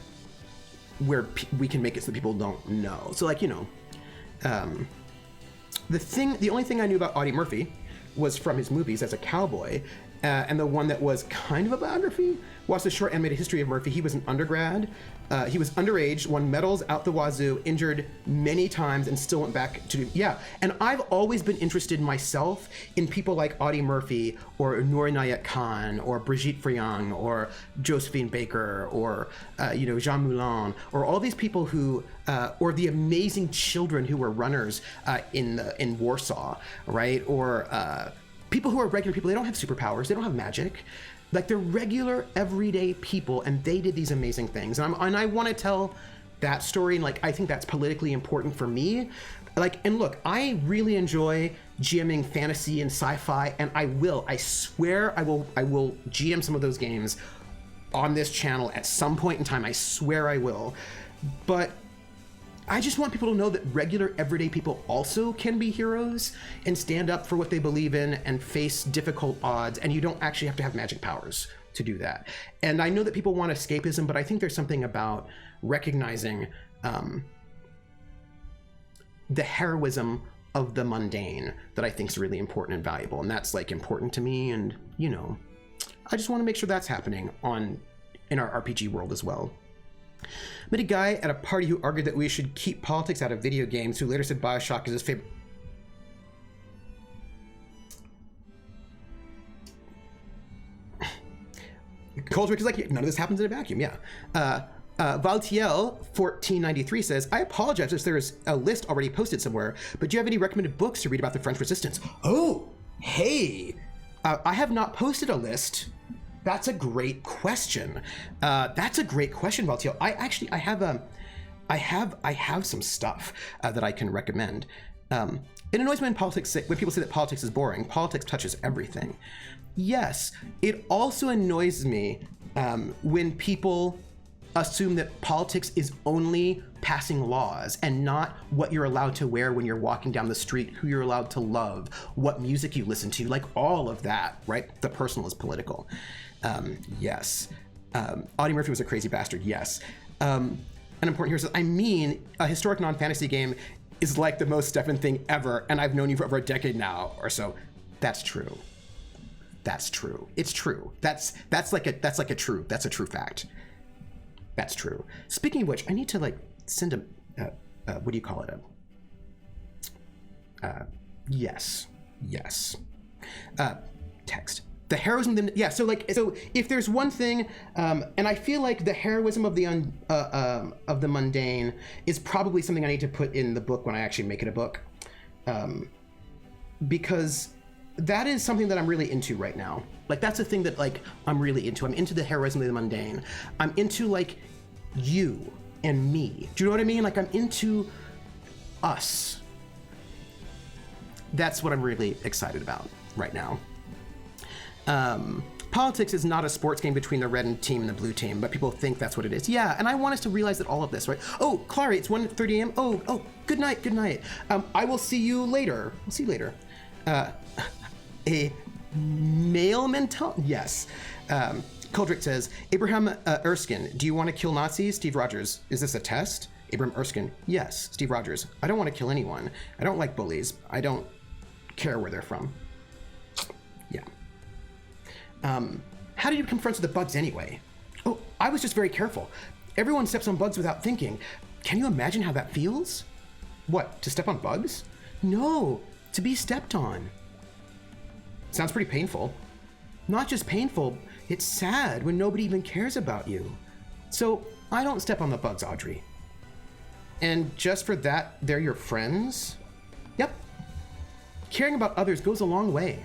we can make it so people don't know. So like, you know, the only thing I knew about Audie Murphy was from his movies as a cowboy, and the one that was kind of a biography was the short animated history of Murphy. He was an undergrad. He was underage, won medals out the wazoo, injured many times, and still went back to, yeah. And I've always been interested myself in people like Audie Murphy or Noor Inayat Khan or Brigitte Friang or Josephine Baker or, Jean Moulin, or all these people who, or the amazing children who were runners in Warsaw, right? Or people who are regular people. They don't have superpowers. They don't have magic. Like they're regular, everyday people, and they did these amazing things. And I want to tell that story, and like I think that's politically important for me. Like, and look, I really enjoy GMing fantasy and sci-fi, and I swear I will GM some of those games on this channel at some point in time. I swear I will. But I just want people to know that regular, everyday people also can be heroes and stand up for what they believe in and face difficult odds, and you don't actually have to have magic powers to do that. And I know that people want escapism, but I think there's something about recognizing the heroism of the mundane that I think is really important and valuable, and that's like important to me, and I just want to make sure that's happening in our RPG world as well. Met a guy at a party who argued that we should keep politics out of video games, who later said BioShock is his favorite. Coldrick is like, none of this happens in a vacuum, yeah. Valtiel 1493 says, I apologize if there is a list already posted somewhere, but do you have any recommended books to read about the French Resistance? Oh, hey, I have not posted a list. That's a great question. Valtiel. I have some stuff that I can recommend. It annoys me when people say that politics is boring. Politics touches everything. Yes, it also annoys me when people assume that politics is only passing laws and not what you're allowed to wear when you're walking down the street, who you're allowed to love, what music you listen to, like all of that, right? The personal is political. Yes. Audie Murphy was a crazy bastard, yes. An important here says, I mean, a historic non-fantasy game is like the most Stefan thing ever, and I've known you for over a decade now or so. That's true. That's true. It's true. That's a true fact. That's true. Speaking of which, I need to like send what do you call it? Yes. Text. The heroism, so if there's one thing, and I feel like the heroism of the mundane is probably something I need to put in the book when I actually make it a book, because that is something that I'm really into right now. Like that's a thing that like I'm really into. I'm into the heroism of the mundane. I'm into like you and me. Do you know what I mean? Like I'm into us. That's what I'm really excited about right now. Politics is not a sports game between the red team and the blue team, but people think that's what it is. Yeah, and I want us to realize that all of this, right? Oh, Clary, it's 1:30 a.m. Oh, good night. I will see you later. We'll see you later. A male mental, yes. Coldrick says, Abraham Erskine, do you want to kill Nazis? Steve Rogers, is this a test? Abraham Erskine, yes. Steve Rogers, I don't want to kill anyone. I don't like bullies. I don't care where they're from. Yeah. How did you confront the bugs anyway? Oh, I was just very careful. Everyone steps on bugs without thinking. Can you imagine how that feels? What, to step on bugs? No, to be stepped on. Sounds pretty painful. Not just painful, It's sad when nobody even cares about you. So I don't step on the bugs, Audrey. And just for that, they're your friends? Yep. Caring about others goes a long way.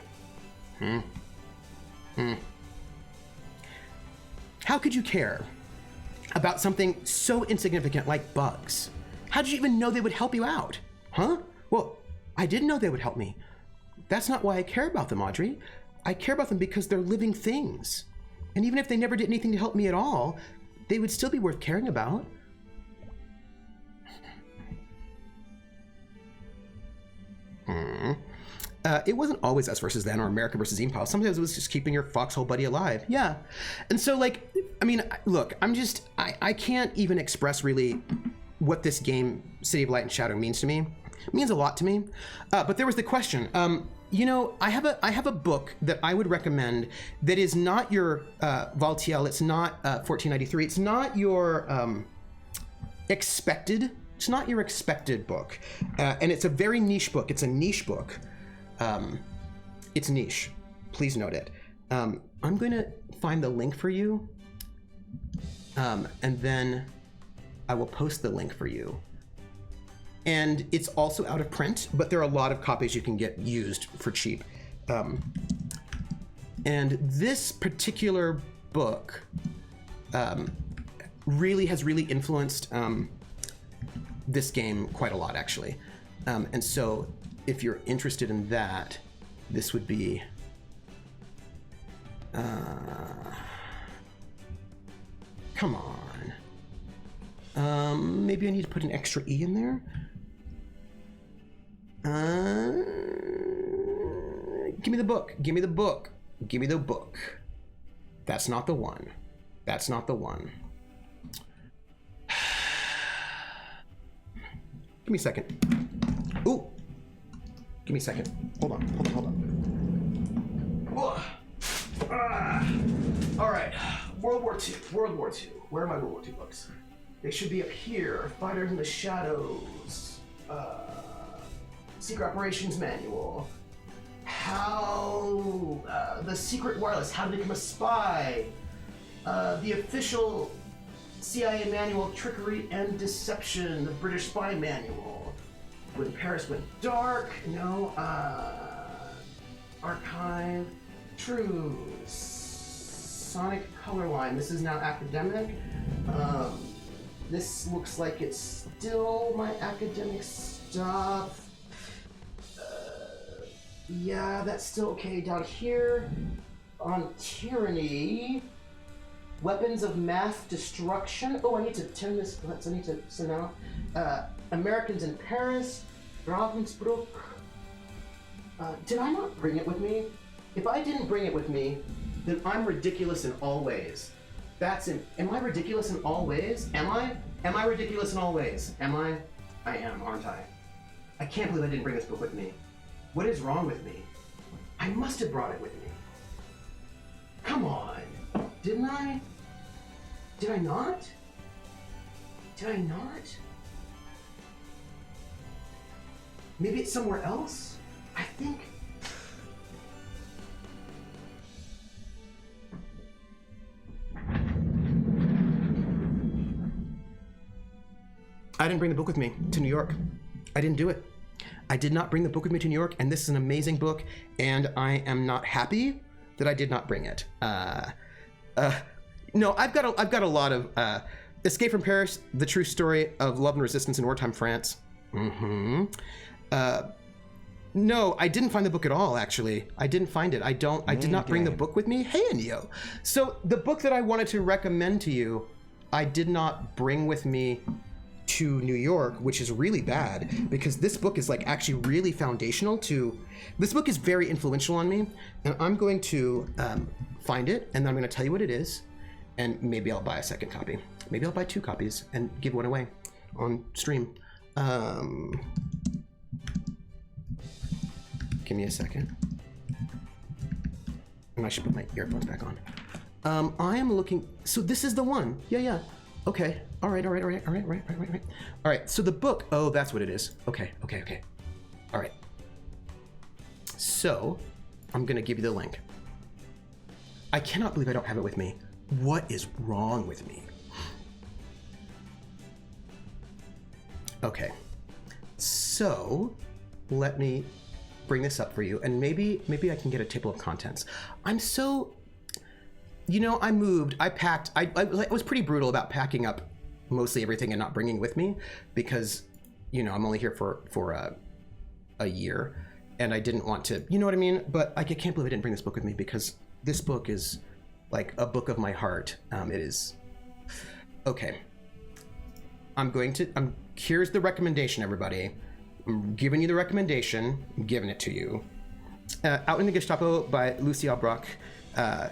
How could you care about something so insignificant like bugs? How did you even know they would help you out? Huh? Well, I didn't know they would help me. That's not why I care about them, Audrey. I care about them because they're living things. And even if they never did anything to help me at all, they would still be worth caring about. It wasn't always us versus them or America versus Empire. Sometimes it was just keeping your foxhole buddy alive. Yeah. And so, like, I mean, look, I can't even express really what this game, City of Light and Shadow, means to me. It means a lot to me. But there was the question. You know, I have a book that I would recommend that is not your Valtiel. It's not 1493. It's not your expected. It's not your expected book. And it's a very niche book. It's a niche book. It's niche. Please note it. I'm going to find the link for you. And then I will post the link for you. And it's also out of print, but there are a lot of copies you can get used for cheap. And this particular book really has influenced this game quite a lot, actually. And so if you're interested in that, this would be... come on. Maybe I need to put an extra E in there. Give me the book. Give me the book. Give me the book. That's not the one. That's not the one. Give me a second. Ooh. Give me a second. Hold on. All right. World War II. Where are my World War II books? They should be up here. Fighters in the Shadows. Secret Operations Manual. How... the Secret Wireless. How to Become a Spy. The official CIA Manual, Trickery and Deception. The British Spy Manual. When Paris Went Dark. No. Archive. Truths. Sonic Color Line. This is now academic. This looks like it's still my academic stuff. Yeah, that's still okay. Down here, on Tyranny, Weapons of Mass Destruction. Oh, I need to turn this. I need to send out. Americans in Paris, Ravensbrück. Did I not bring it with me? If I didn't bring it with me, then I'm ridiculous in all ways. Am I ridiculous in all ways? Am I? Am I ridiculous in all ways? Am I? I am, aren't I? I can't believe I didn't bring this book with me. What is wrong with me? I must have brought it with me. Come on. Didn't I? Did I not? Did I not? Maybe it's somewhere else? I think... I didn't bring the book with me to New York. I didn't do it. I did not bring the book with me to New York, and this is an amazing book, and I am not happy that I did not bring it. No, I've got a lot of Escape from Paris: The True Story of Love and Resistance in Wartime France. No, I didn't find the book at all. Actually, I didn't find it. I did not bring the book with me. Hey, Neo. So the book that I wanted to recommend to you, I did not bring with me to New York, which is really bad because this book is like actually really foundational to, this book is very influential on me, and I'm going to find it, and then I'm going to tell you what it is, and maybe I'll buy a second copy. Maybe I'll buy 2 copies and give one away on stream. Give me a second. And I should put my earphones back on. I am looking, so this is the one. Yeah. Okay. All right. All right. So the book. Oh, that's what it is. Okay. All right. So I'm gonna give you the link. I cannot believe I don't have it with me. What is wrong with me? Okay, so let me bring this up for you, and maybe I can get a table of contents. I'm so, you know, I moved, I packed, I was pretty brutal about packing up mostly everything and not bringing with me because, you know, I'm only here for a year, and I didn't want to, you know what I mean? But I can't believe I didn't bring this book with me because this book is like a book of my heart. It is. Okay. Here's the recommendation, everybody. I'm giving you the recommendation. I'm giving it to you. Out in the Gestapo by Lucia Brock. There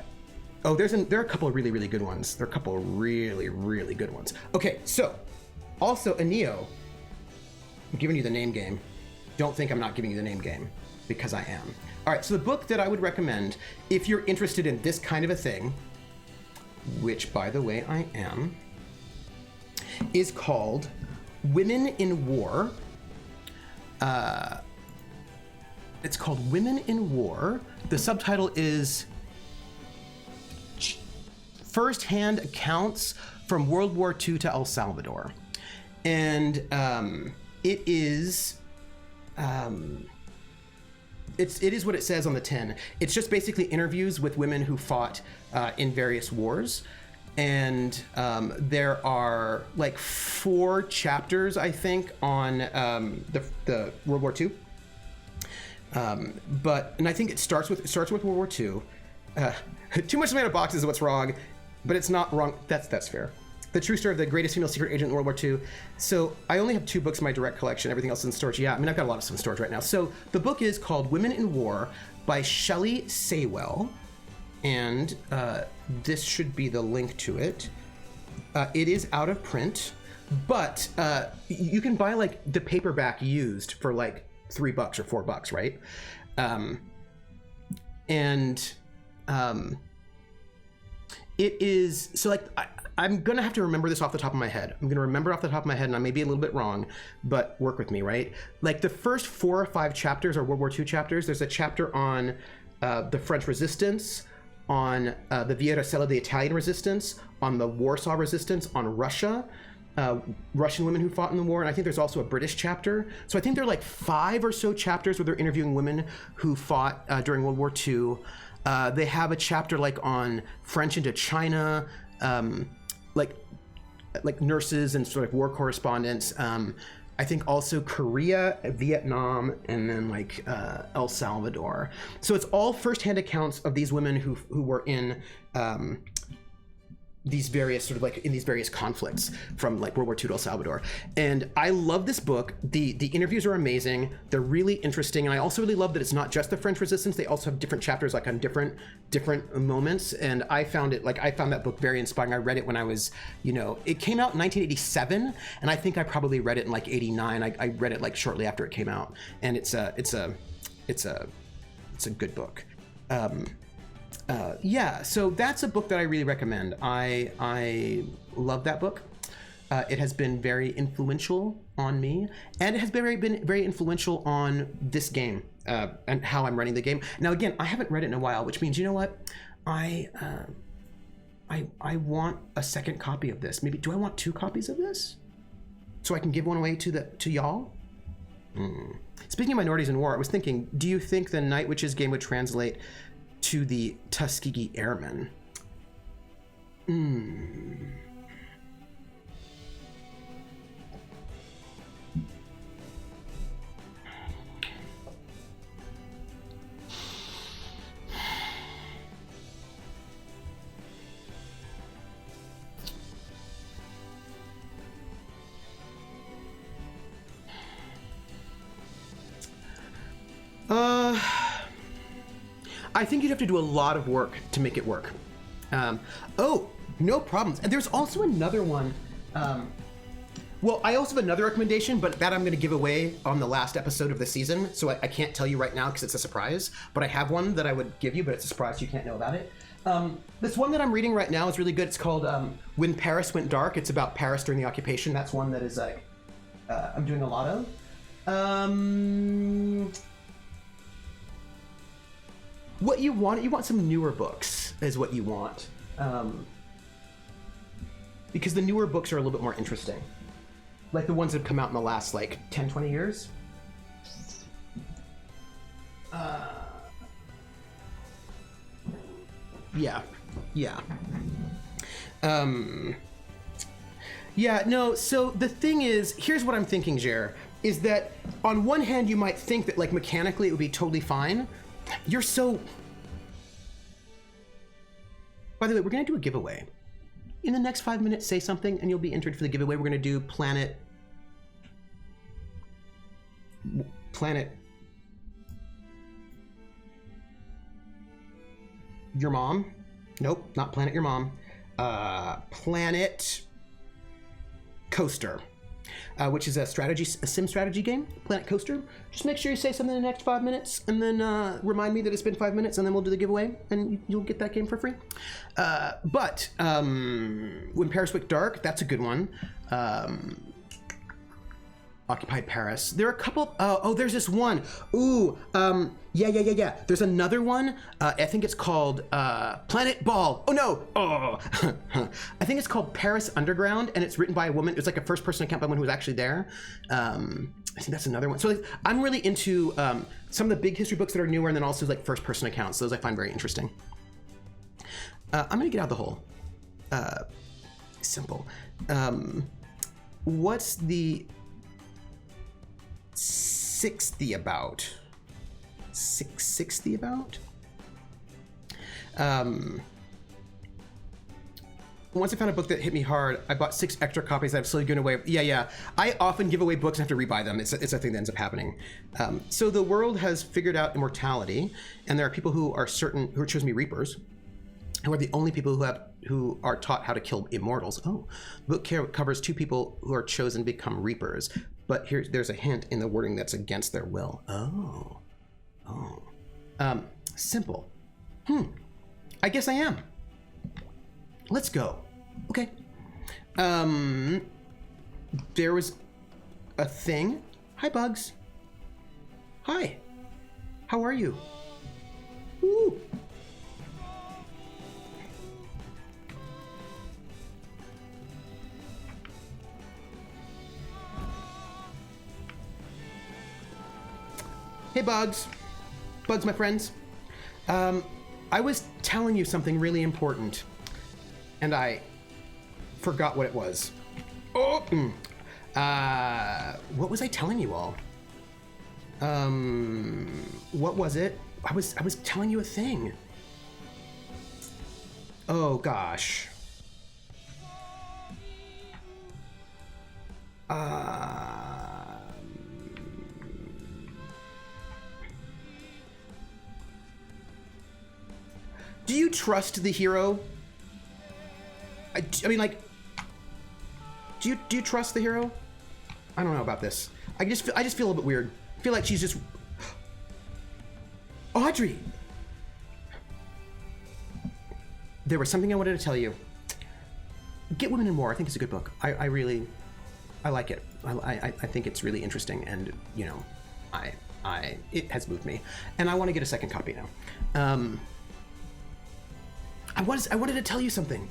are a couple of really, really good ones. There are a couple of really, really good ones. Okay, so also a Neo. I'm giving you the name game. Don't think I'm not giving you the name game, because I am. All right, so the book that I would recommend if you're interested in this kind of a thing, which by the way I am, is called Women in War. It's called Women in War. The subtitle is First-Hand Accounts from World War II to El Salvador. And it is what it says on the tin. It's just basically interviews with women who fought in various wars. And there are like 4 chapters, I think, on the World War II. And I think it starts with World War II. Too much amount of boxes is what's wrong, but it's not wrong. That's fair. The true story of the greatest female secret agent in World War II. So I only have 2 books in my direct collection. Everything else is in storage. Yeah, I mean, I've got a lot of stuff in storage right now. So the book is called Women in War by Shelley Saywell. And this should be the link to it. It is out of print, but you can buy like the paperback used for like $3 or $4, right? It is, so like, I'm gonna have to remember this off the top of my head. I'm gonna remember off the top of my head, and I may be a little bit wrong, but work with me, right? Like the first 4 or 5 chapters are World War II chapters. There's a chapter on the French resistance, on the Via Rasella, the Italian resistance, on the Warsaw resistance, on Russia, Russian women who fought in the war, and I think there's also a British chapter. So I think there are like 5 or so chapters where they're interviewing women who fought during World War II. They have a chapter like on French into China, like nurses and sort of war correspondents. I think also Korea, Vietnam, and then like El Salvador. So it's all firsthand accounts of these women who were in these various sort of like in these various conflicts from like World War II to El Salvador. And I love this book. The interviews are amazing. They're really interesting. And I also really love that it's not just the French resistance. They also have different chapters like on different moments. And I found that book very inspiring. I read it when I was, you know, it came out in 1987. And I think I probably read it in like 89. I read it like shortly after it came out. And it's a good book. Yeah, so that's a book that I really recommend. I love that book. It has been very influential on me, and it has been very influential on this game and how I'm running the game. Now, again, I haven't read it in a while, which means, you know what? I want a second copy of this. Maybe, do I want 2 copies of this? So I can give one away to y'all? Speaking of minorities in war, I was thinking, do you think the Night Witches game would translate to the Tuskegee Airmen? I think you'd have to do a lot of work to make it work. Oh, no problems. And there's also another one. Well, I also have another recommendation, but that I'm going to give away on the last episode of the season. So I can't tell you right now because it's a surprise. But I have one that I would give you, but it's a surprise. You can't know about it. This one that I'm reading right now is really good. It's called When Paris Went Dark. It's about Paris during the occupation. That's one that is like I'm doing a lot of. What you want some newer books. is what you want. Because the newer books are a little bit more interesting. Like the ones that have come out in the last, like, 10, 20 years. Yeah. Yeah, no, so the thing is, here's what I'm thinking, Jer, is that on one hand you might think that, like, mechanically it would be totally fine. You're so... By the way, we're gonna do a giveaway. In the next 5 minutes, say something and you'll be entered for the giveaway. We're gonna do Planet... Your Mom? Nope, not Planet Your Mom. Planet Coaster, which is a sim strategy game. Planet Coaster. Just make sure you say something in the next 5 minutes, and then remind me that it's been 5 minutes, and then we'll do the giveaway, and you'll get that game for free. But When Paris Went Dark, that's a good one. Occupied Paris. There are a couple. Oh, there's this one. Ooh, yeah. There's another one. I think it's called Planet Ball. Oh no. Oh, I think it's called Paris Underground, and it's written by a woman. It's like a first-person account by one who was actually there. I think that's another one. So like, I'm really into some of the big history books that are newer, and then also like first-person accounts. Those I find very interesting. I'm gonna get out of the hole. Simple. What's the 660 about? 660 about? Once I found a book that hit me hard, I bought 6 extra copies that I've slowly given away. Yeah. I often give away books and have to rebuy them. It's a thing that ends up happening. So the world has figured out immortality, and there are people who are who are chosen to be reapers, who are the only people who are taught how to kill immortals. Oh, the book covers 2 people who are chosen to become reapers, but there's a hint in the wording that's against their will. Oh. Simple. I guess I am. Let's go. Okay. There was a thing. Hi, Bugs. Hi. How are you? Ooh. Hey, Bugs. Bugs, my friends. I was telling you something really important, and I forgot what it was. Oh, what was I telling you all? What was it? I was telling you a thing. Oh gosh. Do you trust the hero? I mean, like, do you trust the hero? I don't know about this. I just feel a little bit weird. I feel like she's just... Audrey! There was something I wanted to tell you. Get Women in War. I think it's a good book. I really like it. I think it's really interesting, and you know, it has moved me, and I want to get a second copy now. I wanted to tell you something.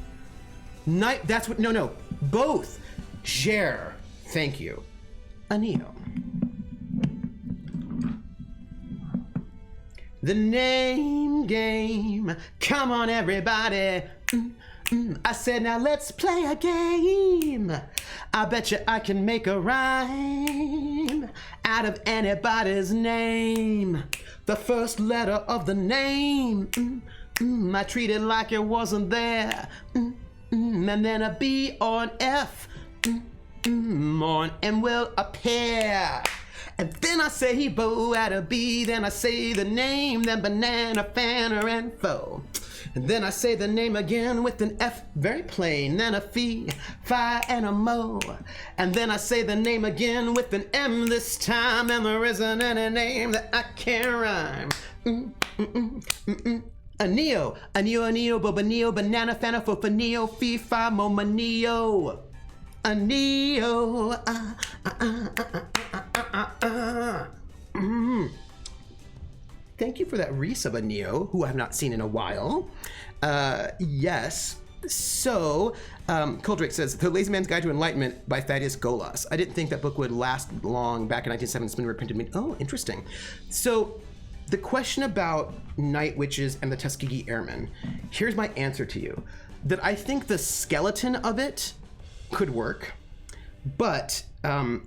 Both. Jer, thank you. Anio. The name game. Come on, everybody. I said, now let's play a game. I bet you I can make a rhyme out of anybody's name. The first letter of the name. I treat it like it wasn't there. And then a B or an F. Or an M will appear. And then I say bo at a B. Then I say the name. Then banana, fanner, and foe. And then I say the name again with an F, very plain. Then a fee, fi, and a mo. And then I say the name again with an M this time. And there isn't any name that I can't rhyme. Anio, bobanio, banana, fana, fofanio, fee, fi, mo, manio. Anio, thank you for that resub, Neo, who I have not seen in a while. Yes. So, Coldrick says, The Lazy Man's Guide to Enlightenment by Thaddeus Golas. I didn't think that book would last long back in 1970. It's been reprinted. Oh, interesting. So, the question about Night Witches and the Tuskegee Airmen, here's my answer to you. That I think the skeleton of it could work, but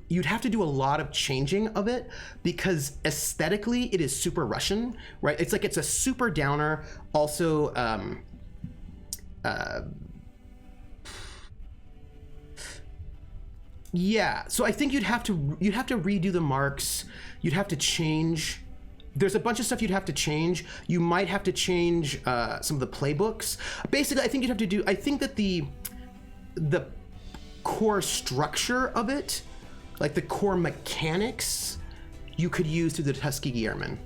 you'd have to do a lot of changing of it because aesthetically it is super Russian, right? It's like it's a super downer. Also, yeah. So I think you'd have to redo the marks. You'd have to change. There's a bunch of stuff you'd have to change. You might have to change some of the playbooks. Basically, I think you'd have to do. I think that the core structure of it, like the core mechanics, you could use through the Tuskegee Airmen.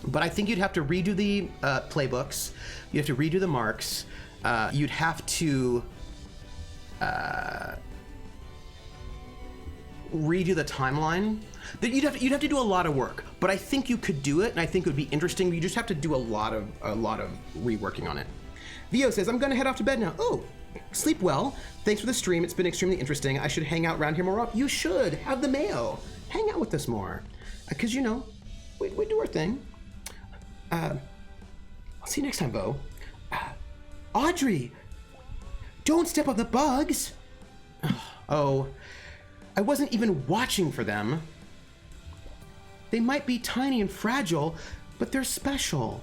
But I think you'd have to redo the playbooks. You'd have to redo the marks. You'd have to redo the timeline. You'd have to do a lot of work. But I think you could do it, and I think it would be interesting. You just have to do a lot of reworking on it. Vio says, I'm gonna head off to bed now. Oh, sleep well. Thanks for the stream. It's been extremely interesting. I should hang out around here more often. You should. Have the mayo. Hang out with us more. Because, you know, we do our thing. I'll see you next time, Bo. Audrey, don't step on the bugs. Oh, I wasn't even watching for them. They might be tiny and fragile, but they're special.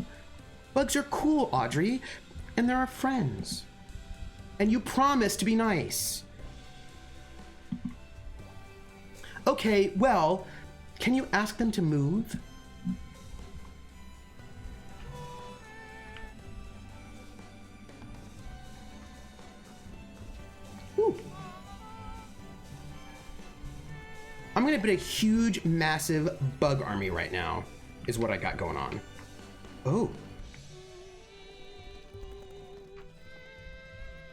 Bugs are cool, Audrey, and they're our friends. And you promised to be nice. Okay, well, can you ask them to move? Ooh. I'm gonna build a huge, massive bug army right now, is what I got going on. Oh.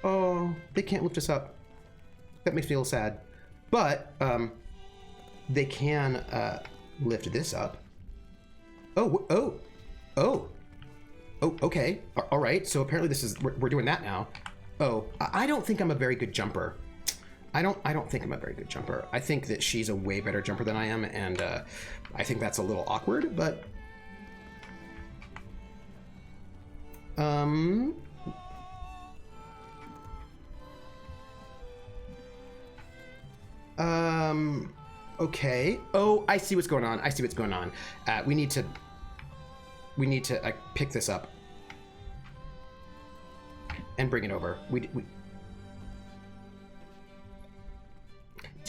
Oh, they can't lift us up. That makes me feel sad. But, they can, lift this up. Oh, okay. All right, so apparently this is, we're doing that now. Oh, I don't think I'm a very good jumper. I don't think I'm a very good jumper. I think that she's a way better jumper than I am, and I think that's a little awkward, but... Okay. Oh, I see what's going on. We need to pick this up and bring it over. We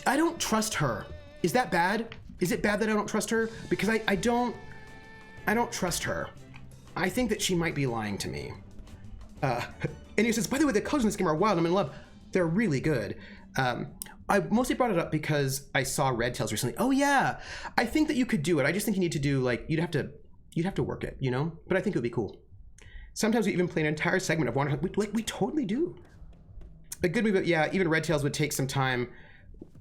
I don't trust her. Is that bad? Is it bad that I don't trust her? Because I don't trust her. I think that she might be lying to me. And he says, by the way, the colors in this game are wild. I'm in love. They're really good. I mostly brought it up because I saw Red Tails recently. Oh yeah, I think that you could do it. I just think you need to do, like, you'd have to work it, you know? But I think it would be cool. Sometimes we even play an entire segment of Wandersong. We totally do. A good movie, yeah. Even Red Tails would take some time.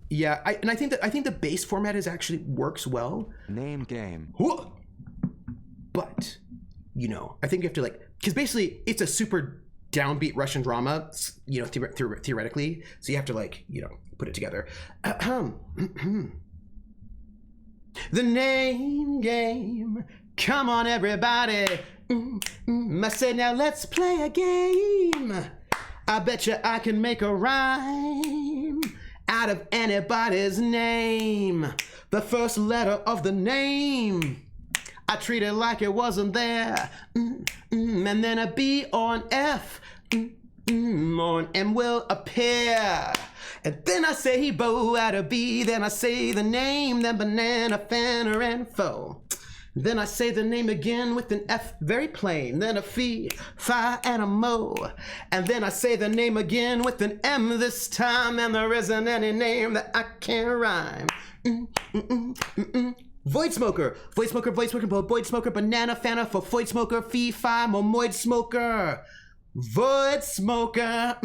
Yeah, I think the base format actually works well. Name game. Whoa! But, you know, I think you have to, like, because basically it's a super downbeat Russian drama, you know, theoretically. So you have to, like, you know, put it together. The name game. Come on, everybody. I said, now let's play a game. I bet you I can make a rhyme out of anybody's name. The first letter of the name, I treat it like it wasn't there. And then a B or an F or an M will appear. And then I say bow out of B, then I say the name, then banana, fanner, and foe. Then I say the name again with an F, very plain, then a fee, fi, and a mo. And then I say the name again with an M this time, and there isn't any name that I can't rhyme. Void smoker, void smoker, void smoker, void smoker, banana, fanner, for void smoker, fee, fi, momoid smoker. Void smoker.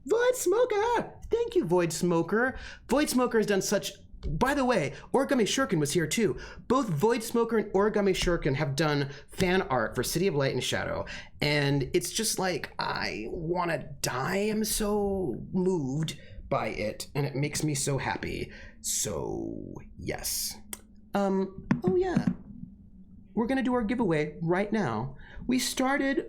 Void smoker. Thank you, Void Smoker. Void Smoker has done such by the way, Origami Shuriken was here too. Both Void Smoker and Origami Shuriken have done fan art for City of Light and Shadow, and it's just like, I want to die. I'm so moved by it, and it makes me so happy. So, yes. Oh yeah. We're gonna do our giveaway right now. We didn't start as,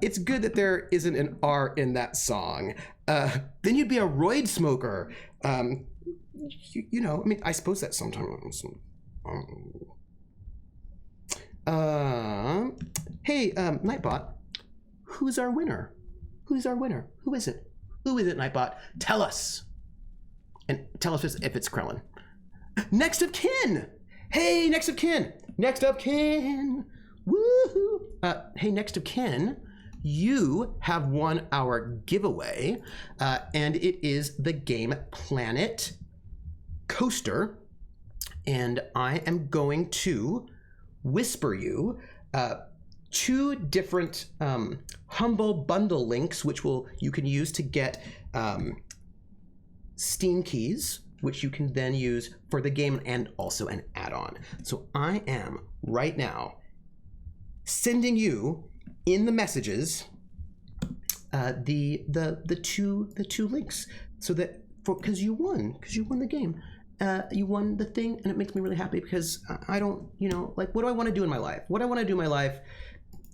it's good that there isn't an R in that song. Then you'd be a roid smoker. You know, I mean, I suppose that's sometimes. Hey, Nightbot, who's our winner? Who's our winner? Who is it? Who is it, Nightbot? Tell us. And tell us if it's Krellin. Next of kin! Hey, next of kin! Next of kin! Woohoo! Hey, next of kin, you have won our giveaway, and it is the game Planet Coaster, and I am going to whisper you 2 different Humble Bundle links, which you can use to get Steam keys, which you can then use for the game and also an add-on. So I am right now sending you in the messages the two links, so that because you won the game, you won the thing, and it makes me really happy because I don't, you know, like, what do I want to do in my life? What I want to do in my life,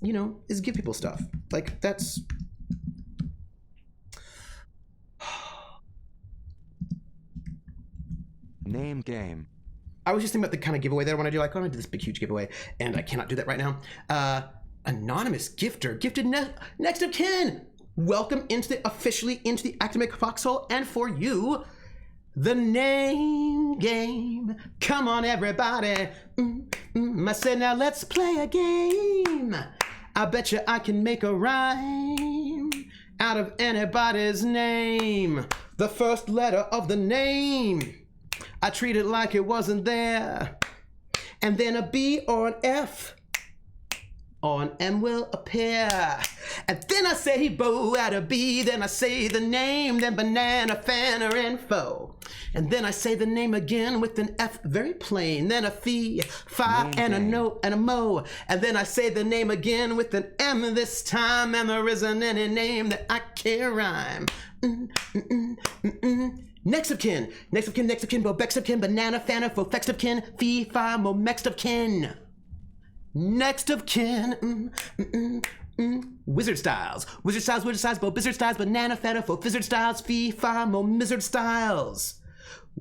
you know, is give people stuff. Like, that's. Name game. I was just thinking about the kind of giveaway that I want to do. Like, I want to do this big, huge giveaway, and I cannot do that right now. Anonymous gifter, gifted next of kin. Welcome officially into the Academic Foxhole, and for you, the name game. Come on, everybody. I said, now let's play a game. I bet you I can make a rhyme out of anybody's name. The first letter of the name, I treat it like it wasn't there. And then a B or an F or an M will appear. And then I say bo at a B, then I say the name, then banana, fan, or info. And then I say the name again with an F, very plain, then a fee, fi, and a no, and a mo. And then I say the name again with an M this time, and there isn't any name that I can't rhyme. Next of kin, next of kin, next of kin, bo, bext of kin, banana, fana, fo, fext of kin, fee, fi, mo, mext of kin. Next of kin, Wizard Styles, Wizard Styles, Wizard Styles, bo, Wizard Styles, banana, fana, fo, Wizard Styles, fee, fi, mo, Wizard Styles.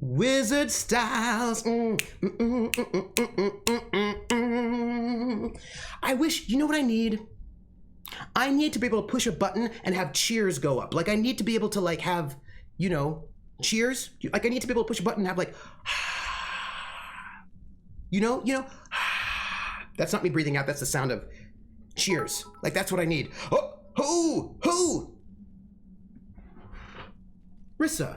Wizard Styles. I wish, you know what I need? I need to be able to push a button and have cheers go up. Like, I need to be able to, like, have, you know, cheers. Like, I need to be able to push a button and have, like, you know, that's not me breathing out. That's the sound of cheers. Like, that's what I need. Oh. Rissa,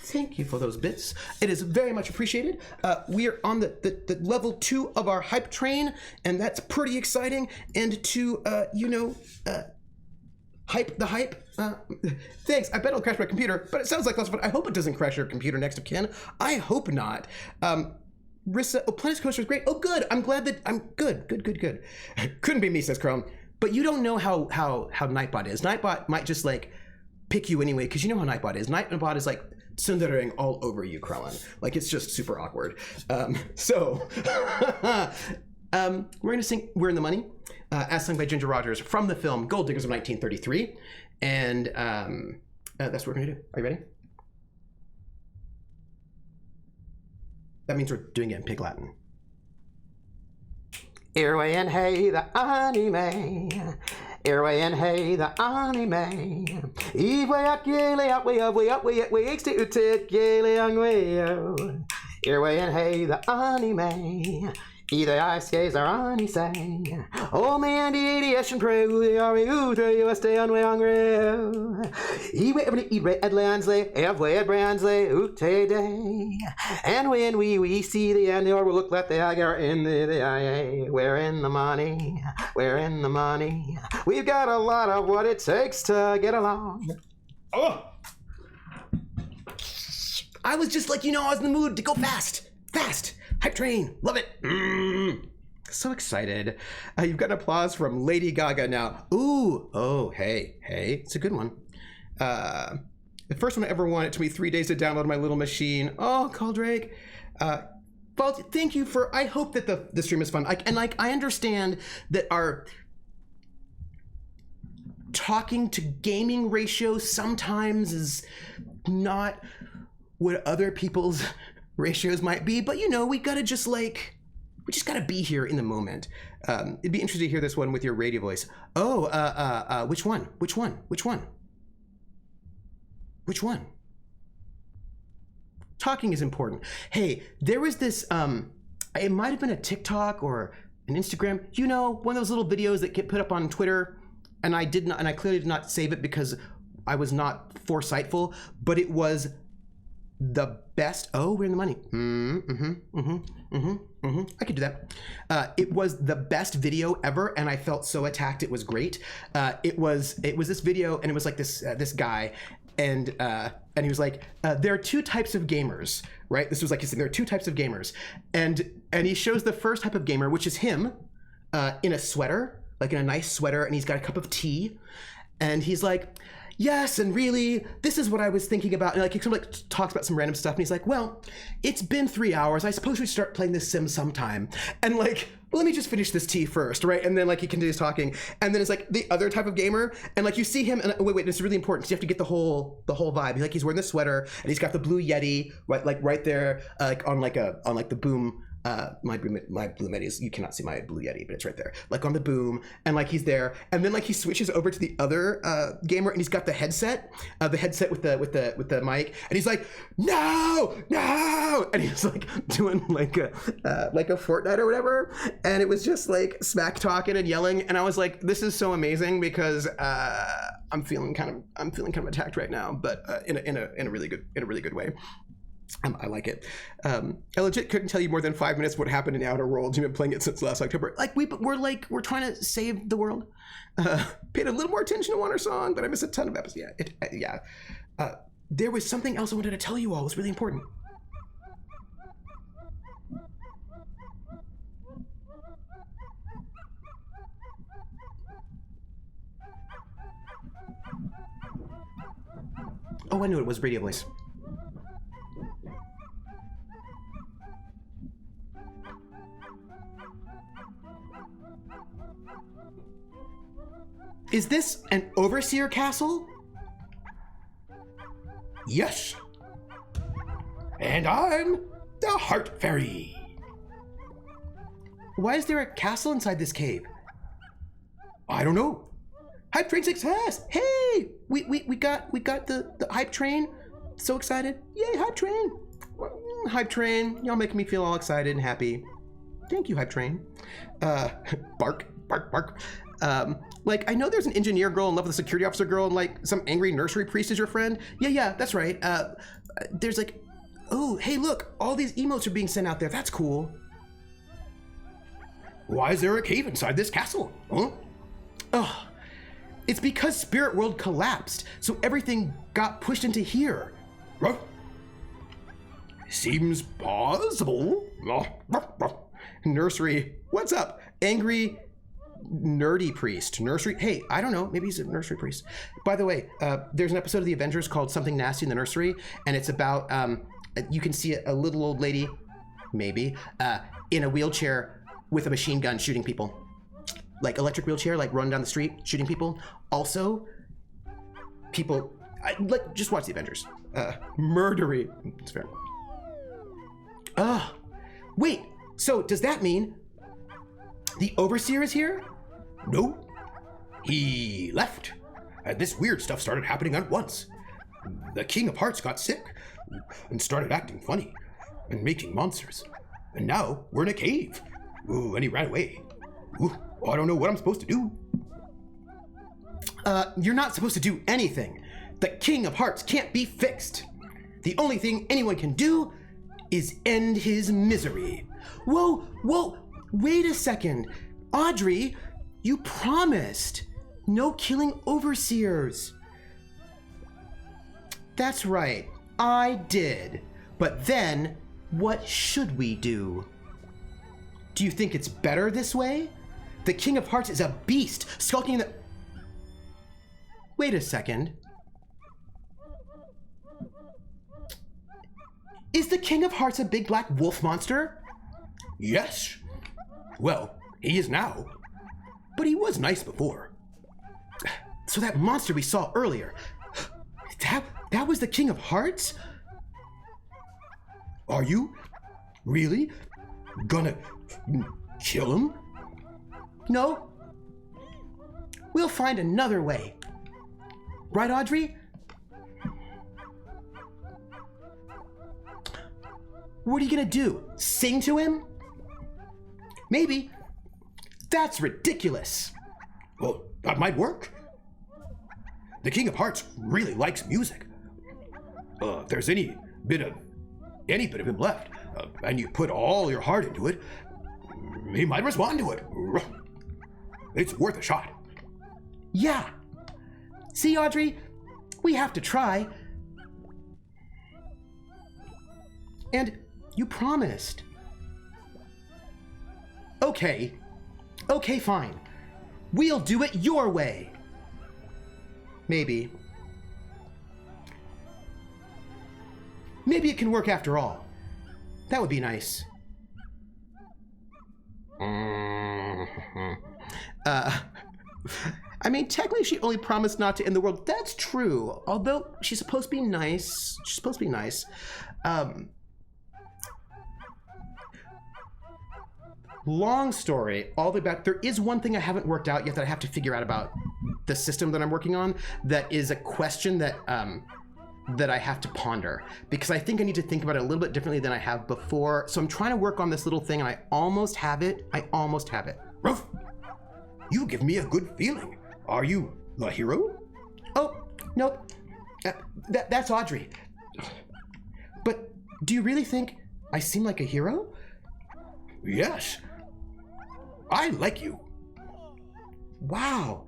thank you for those bits. It is very much appreciated. We are on the level 2 of our hype train, and that's pretty exciting. And to, hype the hype. Thanks. I bet it'll crash my computer, but it sounds like lots of fun. I hope it doesn't crash your computer, next of kin. I hope not. Rissa, Planet Coaster is great. Oh, good. I'm glad that I'm good. Couldn't be me, says Chrome. But you don't know how Nightbot is. Nightbot might just, like, pick you anyway, because you know how Nightbot is. Nightbot is, like, tsundering all over you, Krellin. Like, it's just super awkward. We're going to sing We're in the Money, as sung by Ginger Rogers from the film Gold Diggers of 1933. And that's what we're going to do. Are you ready? That means we're doing it in Pig Latin. Irway and hey, the anime. Irway and hey, the anime. Ewe at gale, up way, exti utit gale ang way. Irway and hey, the anime. Either I skays or ani say. Oh man, the adiation pray, we are you stay on way hungry. Ewe every eat at Landsley, halfway at Brandsley, ute day. And when we see the end, or we look like the agar in the IA. We're in the money, we're in the money. We've got a lot of what it takes to get along. Oh! I was just like, I was in the mood to go fast. Hype train, love it. So excited. You've got applause from Lady Gaga now. Ooh, oh, hey, it's a good one. The first one I ever wanted. It took me 3 days to download on my little machine. Oh, call Drake. Well, thank you for, I hope that the stream is fun. I understand that our talking to gaming ratio sometimes is not what other people's ratios might be, but we gotta just we just gotta be here in the moment. It'd be interesting to hear this one with your radio voice. Oh, which one? Talking is important. Hey, there was this, it might have been a TikTok or an Instagram, one of those little videos that get put up on Twitter, and I clearly did not save it because I was not foresightful, but it was the best. Oh, we're in the money. I could do that. It was the best video ever, and I felt so attacked. It was great. It was this video, and it was like this guy, and he was like, there are two types of gamers, right? This was like, there are two types of gamers, and he shows the first type of gamer, which is him, in a sweater, like in a nice sweater, and he's got a cup of tea, and he's like, yes, and really, this is what I was thinking about. And he sort of talks about some random stuff, and he's like, well, it's been 3 hours. I suppose we start playing this sim sometime. And let me just finish this tea first, right? And then he continues talking. And then it's the other type of gamer, and you see him, and wait, this is really important because you have to get the whole vibe. He's wearing the sweater, and he's got the blue Yeti, right there, on the boom. My blue Yeti is, you cannot see my blue Yeti, but it's right there, on the boom, and he's there, and then he switches over to the other gamer, and he's got the headset with the mic, and he's like, no, and he's doing a Fortnite or whatever, and it was just smack talking and yelling, and I was like, this is so amazing because I'm feeling kind of attacked right now, but in a really good way. I like it. I legit couldn't tell you more than 5 minutes what happened in the Outer Worlds. You've been playing it since last October. We're trying to save the world. Paid a little more attention to Wandersong, but I missed a ton of episodes. Yeah. There was something else I wanted to tell you all. It was really important. Oh, I knew it was radio voice. Is this an overseer castle? Yes. And I'm the Heart Fairy. Why is there a castle inside this cave? I don't know. Hype train success! Hey, we got the hype train. So excited! Yay, hype train! Hype train, y'all making me feel all excited and happy. Thank you, hype train. Bark. I know there's an engineer girl in love with a security officer girl, and some angry nursery priest is your friend. Yeah, that's right. There's oh, hey, look, all these emotes are being sent out there. That's cool. Why is there a cave inside this castle? Huh? Oh, it's because Spirit World collapsed, so everything got pushed into here. Huh? Seems plausible. Nursery, what's up? Angry nerdy priest. Nursery, hey, I don't know, maybe he's a nursery priest. By the way, there's an episode of the Avengers called Something Nasty in the Nursery, and it's about you can see a little old lady, maybe, in a wheelchair with a machine gun shooting people, electric wheelchair, running down the street shooting people. Also, people just watch the Avengers. Murdery, it's fair. Wait, so does that mean the Overseer is here? No, he left, and this weird stuff started happening at once. The King of Hearts got sick and started acting funny and making monsters, and now we're in a cave. Ooh, and he ran away. Ooh, I don't know what I'm supposed to do. You're not supposed to do anything. The King of Hearts can't be fixed. The only thing anyone can do is end his misery. Whoa, wait a second. Audrey, you promised no killing overseers. That's right, I did. But then, what should we do? Do you think it's better this way? The King of Hearts is a beast, skulking in the... Wait a second. Is the King of Hearts a big black wolf monster? Yes. Well, he is now. But he was nice before. So that monster we saw earlier, that was the King of Hearts? Are you really gonna kill him? No. We'll find another way. Right, Audrey? What are you gonna do? Sing to him? Maybe. That's ridiculous. Well, that might work. The King of Hearts really likes music. If there's any bit of him left, and you put all your heart into it, he might respond to it. It's worth a shot. Yeah. See, Audrey? We have to try. And you promised. Okay, fine. We'll do it your way. Maybe. Maybe it can work after all. That would be nice. I mean, technically she only promised not to end the world. That's true. Although she's supposed to be nice. Long story, all the way back. There is one thing I haven't worked out yet that I have to figure out about the system that I'm working on. That is a question that that I have to ponder, because I think I need to think about it a little bit differently than I have before. So I'm trying to work on this little thing, and I almost have it. Ruff, you give me a good feeling. Are you the hero? Oh, nope. That's Audrey. But do you really think I seem like a hero? Yes. I like you. Wow.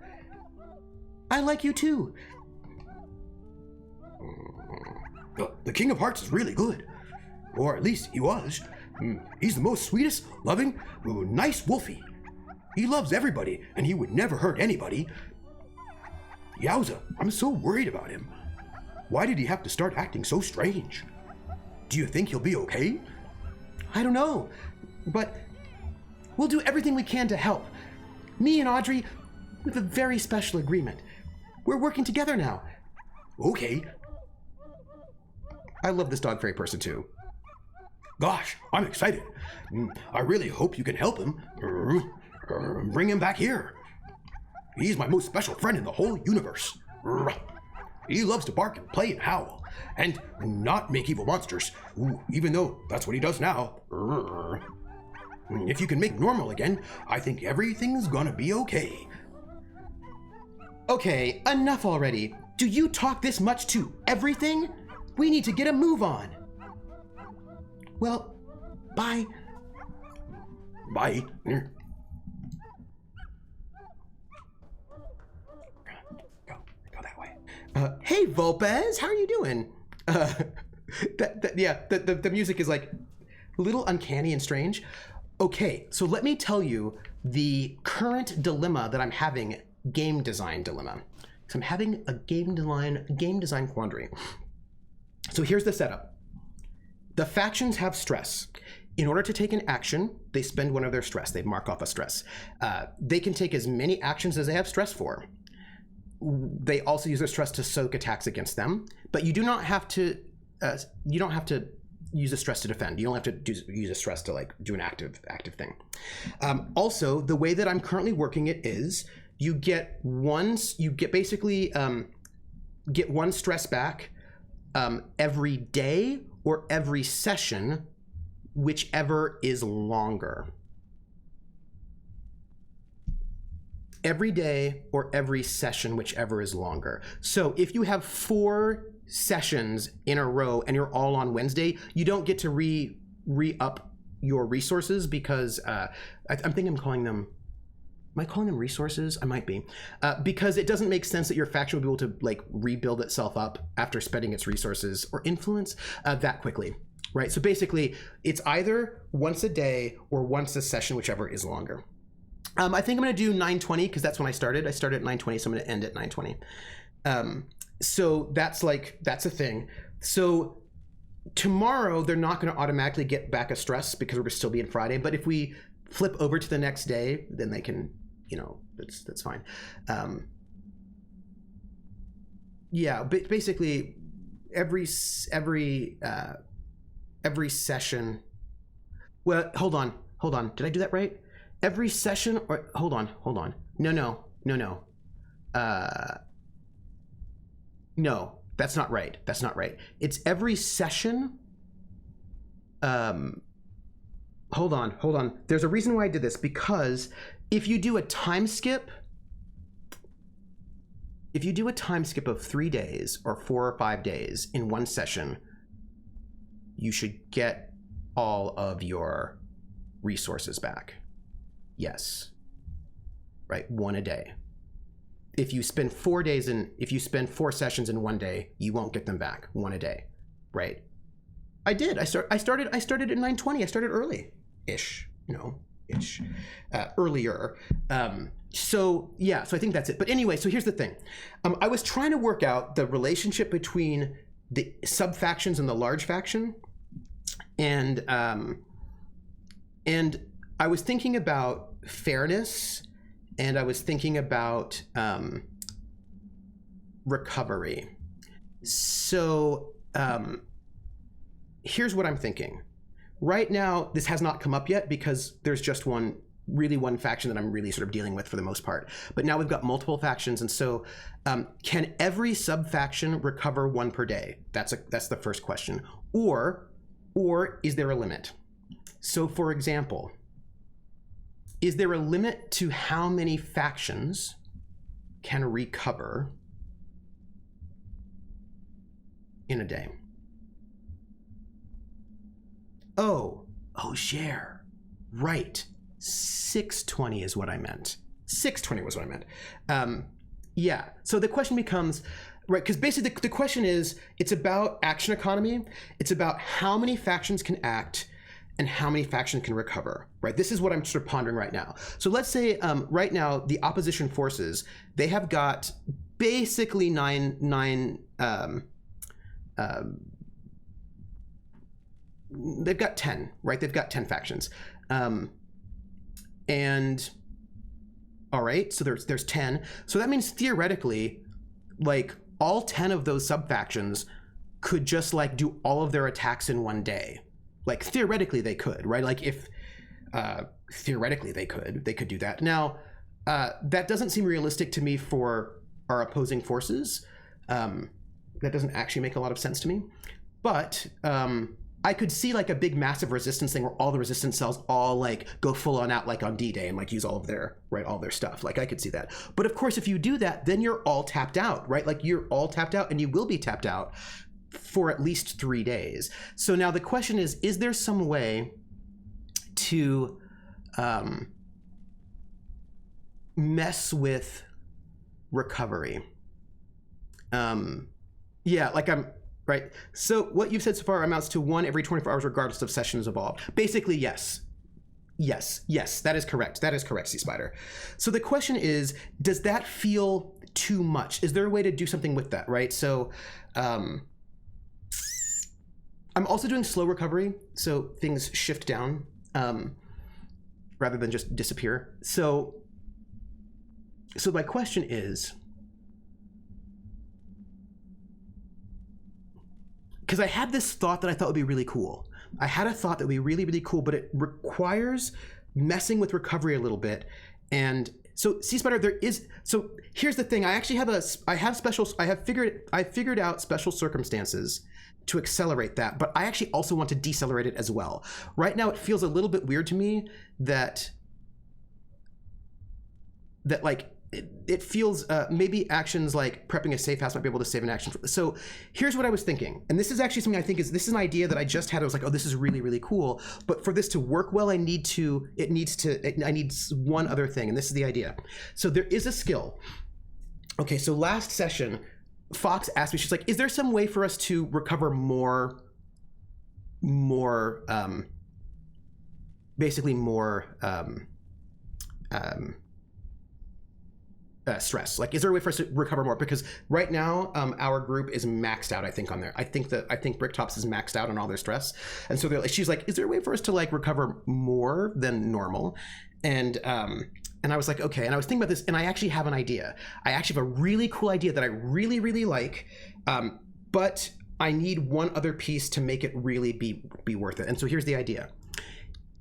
I like you too. The King of Hearts is really good. Or at least he was. He's the most sweetest, loving, nice wolfie. He loves everybody, and he would never hurt anybody. Yowza, I'm so worried about him. Why did he have to start acting so strange? Do you think he'll be okay? I don't know, but we'll do everything we can to help. Me and Audrey, we have a very special agreement. We're working together now. Okay. I love this dog fairy person too. Gosh, I'm excited. I really hope you can help him. Bring him back here. He's my most special friend in the whole universe. He loves to bark and play and howl, and not make evil monsters, even though that's what he does now. If you can make normal again, I think everything's gonna be okay. Okay, enough already. Do you talk this much to everything? We need to get a move on. Well, bye. Bye. Go that way. Hey, Volpez, how are you doing? The music is like a little uncanny and strange. Okay, so let me tell you the current dilemma that I'm having, game design dilemma. So I'm having a game design quandary. So here's the setup. The factions have stress. In order to take an action, they spend one of their stress. They mark off a stress. They can take as many actions as they have stress for. They also use their stress to soak attacks against them, but you do not have to. You don't have to use a stress to defend. You don't have to use a stress to like do an active thing. Also, the way that I'm currently working it is you get basically get one stress back every day or every session, whichever is longer. Every day or every session, whichever is longer. So if you have 4 sessions in a row and you're all on Wednesday, you don't get to re-up your resources because I'm thinking I'm calling them. Am I calling them resources? I might be. Because it doesn't make sense that your faction would be able to like rebuild itself up after spending its resources or influence that quickly. right? So basically, it's either once a day or once a session, whichever is longer. I think I'm going to do 9:20 because that's when I started. I started at 9:20, so I'm going to end at 9:20. So that's a thing. So tomorrow, they're not going to automatically get back a stress because we're still being Friday. But if we flip over to the next day, then they can, that's fine. Yeah, but basically every session. Well, hold on. Did I do that right? Every session, or hold on. No. No, that's not right. It's every session. Hold on. There's a reason why I did this, because if you do a time skip of 3 days or 4 or 5 days in one session, you should get all of your resources back. Yes. Right, one a day. If you spend 4 sessions in one day, you won't get them back, one a day, right? I did. I started at 9:20. I started early-ish. Earlier. So I think that's it. But anyway, so here's the thing. I was trying to work out the relationship between the sub-factions and the large faction. And I was thinking about fairness, and I was thinking about recovery. So here's what I'm thinking. Right now, this has not come up yet because there's just one faction that I'm really sort of dealing with for the most part. But now we've got multiple factions, and so can every sub-faction recover one per day? That's the first question. Or is there a limit? So for example, is there a limit to how many factions can recover in a day? Oh, share. Right. 620 is what I meant. 620 was what I meant. Yeah. So the question becomes, right, because basically the question is, it's about action economy. It's about how many factions can act and how many factions can recover, right? This is what I'm sort of pondering right now. So let's say right now the opposition forces, they have got basically they've got 10, right? They've got 10 factions. And all right, so there's 10. So that means theoretically, like all 10 of those sub-factions could just like do all of their attacks in one day. Like theoretically they could, right? Like if theoretically they could do that. Now, that doesn't seem realistic to me for our opposing forces. That doesn't actually make a lot of sense to me. But I could see like a big massive resistance thing where all the resistance cells all like go full on out like on D-Day and like use all their stuff. Like I could see that. But of course, if you do that, then you're all tapped out, right? Like you're all tapped out, and you will be tapped out for at least 3 days. So now the question is there some way to mess with recovery? Yeah, like right. So what you've said so far amounts to 1 every 24 hours regardless of sessions evolved. Basically, yes. Yes, that is correct. That is correct, Sea Spider. So the question is, does that feel too much? Is there a way to do something with that, right? So I'm also doing slow recovery, so things shift down rather than just disappear. So my question is, because I had this thought that I thought would be really cool. I had a thought that would be really, really cool, but it requires messing with recovery a little bit. And so, Sea Spider, so here's the thing. I actually have I figured out special circumstances to accelerate that, but I actually also want to decelerate it as well. Right now, it feels a little bit weird to me that like, it feels maybe actions like prepping a safe house might be able to save an action. So here's what I was thinking, and this is actually something I think this is an idea that I just had. I was like, oh, this is really, really cool. But for this to work well, I need one other thing, and this is the idea. So there is a skill. Okay, so last session, Fox asked me, she's like, is there some way for us to recover more more, basically more stress? Like, is there a way for us to recover more? Because right now, our group is maxed out, I think, on there. I think Bricktops is maxed out on all their stress. And so she's like, is there a way for us to like recover more than normal? And I was like, okay. And I was thinking about this, and I actually have an idea. I actually have a really cool idea that I really, really like. But I need one other piece to make it really be worth it. And so here's the idea.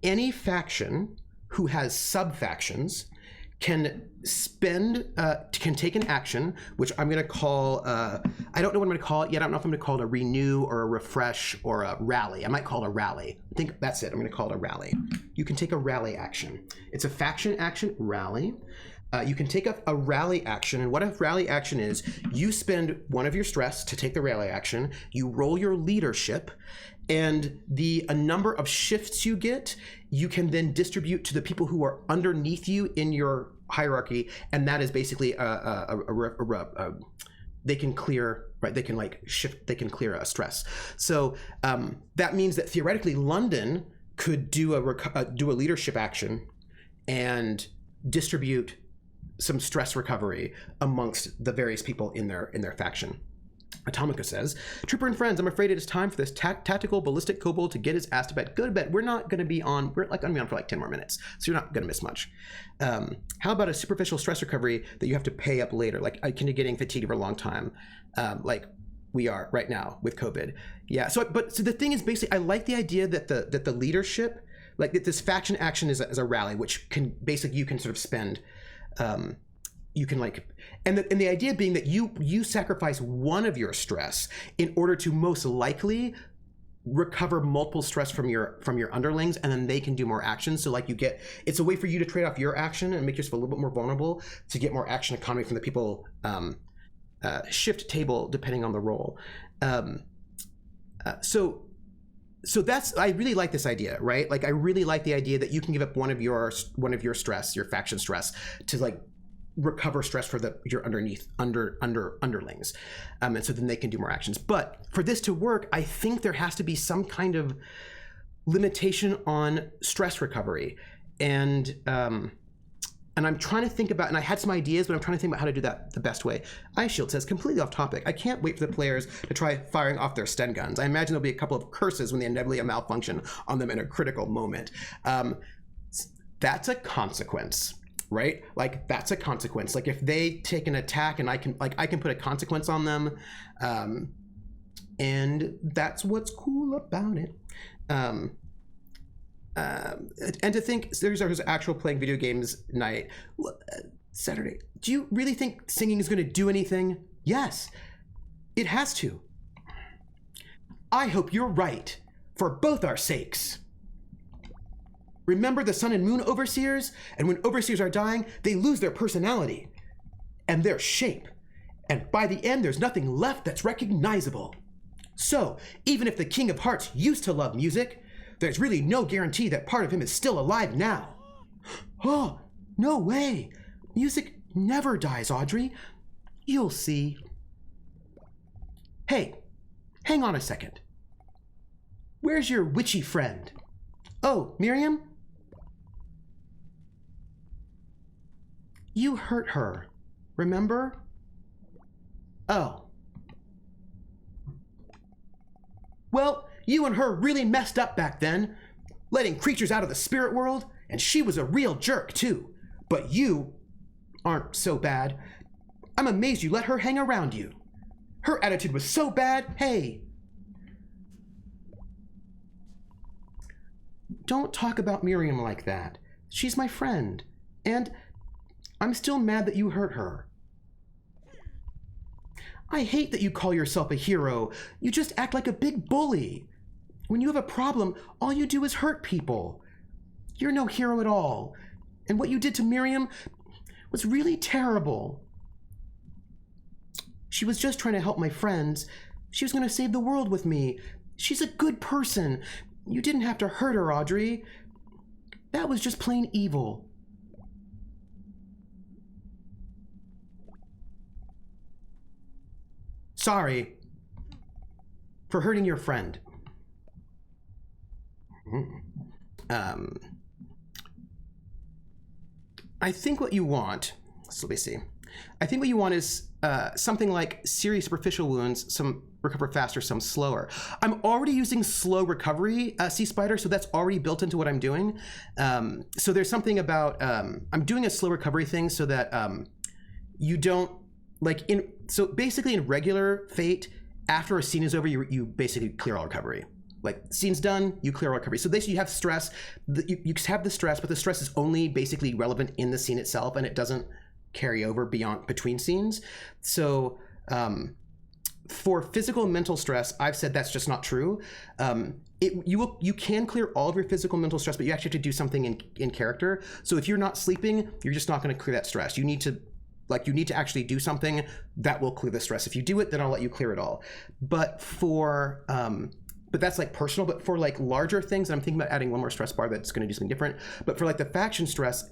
Any faction who has sub-factions can take an action, which I'm going to call, I don't know what I'm going to call it yet. I don't know if I'm going to call it a renew or a refresh or a rally. I might call it a rally. I think that's it. I'm going to call it a rally. You can take a rally action. It's a faction action, rally. You can take a rally action, and what a rally action is, you spend one of your stress to take the rally action, you roll your leadership, and a number of shifts you get, you can then distribute to the people who are underneath you in your hierarchy, and that is basically they can clear, right? They can like shift, they can clear a stress. So that means that theoretically London could do a leadership action and distribute some stress recovery amongst the various people in their faction. Atomica says, Trooper and friends, I'm afraid it is time for this tactical ballistic kobold to get his ass to bed. Go to bed. We're not going to be on. We're like going to be on for like 10 more minutes, so you're not going to miss much. How about a superficial stress recovery that you have to pay up later? Like, can you getting fatigued for a long time, like we are right now with COVID? Yeah. So the thing is, basically, I like the idea that the leadership, like that this faction action is a rally, which can basically you can sort of spend. You can like, and the idea being that you sacrifice one of your stress in order to most likely recover multiple stress from your underlings, and then they can do more actions. So like it's a way for you to trade off your action and make yourself a little bit more vulnerable to get more action economy from the people. Shift table depending on the role. So that's, I really like this idea, right? Like I really like the idea that you can give up one of your stress, your faction stress, to like recover stress for your underlings, and so then they can do more actions. But for this to work, I think there has to be some kind of limitation on stress recovery, and I'm trying to think about, and I had some ideas, but I'm trying to think about how to do that the best way. Ice Shield says, completely off topic, I can't wait for the players to try firing off their Sten guns. I imagine there'll be a couple of curses when they inevitably malfunction on them in a critical moment. That's a consequence, right? Like that's a consequence. Like if they take an attack and I can put a consequence on them, and that's what's cool about it. And to think there's actual playing video games night Saturday. Do you really think singing is going to do anything? Yes, it has to. I hope you're right, for both our sakes. Remember the Sun and Moon Overseers? And when Overseers are dying, they lose their personality and their shape. And by the end, there's nothing left that's recognizable. So, even if the King of Hearts used to love music, there's really no guarantee that part of him is still alive now. Oh, no way. Music never dies, Audrey. You'll see. Hey, hang on a second. Where's your witchy friend? Oh, Miriam? You hurt her, remember? Oh. Well, you and her really messed up back then, letting creatures out of the spirit world, and she was a real jerk too. But you aren't so bad. I'm amazed you let her hang around you. Her attitude was so bad, hey. Don't talk about Miriam like that. She's my friend, and I'm still mad that you hurt her. I hate that you call yourself a hero. You just act like a big bully. When you have a problem, all you do is hurt people. You're no hero at all. And what you did to Miriam was really terrible. She was just trying to help my friends. She was going to save the world with me. She's a good person. You didn't have to hurt her, Audrey. That was just plain evil. Sorry for hurting your friend. I think what you want, so let me see. I think what you want is something like serious superficial wounds, some recover faster, some slower. I'm already using slow recovery, Sea Spider, so that's already built into what I'm doing. So there's something about, I'm doing a slow recovery thing so that you don't, like, so basically in regular Fate, after a scene is over, you basically clear all recovery. Like, scene's done, you clear all recovery. So basically you have stress, you have the stress, but the stress is only basically relevant in the scene itself, and it doesn't carry over beyond between scenes. So for physical and mental stress, I've said that's just not true. You can clear all of your physical and mental stress, but you actually have to do something in character. So if you're not sleeping, you're just not going to clear that stress. You need to actually do something that will clear the stress. If you do it, then I'll let you clear it all. But for but that's like personal. But for like larger things, I'm thinking about adding one more stress bar that's going to do something different. But for like the faction stress,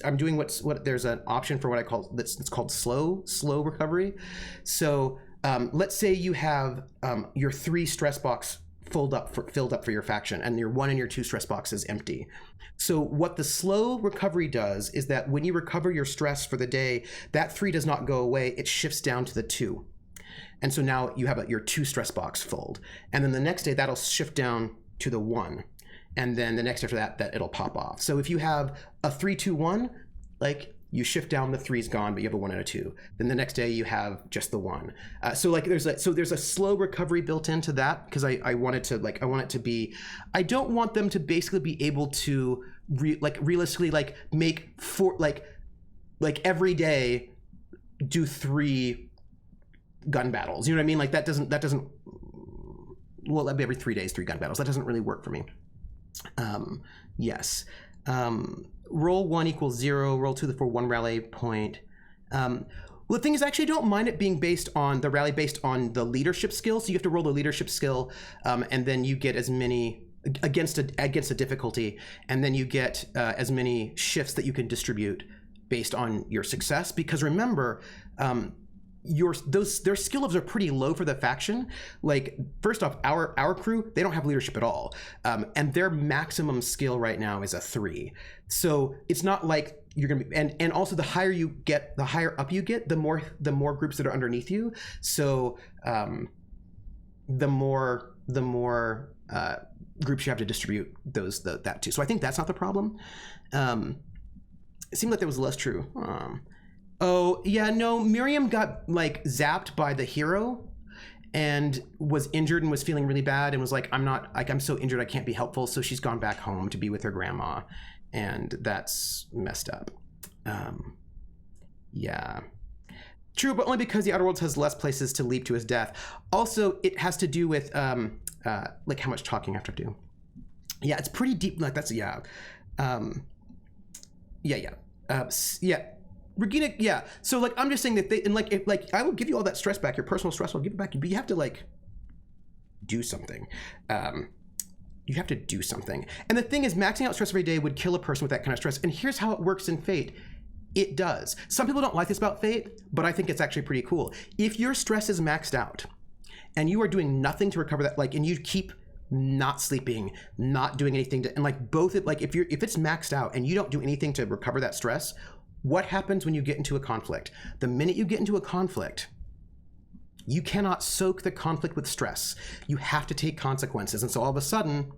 I'm doing what there's an option for what I call it's called slow recovery. So let's say you have your 3 stress box filled up for your faction, and your 1 and your 2 stress box is empty. So what the slow recovery does is that when you recover your stress for the day, that 3 does not go away, it shifts down to the 2. And so now you have your 2 stress box filled. And then the next day that'll shift down to the 1. And then the next after that it'll pop off. So if you have a 3-2-1, like, you shift down, the 3's gone, but you have a 1 and a 2. Then the next day you have just the 1. So like there's a slow recovery built into that, because I want it to be, I don't want them to basically be able to realistically make 4 like every day do 3 gun battles. You know what I mean? Like that doesn't well, that'd be every 3 days 3 gun battles. That doesn't really work for me. Yes. Roll 1 equals 0, roll 2 for 1 rally point. Well, the thing is, I actually don't mind it being based on the rally based on the leadership skill. So you have to roll the leadership skill, and then you get as many against a difficulty, and then you get as many shifts that you can distribute based on your success. Because remember, their skill levels are pretty low for the faction. Like, first off, our crew, they don't have leadership at all, and their maximum skill right now is a 3. So it's not like you're gonna be, and also the higher you get, the higher up you get, the more groups that are underneath you. So the more groups you have to distribute that to. So I think that's not the problem. It seemed like that was less true. Oh yeah, no, Miriam got like zapped by the hero and was injured and was feeling really bad and was like, I'm so injured I can't be helpful. So she's gone back home to be with her grandma, and that's messed up. Yeah. True, but only because the Outer Worlds has less places to leap to his death. Also, it has to do with like how much talking I have to do. Yeah, it's pretty deep. Like that's yeah. Yeah. Regina, yeah. So like I'm just saying that they, and like if like I will give you all that stress back, your personal stress, I'll give it back, but you have to like do something. You have to do something. And the thing is, maxing out stress every day would kill a person with that kind of stress. And here's how it works in Fate. It does. Some people don't like this about Fate, but I think it's actually pretty cool. If your stress is maxed out and you are doing nothing to recover that, like, and you keep not sleeping, not doing anything to, and like both, like if it's maxed out and you don't do anything to recover that stress, what happens when you get into a conflict? The minute you get into a conflict, you cannot soak the conflict with stress. You have to take consequences. And so all of a sudden,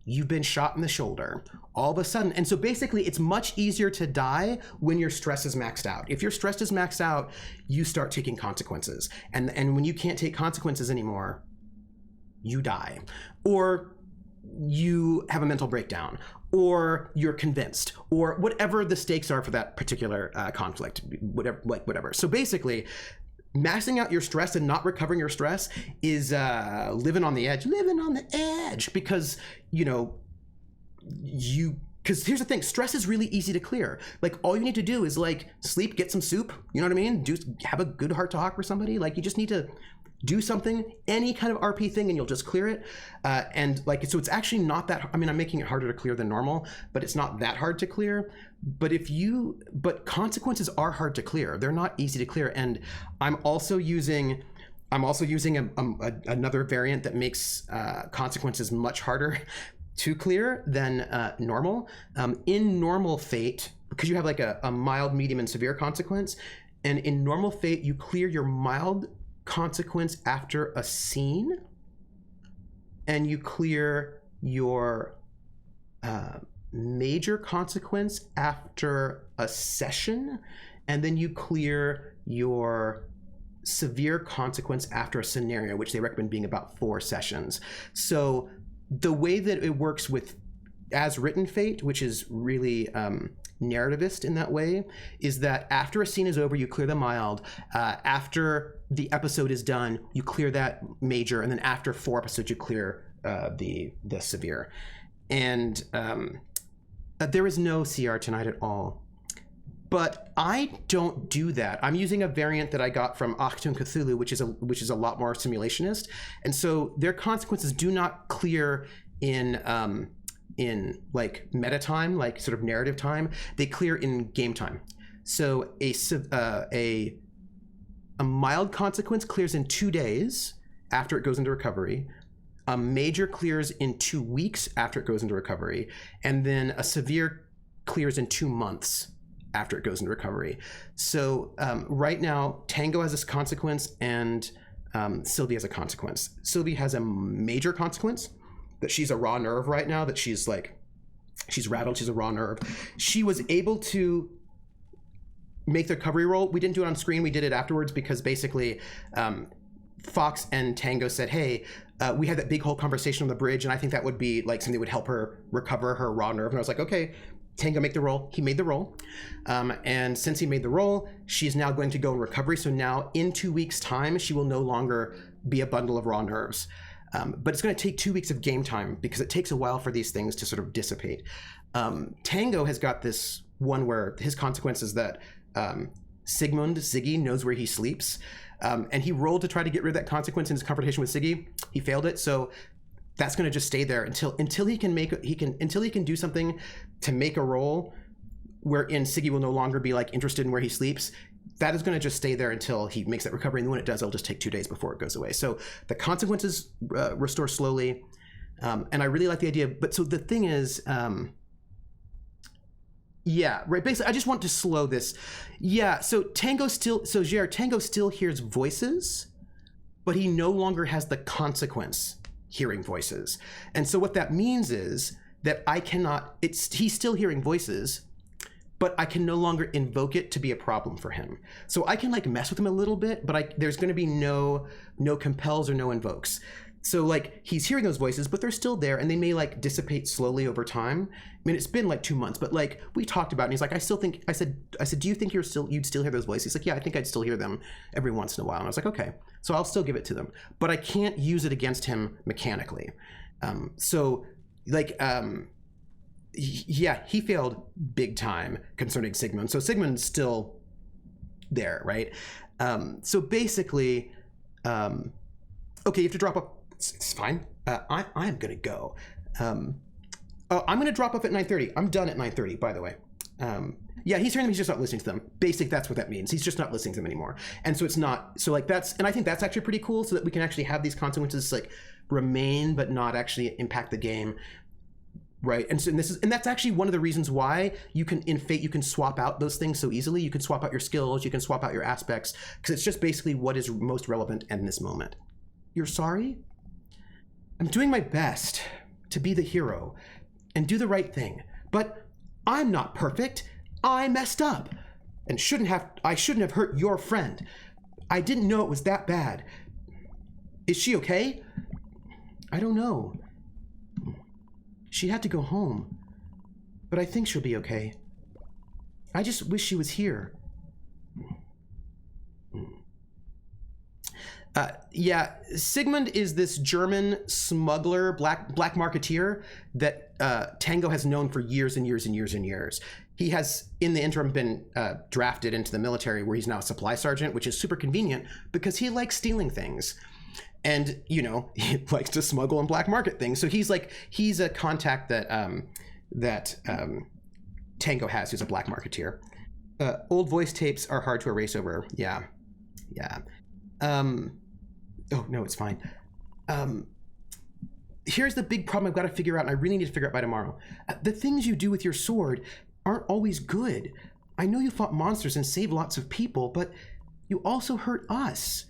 you've been shot in the shoulder. All of a sudden. And so basically, it's much easier to die when your stress is maxed out. If your stress is maxed out, you start taking consequences. And when you can't take consequences anymore, you die. Or you have a mental breakdown, or you're convinced, or whatever the stakes are for that particular conflict, whatever. So basically, maxing out your stress and not recovering your stress is living on the edge, because, you know, because here's the thing, stress is really easy to clear. Like, all you need to do is like sleep, get some soup, you know what I mean? Have a good heart talk with somebody. Like, you just need to do something, any kind of RP thing, and you'll just clear it. And like, so it's actually not that, I mean, I'm making it harder to clear than normal, but it's not that hard to clear. But consequences are hard to clear. They're not easy to clear. And I'm also using I'm also using another variant that makes consequences much harder to clear than normal. In normal fate, because you have like a mild, medium, and severe consequence, and in normal fate, you clear your mild consequence after a scene, and you clear your major consequence after a session, and then you clear your severe consequence after a scenario, which they recommend being about 4 sessions. So the way that it works with as written fate, which is really narrativist in that way, is that after a scene is over, you clear the mild. After the episode is done, you clear that major, and then after 4 episodes, you clear the severe. And there is no CR tonight at all. But I don't do that. I'm using a variant that I got from Achtung Cthulhu, which is a lot more simulationist, and so their consequences do not clear in like meta time, like sort of narrative time. They clear in game time. So a mild consequence clears in 2 days after it goes into recovery. A major clears in 2 weeks after it goes into recovery, and then a severe clears in 2 months after it goes into recovery. So right now, Tango has this consequence, and Sylvie has a consequence. Sylvie has a major consequence that she's a raw nerve right now, that she's rattled, she's a raw nerve. She was able to make the recovery roll. We didn't do it on screen, we did it afterwards, because basically Fox and Tango said, hey, we had that big whole conversation on the bridge, and I think that would be like something that would help her recover her raw nerve. And I was like, okay, Tango, make the roll. He made the roll. And since he made the roll, she's now going to go in recovery. So now in 2 weeks' time, she will no longer be a bundle of raw nerves. But it's going to take 2 weeks of game time, because it takes a while for these things to sort of dissipate. Tango has got this one where his consequence is that Ziggy knows where he sleeps. And he rolled to try to get rid of that consequence in his confrontation with Ziggy. He failed it. So that's going to just stay there until he can do something to make a roll wherein Siggy will no longer be like interested in where he sleeps. That is going to just stay there until he makes that recovery, and when it does, it'll just take 2 days before it goes away. So the consequences restore slowly, and I really like the idea. But so the thing is, yeah, right. Basically, I just want to slow this. Yeah. So Tango still hears voices, but he no longer has the consequence hearing voices. And so what that means is that he's still hearing voices, but I can no longer invoke it to be a problem for him. So I can like mess with him a little bit, but there's going to be no compels or no invokes. So like he's hearing those voices, but they're still there, and they may like dissipate slowly over time. I mean, it's been like 2 months, but like we talked about it, and he's like, I said, do you think you'd still hear those voices? He's like, yeah, I think I'd still hear them every once in a while. And I was like, okay, so I'll still give it to them, but I can't use it against him mechanically. Yeah, he failed big time concerning Sigmund. So Sigmund's still there, right? So basically, okay, you have to drop up. It's fine. I'm gonna go. I'm gonna drop off at 9:30. I'm done at 9:30, by the way. Yeah, he's hearing them, he's just not listening to them. That's what that means. He's just not listening to them anymore. And so it's not, so like and I think that's actually pretty cool, so that we can actually have these consequences like remain, but not actually impact the game. Right, and so that's actually one of the reasons why you can, in Fate, you can swap out those things so easily. You can swap out your skills, you can swap out your aspects, because it's just basically what is most relevant in this moment. You're sorry? I'm doing my best to be the hero and do the right thing, but I'm not perfect. I messed up, and I shouldn't have hurt your friend. I didn't know it was that bad. Is she okay? I don't know. She had to go home, but I think she'll be okay. I just wish she was here. Yeah, Sigmund is this German smuggler, black marketeer that Tango has known for years and years and years and years. He has, in the interim, been drafted into the military, where he's now a supply sergeant, which is super convenient because he likes stealing things. And, you know, he likes to smuggle and black market things. So he's a contact that Tango has, who's a black marketeer. Old voice tapes are hard to erase over. Yeah. Oh, no, it's fine. Here's the big problem I've got to figure out, and I really need to figure out by tomorrow. The things you do with your sword aren't always good. I know you fought monsters and saved lots of people, but you also hurt us.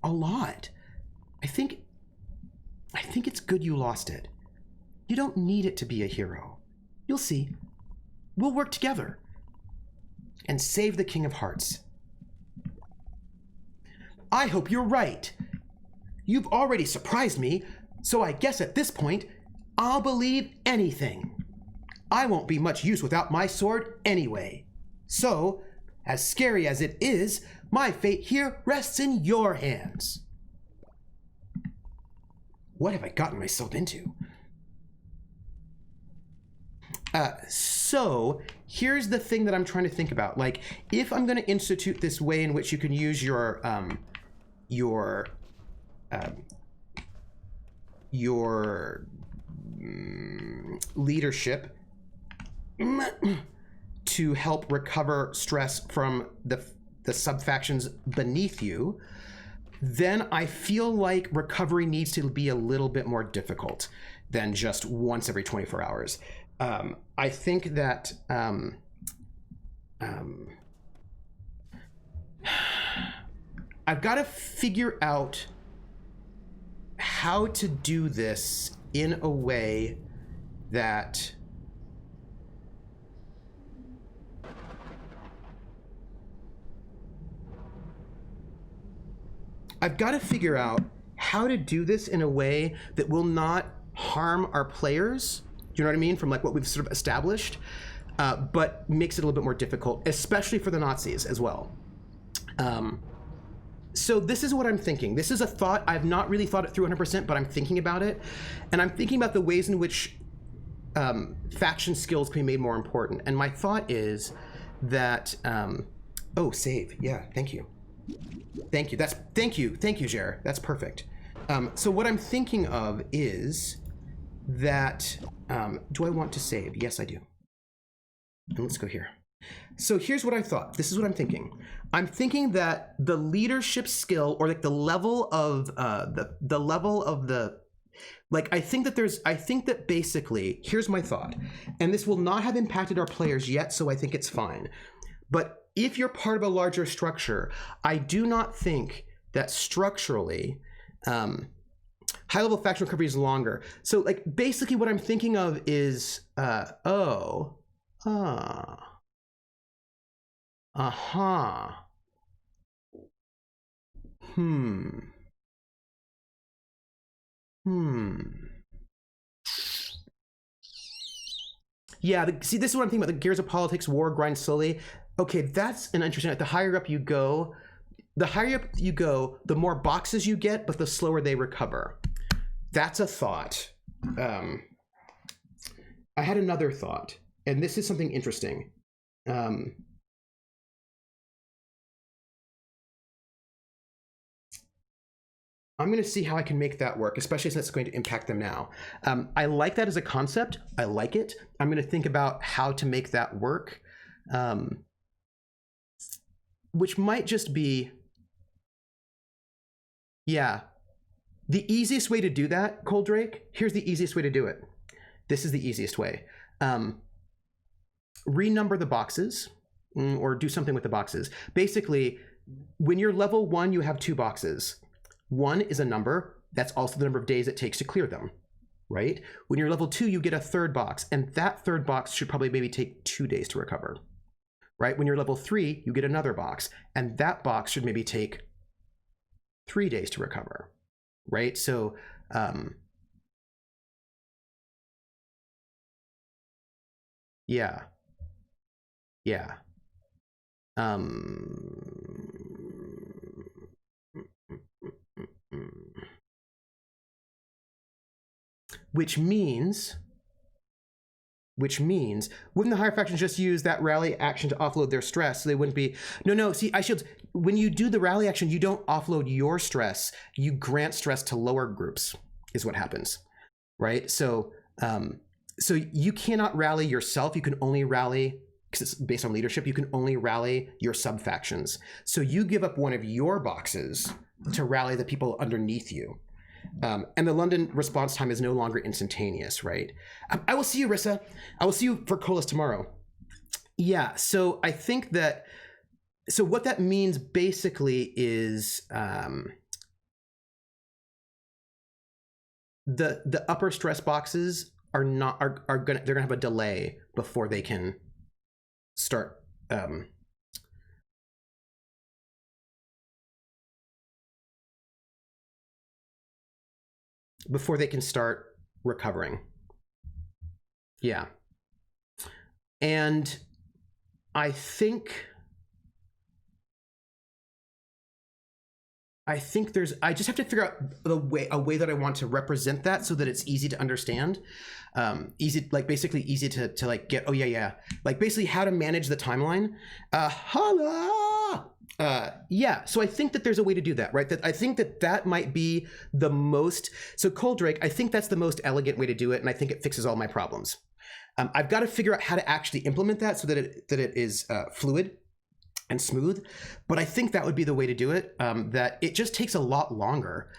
A lot. I think it's good you lost it. You don't need it to be a hero. You'll see. We'll work together and save the King of Hearts. I hope you're right. You've already surprised me, so I guess at this point, I'll believe anything. I won't be much use without my sword anyway. So, as scary as it is, my fate here rests in your hands. What have I gotten myself into? So here's the thing that I'm trying to think about. Like, if I'm going to institute this way in which you can use your leadership to help recover stress from the sub-factions beneath you, then I feel like recovery needs to be a little bit more difficult than just once every 24 hours. I think that I've got to figure out how to do this in a way that will not harm our players. Do you know what I mean? From like what we've sort of established, but makes it a little bit more difficult, especially for the Nazis as well. So this is what I'm thinking. This is a thought. I've not really thought it through 100%, but I'm thinking about it. And I'm thinking about the ways in which faction skills can be made more important. And my thought is that, oh, save. Yeah, thank you. Thank you. Thank you, Jer. That's perfect. So what I'm thinking of is that, do I want to save? Yes, I do. And let's go here. So here's what I thought. This is what I'm thinking. I'm thinking that the leadership skill, or like the level of I think that basically, here's my thought, and this will not have impacted our players yet, so I think it's fine. But if you're part of a larger structure, I do not think that structurally, high-level faction recovery is longer. So like basically what I'm thinking of is, Yeah, see, this is what I'm thinking about. The gears of politics, war grinds slowly. Okay, that's an interesting. The higher up you go, the more boxes you get, but the slower they recover. That's a thought. I had another thought, and this is something interesting. I'm going to see how I can make that work, especially since it's going to impact them now. I like that as a concept. I like it. I'm going to think about how to make that work, which might just be, yeah. The easiest way to do that, Coldrake, here's the easiest way to do it. This is the easiest way. Renumber the boxes, or do something with the boxes. Basically, when you're level 1, you have 2 boxes. 1 is a number. That's also the number of days it takes to clear them, right? When you're level 2, you get a 3rd box, and that 3rd box should probably maybe take 2 days to recover, right? When you're level 3, you get another box, and that box should maybe take 3 days to recover, right? So, yeah. Which means, wouldn't the higher factions just use that rally action to offload their stress? So they wouldn't be, no, see, when you do the rally action, you don't offload your stress, you grant stress to lower groups, is what happens, right? So, so you cannot rally yourself, you can only rally, because it's based on leadership, you can only rally your sub-factions. So you give up one of your boxes, to rally the people underneath you. And the London response time is no longer instantaneous, right? I will see you, Rissa. I will see you for Colas tomorrow. Yeah, so I think that, so what that means basically is the upper stress boxes are gonna have a delay before they can start recovering. Yeah. And I think I just have to figure out a way that I want to represent that so that it's easy to understand. Basically easy to like get, oh yeah. Like basically how to manage the timeline. Yeah, so I think that there's a way to do that, right? That I think that might be the most, so Coldrake, I think that's the most elegant way to do it, and I think it fixes all my problems. I've got to figure out how to actually implement that so that it is fluid and smooth, but I think that would be the way to do it. That it just takes a lot longer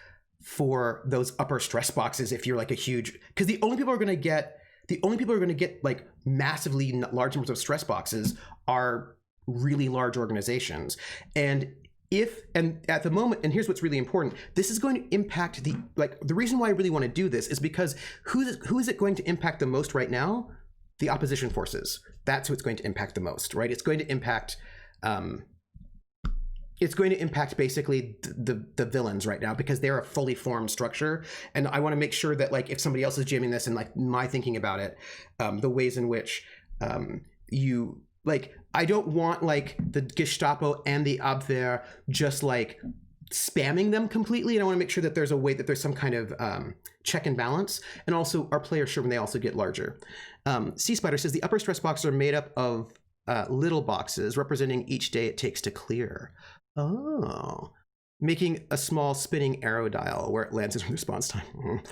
for those upper stress boxes if you're like a huge, because the only people who are going to get like massively large numbers of stress boxes are really large organizations. And at the moment, and here's what's really important, this is going to impact the reason why I really want to do this is because who is it going to impact the most right now? The opposition forces. That's who it's going to impact the most, right? It's going to impact basically the villains right now because they're a fully formed structure. And I want to make sure that like if somebody else is jamming this and like my thinking about it, the ways in which you like, I don't want like the Gestapo and the Abwehr just like spamming them completely. And I want to make sure that there's a way that there's some kind of check and balance. And also our players sure when they also get larger. Sea Spider says the upper stress boxes are made up of little boxes representing each day it takes to clear. Oh, making a small spinning arrow dial where it lands in response time.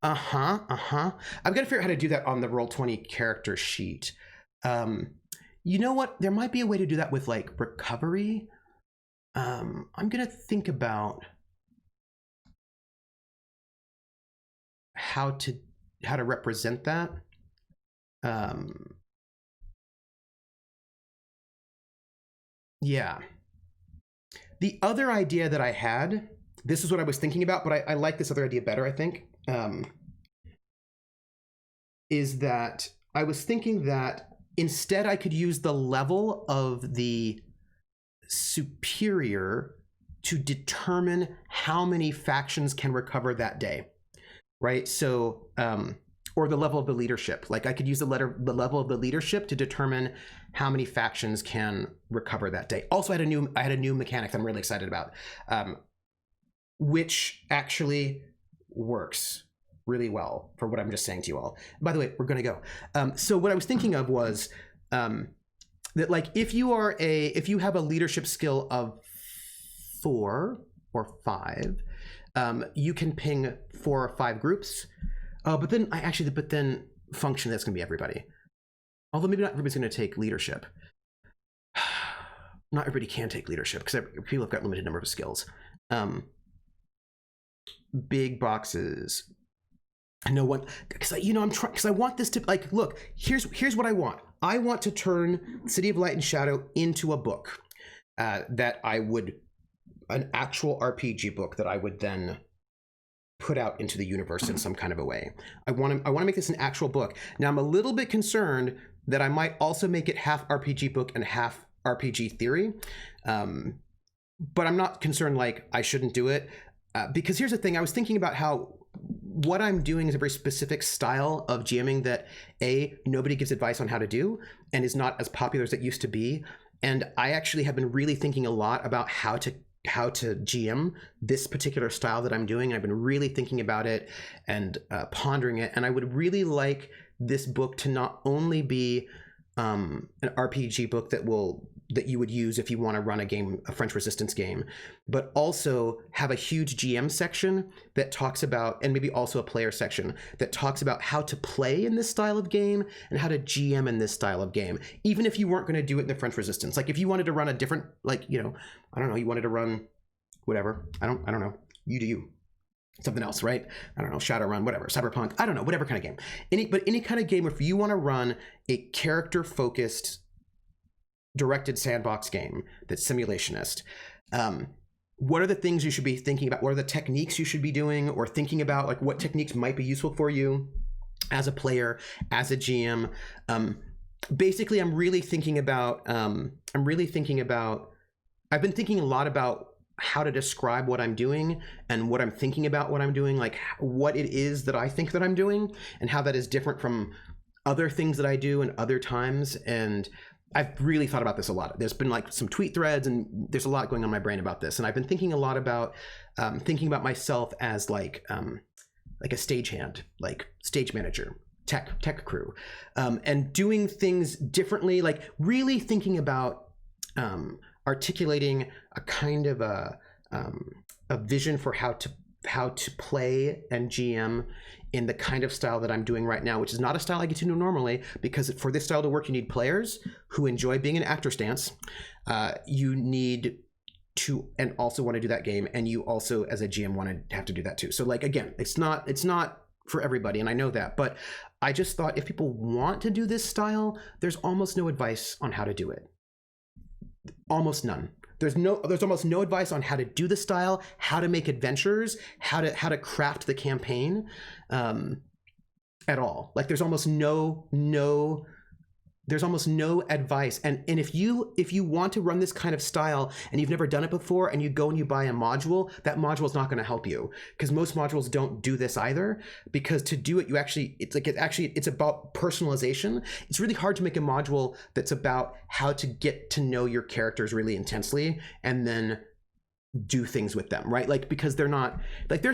I've got to figure out how to do that on the Roll20 character sheet. You know what? There might be a way to do that with like recovery. I'm gonna think about how to represent that. Yeah. The other idea that I had, this is what I was thinking about, but I like this other idea better, I think, is that I was thinking that instead I could use the level of the superior to determine how many factions can recover that day, right? So, or the level of the leadership. Like I could use the level of the leadership to determine how many factions can recover that day. Also, I had a new mechanic that I'm really excited about, which actually works really well for what I'm just saying to you all. By the way, we're gonna go. So what I was thinking of was that like if you have a leadership skill of 4 or 5, you can ping 4 or 5 groups. But then function, that's gonna be everybody. Although maybe not everybody's gonna take leadership. Not everybody can take leadership because people have got limited number of skills. Big boxes. No one, because I'm trying, because I want this to like, look, here's what I want. I want to turn City of Light and Shadow into a book an actual RPG book that I would then put out into the universe in some kind of a way. I want to make this an actual book. Now I'm a little bit concerned that I might also make it half RPG book and half RPG theory. But I'm not concerned like I shouldn't do it. Because here's the thing, I was thinking about how what I'm doing is a very specific style of GMing that nobody gives advice on how to do and is not as popular as it used to be. And I actually have been really thinking a lot about how to GM this particular style that I'm doing. I've been really thinking about it and pondering it. And I would really like this book to not only be an RPG book that you would use if you want to run a French Resistance game, but also have a huge GM section that talks about, and maybe also a player section that talks about how to play in this style of game and how to GM in this style of game, even if you weren't going to do it in the French Resistance. Like if you wanted to run a different, like, I don't know, you wanted to run, whatever. I don't know. You do you. Something else, right? I don't know, Shadowrun, whatever, Cyberpunk, I don't know, whatever kind of game. Any kind of game, if you want to run a character-focused, directed sandbox game that's simulationist, what are the things you should be thinking about? What are the techniques you should be doing or thinking about? Like, what techniques might be useful for you as a player, as a GM? Basically, I'm really thinking about, I've been thinking a lot about how to describe what I'm doing and what I'm thinking about what I'm doing, like what it is that I think that I'm doing and how that is different from other things that I do in other times. And I've really thought about this a lot. There's been like some tweet threads and there's a lot going on in my brain about this. And I've been thinking a lot about thinking about myself as like a stagehand, like stage manager, tech crew, and doing things differently, like really thinking about articulating a kind of a vision for how to play and GM in the kind of style that I'm doing right now, which is not a style I get to do normally, because for this style to work, you need players who enjoy being in actor stance. You need to, and also want to do that game, and you also, as a GM, want to have to do that too. So like, again, it's not for everybody, and I know that, but I just thought if people want to do this style, there's almost no advice on how to do it. Almost none. There's almost no advice on how to do the style, how to make adventures, how to craft the campaign, at all. Like there's almost no advice. And if you want to run this kind of style and you've never done it before and you go and you buy a module, that module is not going to help you, because most modules don't do this either. Because to do it, it's about personalization. It's really hard to make a module that's about how to get to know your characters really intensely and then do things with them, right? Like, because they're not like, there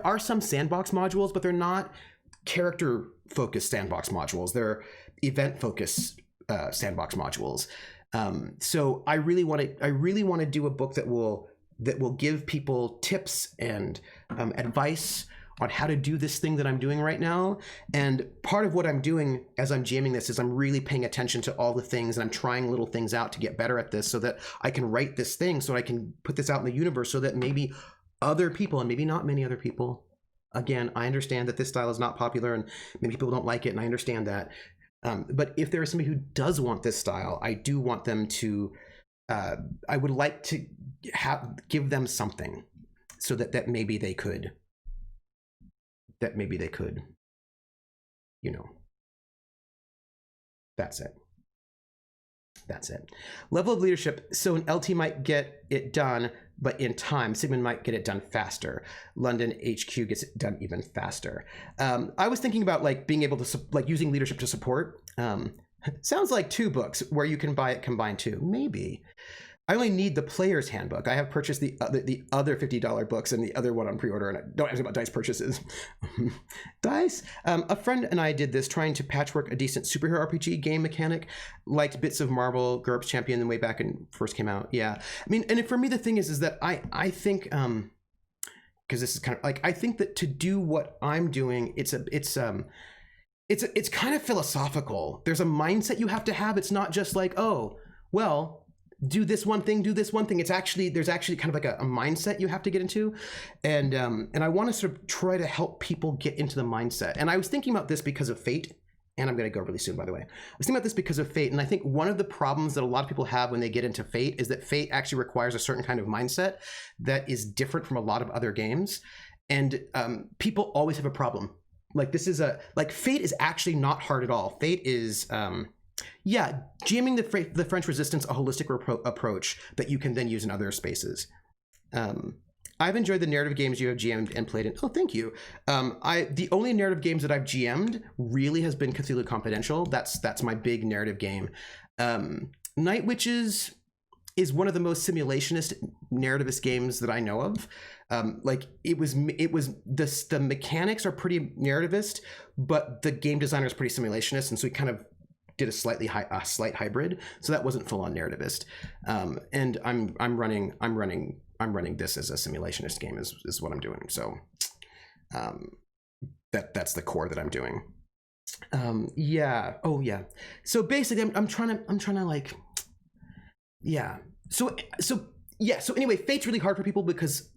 are some sandbox modules, but they're not character focused sandbox modules. They're event focused sandbox modules. So I really want to do a book that will give people tips and advice on how to do this thing that I'm doing right now. And part of what I'm doing as I'm GMing this is I'm really paying attention to all the things, and I'm trying little things out to get better at this so that I can write this thing, so I can put this out in the universe, so that maybe other people, and maybe not many other people, again, I understand that this style is not popular and many people don't like it, and I understand that. But if there is somebody who does want this style, I do want them to, I would like to give them something so that maybe they could, you know, that's it. Level of leadership. So an LT might get it done, but in time. Sigmund might get it done faster. London HQ gets it done even faster. I was thinking about like being able to using leadership to support. Sounds like 2 books where you can buy it combined too. Maybe. I only need the player's handbook. I have purchased the other $50 books and the other one on pre-order, and I don't ask about dice purchases. Dice? A friend and I did this, trying to patchwork a decent superhero RPG game mechanic. Liked bits of Marvel, GURPS Champion way back when it first came out. Yeah. I mean, and for me, the thing is that I think, because this is kind of like, I think that to do what I'm doing, it's kind of philosophical. There's a mindset you have to have. It's not just like, oh, well, do this one thing. It's actually, there's actually kind of like a mindset you have to get into. And I want to sort of try to help people get into the mindset. And I was thinking about this because of Fate, and I'm going to go really soon, by the way. I was thinking about this because of Fate, and I think one of the problems that a lot of people have when they get into Fate is that Fate actually requires a certain kind of mindset that is different from a lot of other games. And people always have a problem. Like Fate is actually not hard at all. Fate is, GMing the French Resistance, a holistic approach that you can then use in other spaces. I've enjoyed the narrative games you have GM'd and played in. Oh, thank you. The only narrative games that I've GM'd really has been Cthulhu Confidential. That's my big narrative game. Night Witches is one of the most simulationist narrativist games that I know of. The mechanics are pretty narrativist, but the game designer is pretty simulationist, and so we kind of did a slight hybrid. So that wasn't full on narrativist. And I'm running this as a simulationist game is what I'm doing. So that's the core that I'm doing. Yeah. Oh yeah. So basically I'm trying to like, yeah. So yeah, so anyway, Fate's really hard for people because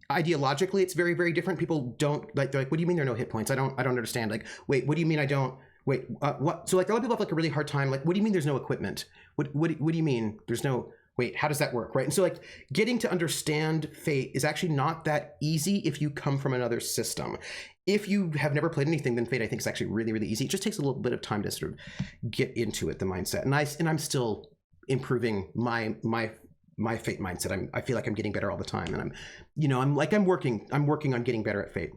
ideologically it's very, very different. People don't like, they're like, what do you mean there are no hit points? I don't understand. Like, wait, what do you mean I don't? Wait, what? So like a lot of people have like a really hard time. Like, what do you mean there's no equipment? What do you mean there's no? Wait, how does that work, right? And so like getting to understand Fate is actually not that easy if you come from another system. If you have never played anything, then Fate I think is actually really, really easy. It just takes a little bit of time to sort of get into it, the mindset. And I'm still improving my Fate mindset. I feel like I'm getting better all the time, and I'm working on getting better at Fate.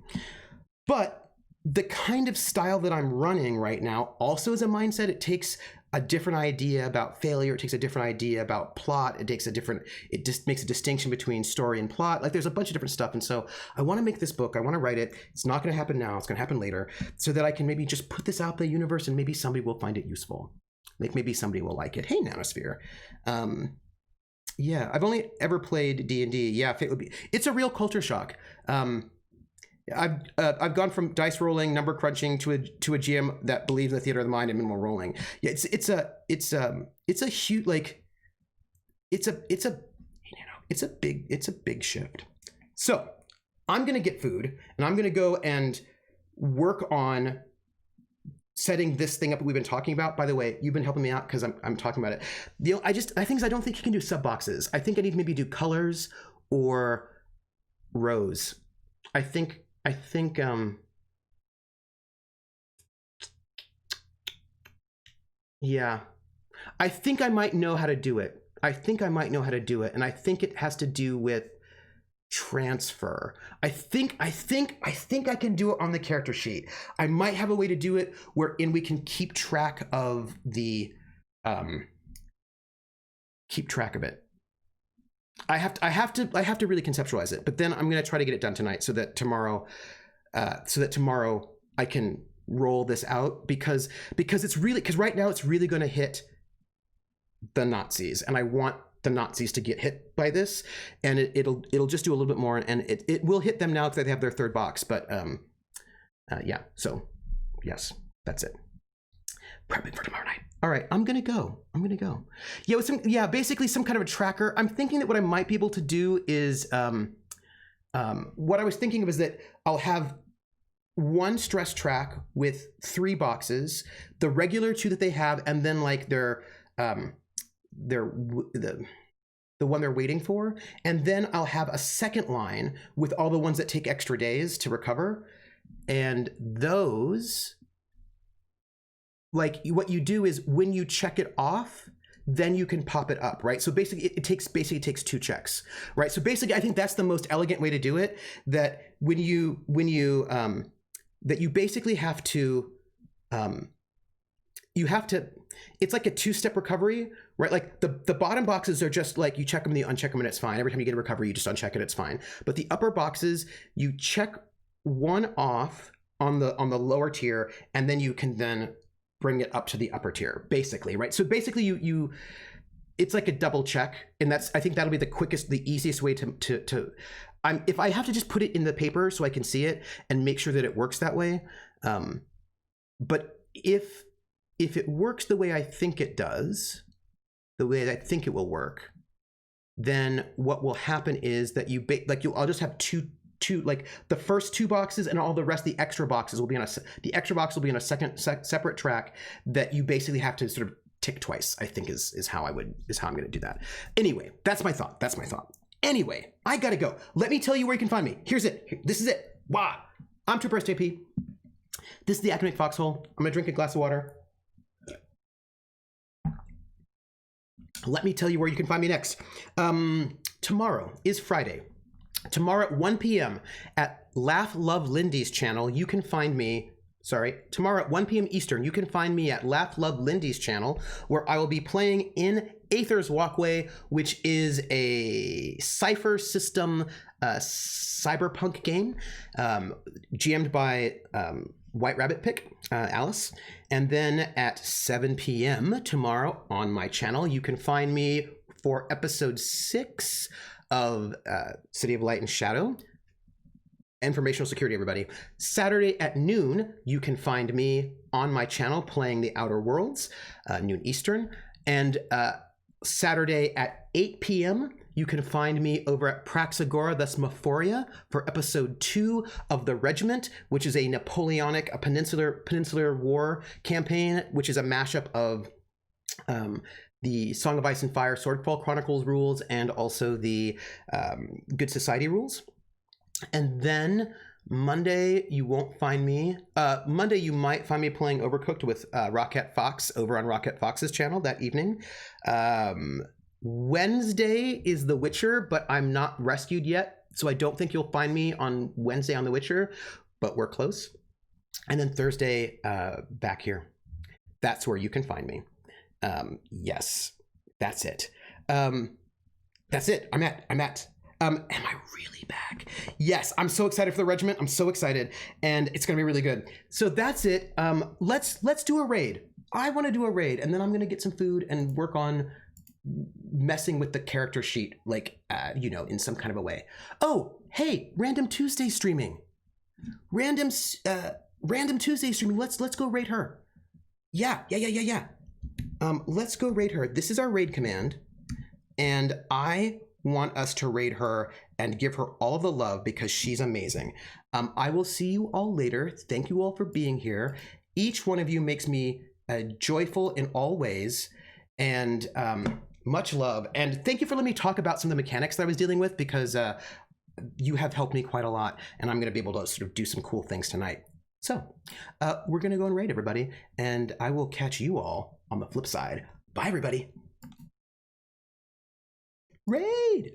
But the kind of style that I'm running right now also is a mindset. It takes a different idea about failure. It takes a different idea about plot. It just makes a distinction between story and plot. Like there's a bunch of different stuff. And so I want to make this book. I want to write it. It's not going to happen now. It's going to happen later, so that I can maybe just put this out in the universe and maybe somebody will find it useful. Like maybe somebody will like it. Hey, Nanosphere. Yeah, I've only ever played D&D. Yeah, it's a real culture shock. I've gone from dice rolling, number crunching to a GM that believes in the theater of the mind and minimal rolling. Yeah, it's a huge, like it's a big shift. So I'm gonna get food and I'm gonna go and work on setting this thing up that we've been talking about. By the way, you've been helping me out because I'm talking about it. I don't think you can do sub boxes. I think I need to maybe do colors or rows. I think yeah, I think I might know how to do it. And I think it has to do with transfer. I think I can do it on the character sheet. I might have a way to do it wherein we can keep track of it. I have to really conceptualize it, but then I'm going to try to get it done tonight so that tomorrow I can roll this out because right now it's really going to hit the Nazis, and I want the Nazis to get hit by this, and it'll just do a little bit more, and it will hit them now because they have their third box. But yeah, so yes, that's it. Prepping for tomorrow night. All right, I'm gonna go. Yeah, basically some kind of a tracker. I'm thinking that what I might be able to do is what I was thinking of is that I'll have one stress track with 3 boxes, the regular 2 that they have, and then like the one they're waiting for, and then I'll have a second line with all the ones that take extra days to recover, and those, like what you do is when you check it off, then you can pop it up, right? So basically it takes 2 checks, right? So basically I think that's the most elegant way to do it, that when you that you basically have to it's like a 2-step recovery, right? Like the bottom boxes are just like you check them and you uncheck them and it's fine. Every time you get a recovery, you just uncheck it, it's fine. But the upper boxes, you check one off on the lower tier, and then you can then bring it up to the upper tier, basically, right? So basically you it's like a double check, and I think that'll be the easiest way to if I have to just put it in the paper so I can see it and make sure that it works that way. But if it works the way I think it does, the way I think it will work, then what will happen is that I'll just have two, like the first 2 boxes, and all the rest, the extra boxes will be on a second separate track that you basically have to sort of tick twice, I think is how I'm going to do that. Anyway, that's my thought. Anyway, I gotta go. Let me tell you where you can find me. Here's it. This is it. Wow. I'm Trooper SJP. This is the Academic Foxhole. I'm gonna drink a glass of water. Let me tell you where you can find me next. Tomorrow is Friday. Tomorrow at 1 p.m. at Laugh Love Lindy's channel, you can find me. Tomorrow at 1 p.m. Eastern, you can find me at Laugh Love Lindy's channel, where I will be playing in Aether's Walkway, which is a cipher system cyberpunk game, GM'd by White Rabbit Pick, Alice. And then at 7 p.m. tomorrow on my channel, you can find me for episode 6 of City of Light and Shadow. Informational security, everybody. Saturday at noon, you can find me on my channel playing The Outer Worlds, noon Eastern. And Saturday at 8 p.m., you can find me over at Praxagora, thus Mephoria, for episode 2 of The Regiment, which is a Napoleonic, a peninsular war campaign, which is a mashup of the Song of Ice and Fire Swordfall Chronicles rules and also the Good Society rules. And then Monday, you won't find me. Monday, you might find me playing Overcooked with Rocket Fox over on Rocket Fox's channel that evening. Wednesday is The Witcher, but I'm not rescued yet, so I don't think you'll find me on Wednesday on The Witcher, but we're close. And then Thursday, back here. That's where you can find me. Yes, that's it. That's it. I'm at. Am I really back? Yes, I'm so excited for The Regiment. I'm so excited, and it's gonna be really good. So that's it. Let's do a raid. I want to do a raid, and then I'm gonna get some food and work on messing with the character sheet, like in some kind of a way. Oh, hey, Random Tuesday streaming. Random Tuesday streaming. Let's go raid her. Yeah. Let's go raid her. This is our raid command, and I want us to raid her and give her all of the love because she's amazing. I will see you all later. Thank you all for being here. Each one of you makes me joyful in all ways, and much love. And thank you for letting me talk about some of the mechanics that I was dealing with, because you have helped me quite a lot, and I'm going to be able to sort of do some cool things tonight. So we're going to go and raid everybody, and I will catch you all on the flip side. Bye, everybody. Raid!